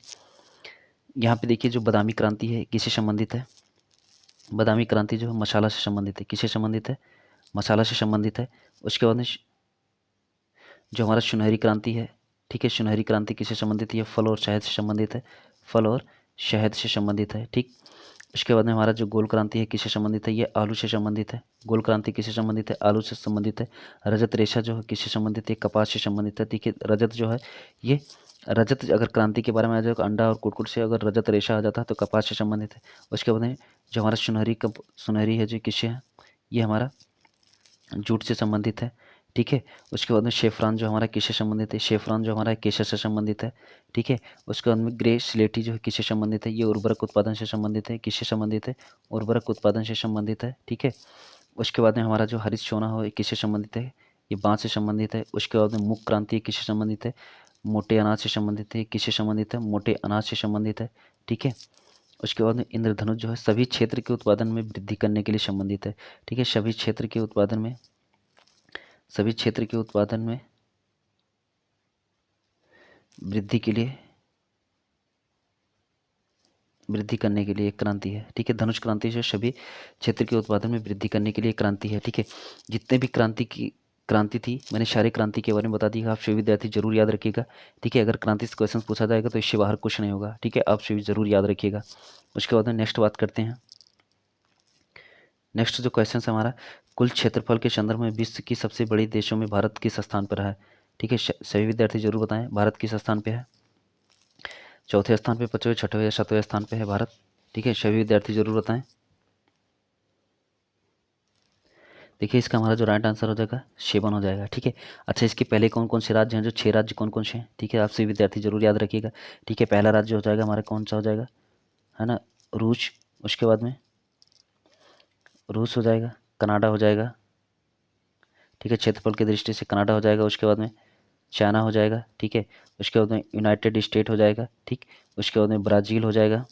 Speaker 1: यहाँ पे देखिए जो बादामी क्रांति है किससे संबंधित है। बादामी क्रांति जो है मसाला से संबंधित है। किससे संबंधित है, मसाला से संबंधित है। उसके बाद में जो हमारा सुनहरी क्रांति है। ठीक है, सुनहरी क्रांति किससे संबंधित है, ये फल और शहद से संबंधित है। फल और शहद से संबंधित है। ठीक, उसके बाद में हमारा जो गोल क्रांति है किससे संबंधित है, ये आलू से संबंधित है। गोल क्रांति किससे संबंधित है, आलू से संबंधित है। रजत रेशा जो है किससे संबंधित है, कपास से संबंधित है। देखिए रजत जो है ये रजत अगर क्रांति के बारे में आ जाए अंडा और कुटकुट से, अगर रजत रेशा आ जाता है तो कपास से संबंधित है। उसके बाद में जो हमारा सुनहरी है जो किससे है, ये हमारा जूट से संबंधित है। ठीक है, उसके बाद में शेफरान जो हमारा किससे संबंधित है, शेफरान जो हमारा केसर से संबंधित है। ठीक है, उसके बाद में ग्रे स्लेटी जो है किससे संबंधित है, ये उर्वरक उत्पादन से संबंधित है। किससे संबंधित है, उर्वरक उत्पादन से संबंधित है। ठीक है, उसके बाद में हमारा जो हरित सोना हो किससे संबंधित है, ये बाँस से संबंधित है। उसके बाद में मूक क्रांति किससे संबंधित है, मोटे अनाज से संबंधित है। किससे संबंधित है, मोटे अनाज से संबंधित है। ठीक है, उसके बाद में इंद्रधनुष जो है सभी क्षेत्र के उत्पादन में वृद्धि करने के लिए संबंधित है। ठीक है, सभी क्षेत्र के उत्पादन में वृद्धि करने के लिए एक क्रांति है। ठीक है, धनुष क्रांति जो सभी क्षेत्र के उत्पादन में वृद्धि करने के लिए एक क्रांति है। ठीक है, जितने भी क्रांति थी मैंने सारे क्रांति के बारे में बता दिया। आप सभी विद्यार्थी जरूर याद रखिएगा। ठीक है, अगर क्रांति से क्वेश्चन पूछा जाएगा तो इससे बाहर कुछ नहीं होगा। ठीक है, आप सभी जरूर याद रखिएगा। उसके बाद में नेक्स्ट बात करते हैं। नेक्स्ट जो क्वेश्चन है हमारा, कुल क्षेत्रफल के संदर्भ में विश्व की सबसे बड़ी देशों में भारत किस स्थान पर है। ठीक है, सभी विद्यार्थी जरूर बताएं भारत किस स्थान पे है। चौथे स्थान पे, पांचवें, छठवें या सातवें स्थान पे है भारत। ठीक है, सभी विद्यार्थी जरूर बताएं। देखिए इसका हमारा जो राइट आंसर हो जाएगा 7 हो जाएगा। ठीक है, अच्छा इसके पहले कौन कौन से राज्य हैं, जो 6 राज्य कौन कौन से हैं। ठीक है, आप सभी विद्यार्थी जरूर याद रखिएगा। ठीक है, पहला राज्य हो जाएगा हमारा कौन सा हो जाएगा, है ना, रूस। उसके बाद में रूस हो जाएगा, कनाडा हो जाएगा। ठीक है, क्षेत्रफल की दृष्टि से कनाडा हो जाएगा। उसके बाद में चाइना हो जाएगा, ठीक है। उसके बाद में यूनाइटेड स्टेट हो जाएगा, ठीक। उसके बाद में ब्राज़ील हो जाएगा।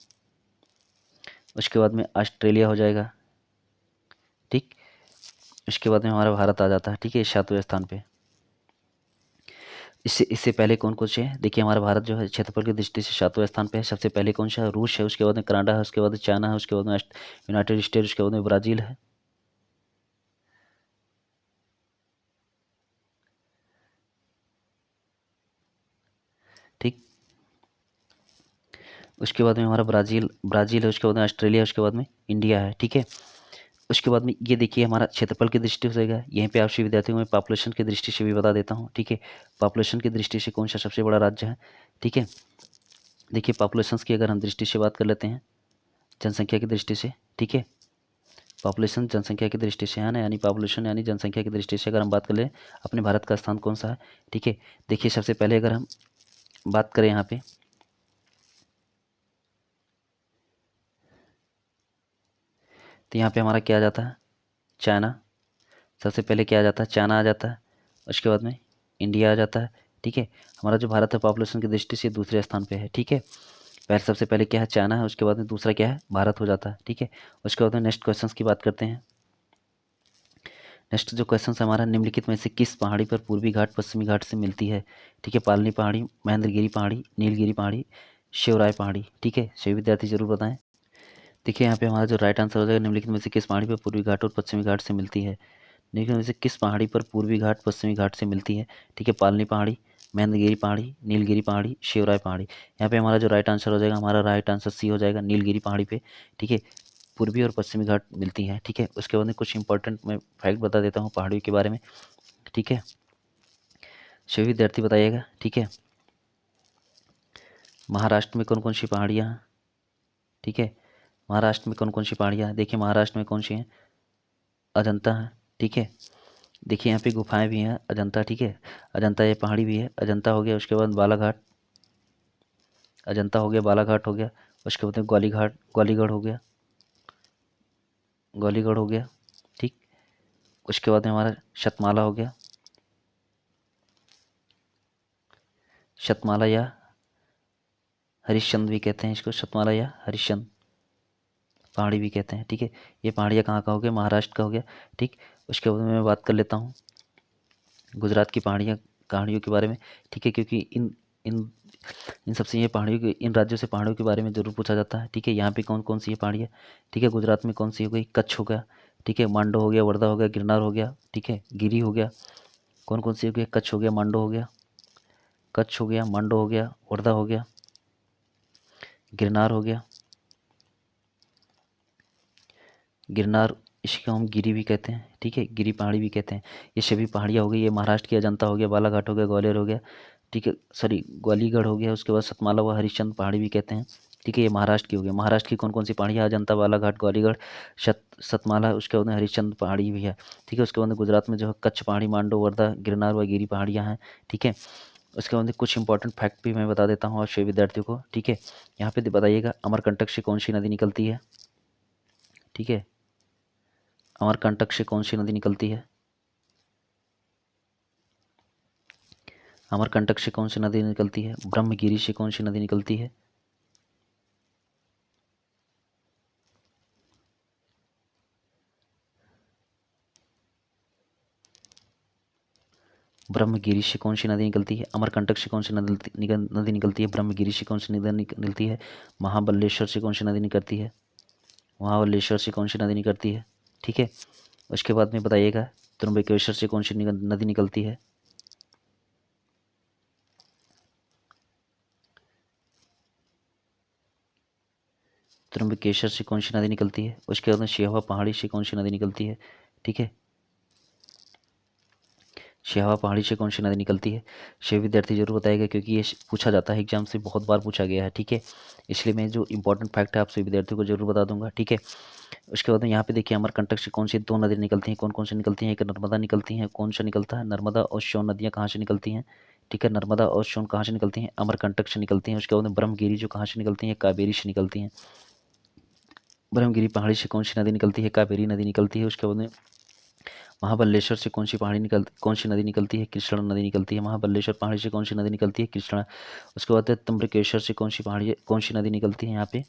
Speaker 1: उसके बाद में ऑस्ट्रेलिया हो जाएगा, ठीक। उसके बाद में हमारा भारत आ जाता है, ठीक है, 7वें स्थान पे। इससे इससे पहले कौन कौन से हैं? देखिए हमारा भारत जो है क्षेत्रफल की दृष्टि से 7वें स्थान पे है। सबसे पहले कौन सा है? रूस है। उसके बाद में कनाडा है। उसके बाद में चाइना है। उसके बाद में यूनाइटेड स्टेट। उसके बाद में ब्राज़ील है, ठीक। उसके बाद में हमारा ब्राज़ील ब्राज़ील है। उसके बाद में ऑस्ट्रेलिया है। उसके बाद में इंडिया है, ठीक है। उसके बाद में ये देखिए हमारा क्षेत्रफल की दृष्टि से होगा। यहीं पे आपसे विद्यार्थियों को मैं पॉपुलेशन की दृष्टि से भी बता देता हूँ, ठीक है। पॉपुलेशन की दृष्टि से कौन सा सबसे बड़ा राज्य है, ठीक है। देखिए पॉपुलेशंस की अगर हम दृष्टि से बात कर लेते हैं, जनसंख्या की दृष्टि से, ठीक है। पॉपुलेशन जनसंख्या की दृष्टि से है ना, यानी पॉपुलेशन यानी जनसंख्या की दृष्टि से अगर हम बात कर लें, अपने भारत का स्थान कौन सा है, ठीक है। देखिए सबसे पहले अगर हम बात करें यहाँ पे, तो यहाँ पे हमारा क्या आ जाता है? चाइना। सबसे पहले क्या आ जाता है? चाइना आ जाता है। उसके बाद में इंडिया आ जाता है, ठीक है। हमारा जो भारत है पॉपुलेशन की दृष्टि से दूसरे स्थान पे है, ठीक है। पहले सबसे पहले क्या है? चाइना है। उसके बाद में दूसरा क्या है? भारत हो जाता है, ठीक है। उसके बाद में नेक्स्ट क्वेश्चन की बात करते हैं। नेक्स्ट जो क्वेश्चन है हमारा, निम्नलिखित में से किस पहाड़ी पर पूर्वी घाट पश्चिमी घाट से मिलती है, ठीक है। पालनी पहाड़ी, महेंद्रगिरी पहाड़ी, नीलगिरी पहाड़ी, शिवराय पहाड़ी, ठीक है। सभी विद्यार्थी जरूर बताएं। देखिए यहाँ पे हमारा जो राइट आंसर हो जाएगा, निम्नलिखित में से किस पहाड़ी पर पूर्वी घाट और पश्चिमी घाट से मिलती है। निम्नलिखित में से किस पहाड़ी पर पूर्वी घाट पश्चिमी घाट से मिलती है, ठीक है। पालनी पहाड़ी, महेंद्रगिरी पहाड़ी, नीलगिरी पहाड़ी, शिवराय पहाड़ी। यहाँ पे हमारा जो राइट आंसर हो जाएगा, हमारा राइट आंसर सी हो जाएगा, नीलगिरी पहाड़ी पे, ठीक है। पूर्वी और पश्चिमी घाट मिलती हैं, ठीक है। उसके बाद में कुछ इंपॉर्टेंट मैं फैक्ट बता देता हूँ पहाड़ियों के बारे में, ठीक है। सभी विद्यार्थी बताइएगा, ठीक है। महाराष्ट्र में कौन कौन सी पहाड़ियाँ हैं, ठीक है। महाराष्ट्र में कौन कौन सी पहाड़ियाँ हैं? देखिए महाराष्ट्र में कौन सी हैं? अजंता है, ठीक है। देखिए यहाँ पे गुफाएं भी हैं, अजंता, ठीक है। अजंता ये पहाड़ी भी है, अजंता हो गया। उसके बाद बालाघाट, अजंता हो गया, बालाघाट हो गया। उसके बाद में ग्वालीघाट, ग्वालीगढ़ हो गया, ग्वालीगढ़ हो गया, ठीक। उसके बाद में हमारा शतमाला हो गया, शतमाला या हरिश्चंद्र भी कहते हैं इसको, शतमाला या हरिश्चंद्र पहाड़ी भी कहते हैं, ठीक है। ये पहाड़ियाँ कहाँ का हो गया? महाराष्ट्र का हो गया, ठीक। उसके बाद में मैं बात कर लेता हूँ गुजरात की पहाड़ियों के बारे में, ठीक है। क्योंकि इन इन इन सबसे ये पहाड़ियों के, इन राज्यों से पहाड़ियों के बारे में ज़रूर पूछा जाता है, ठीक है। यहाँ पे कौन कौन सी ये पहाड़ियाँ, ठीक है। गुजरात में कौन सी हो गई? कच्छ हो गया, ठीक है। मांडो हो गया, वर्धा हो गया, गिरनार हो गया, ठीक है। गिरी हो गया। कौन कौन सी हो गई? कच्छ हो गया, मांडो हो गया, कच्छ हो गया, मांडो हो गया, वर्धा हो गया, गिरनार हो गया। गिरनार, इसको हम गिरी भी कहते हैं, ठीक है। गिरी पहाड़ी भी कहते हैं। ये सभी पहाड़ियाँ हो गई। ये महाराष्ट्र की अजंता हो गया, बालाघाट हो गया, ग्वालियर हो गया, ठीक है। सॉरी, ग्वालीगढ़ हो गया। उसके बाद सतमाला व हरिश्चंद्र पहाड़ी भी कहते हैं, ठीक है। ये महाराष्ट्र की हो गई। महाराष्ट्र की कौन कौन सी पहाड़ियाँ? अजंता, बालाघाट, ग्वालीगढ़, सतमाला। उसके बाद में हरिश्चंद्र पहाड़ी भी है, ठीक है। उसके बाद में गुजरात में जो है कच्छ पहाड़ी, मांडो, वर्धा, गिरनार व गिरी पहाड़ियाँ हैं, ठीक है। उसके बाद में कुछ इंपॉर्टेंट फैक्ट भी मैं बता देता हूँ आप सभी विद्यार्थियों को, ठीक है। यहाँ पे बताइएगा, अमरकंटक से कौन सी नदी निकलती है, ठीक है। अमरकंटक से कौन सी नदी निकलती है? अमरकंटक से कौन सी नदी निकलती है? ब्रह्मगिरी से कौन सी नदी निकलती है? ब्रह्मगिरी से कौन सी नदी निकलती है? अमरकंटक से कौन सी नदी निकलती है? ब्रह्मगिरी से कौन सी नदी निकलती है? महाबलेश्वर से कौन सी नदी निकलती है? महाबलेश्वर से कौन सी नदी निकलती है, ठीक है। उसके बाद में बताइएगा, त्र्यंबकेश्वर से कौन सी नदी निकलती है? त्र्यंबकेश्वर से कौन सी नदी निकलती है? उसके बाद में सियावा पहाड़ी से कौन सी नदी निकलती है, ठीक है। सियावा पहाड़ी से कौन सी नदी निकलती है? सभी विद्यार्थी जरूर बताएगा, क्योंकि ये पूछा जाता है एग्जाम से, बहुत बार पूछा गया है, ठीक है। इसलिए मैं जो इंपॉर्टेंट फैक्ट है आप सभी विद्यार्थियों को जरूर बता दूंगा, ठीक है। उसके बाद में यहाँ पे देखिए, अमरकंटक से कौन सी दो नदी निकलती हैं? कौन कौन सी निकलती हैं? एक नर्मदा निकलती हैं। कौन सा निकलता है? नर्मदा और सोन नदियाँ कहाँ से निकलती हैं, ठीक है। नर्मदा और सोन कहाँ से निकलती हैं? अमरकंटक से निकलती हैं। उसके बाद में ब्रह्मगिरी जो कहाँ से निकलती हैं? कावेरी से निकलती हैं। ब्रह्मगिरी पहाड़ी से कौन सी नदी निकलती है? कावेरी नदी निकलती है। उसके बाद में महाबलेश्वर से कौन सी नदी निकलती है? कृष्णा नदी निकलती है। महाबलेश्वर पहाड़ी से कौन सी नदी निकलती है? कृष्णा। उसके बाद त्र्यंबकेश्वर से कौन सी नदी निकलती है? यहाँ पे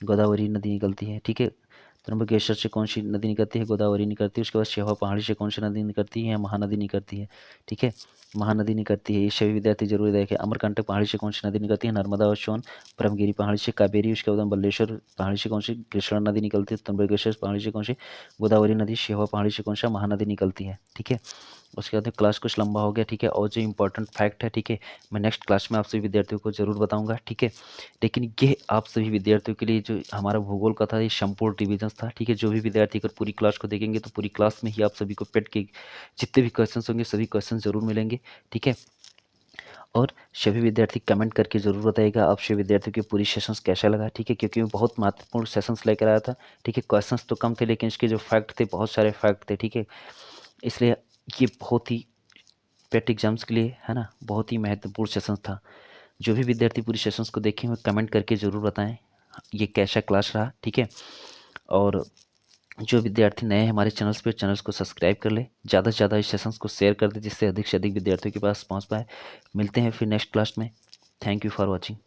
Speaker 1: गोदावरी नदी निकलती है। ठीक है, त्र्यंबकेश्वर से कौन सी नदी निकलती है? गोदावरी निकलती है। उसके बाद शेवा पहाड़ी से कौन सी नदी निकलती है? या महानदी निकलती है। ठीक है, महानदी निकलती है। ये सभी विद्यार्थी जरूर देखें। अमरकंटक पहाड़ी से कौन सी नदी निकलती है? नर्मदा और सोन। ब्रह्मगिरी पहाड़ी से कावेरी। उसके बाद बल्लेश्वर पहाड़ी से कौन सी कृष्णा नदी निकलती है? त्र्यंबकेश्वर पहाड़ी से कौन सी गोदावरी नदी। शेवा पहाड़ी से कौन सा महानदी निकलती है। ठीक है, उसके बाद में क्लास कुछ लंबा हो गया। ठीक है, और जो इंपॉर्टेंट फैक्ट है, ठीक है, मैं नेक्स्ट क्लास में आप सभी विद्यार्थियों को जरूर बताऊंगा। ठीक है, लेकिन ये आप सभी विद्यार्थियों के लिए जो हमारा भूगोल का था, ये संपूर्ण रिवीजन था। ठीक है, जो भी विद्यार्थी अगर पूरी क्लास को देखेंगे तो पूरी क्लास में ही आप सभी को पेट के जितने भी क्वेश्चन होंगे सभी क्वेश्चन जरूर मिलेंगे। ठीक है, और सभी विद्यार्थी कमेंट करके ज़रूर बताइएगा आप सभी विद्यार्थियों की पूरी सेशंस कैसा लगा। ठीक है, क्योंकि मैं बहुत महत्वपूर्ण सेशंस लेकर आया था। ठीक है, क्वेश्चंस तो कम थे लेकिन इसके जो फैक्ट थे बहुत सारे फैक्ट थे। ठीक है, इसलिए ये बहुत ही पेट एग्जाम्स के लिए है ना, बहुत ही महत्वपूर्ण सेशन था। जो भी विद्यार्थी पूरी सेशंस को देखें वो कमेंट करके ज़रूर बताएं ये कैसा क्लास रहा। ठीक है, और जो विद्यार्थी नए हैं हमारे चैनल्स पे, चैनल्स को सब्सक्राइब कर ले, ज़्यादा से ज़्यादा इस सेशंस को शेयर कर दे जिससे अधिक से अधिक विद्यार्थियों के पास पहुंच पाए। मिलते हैं फिर नेक्स्ट क्लास में। Thank you for watching.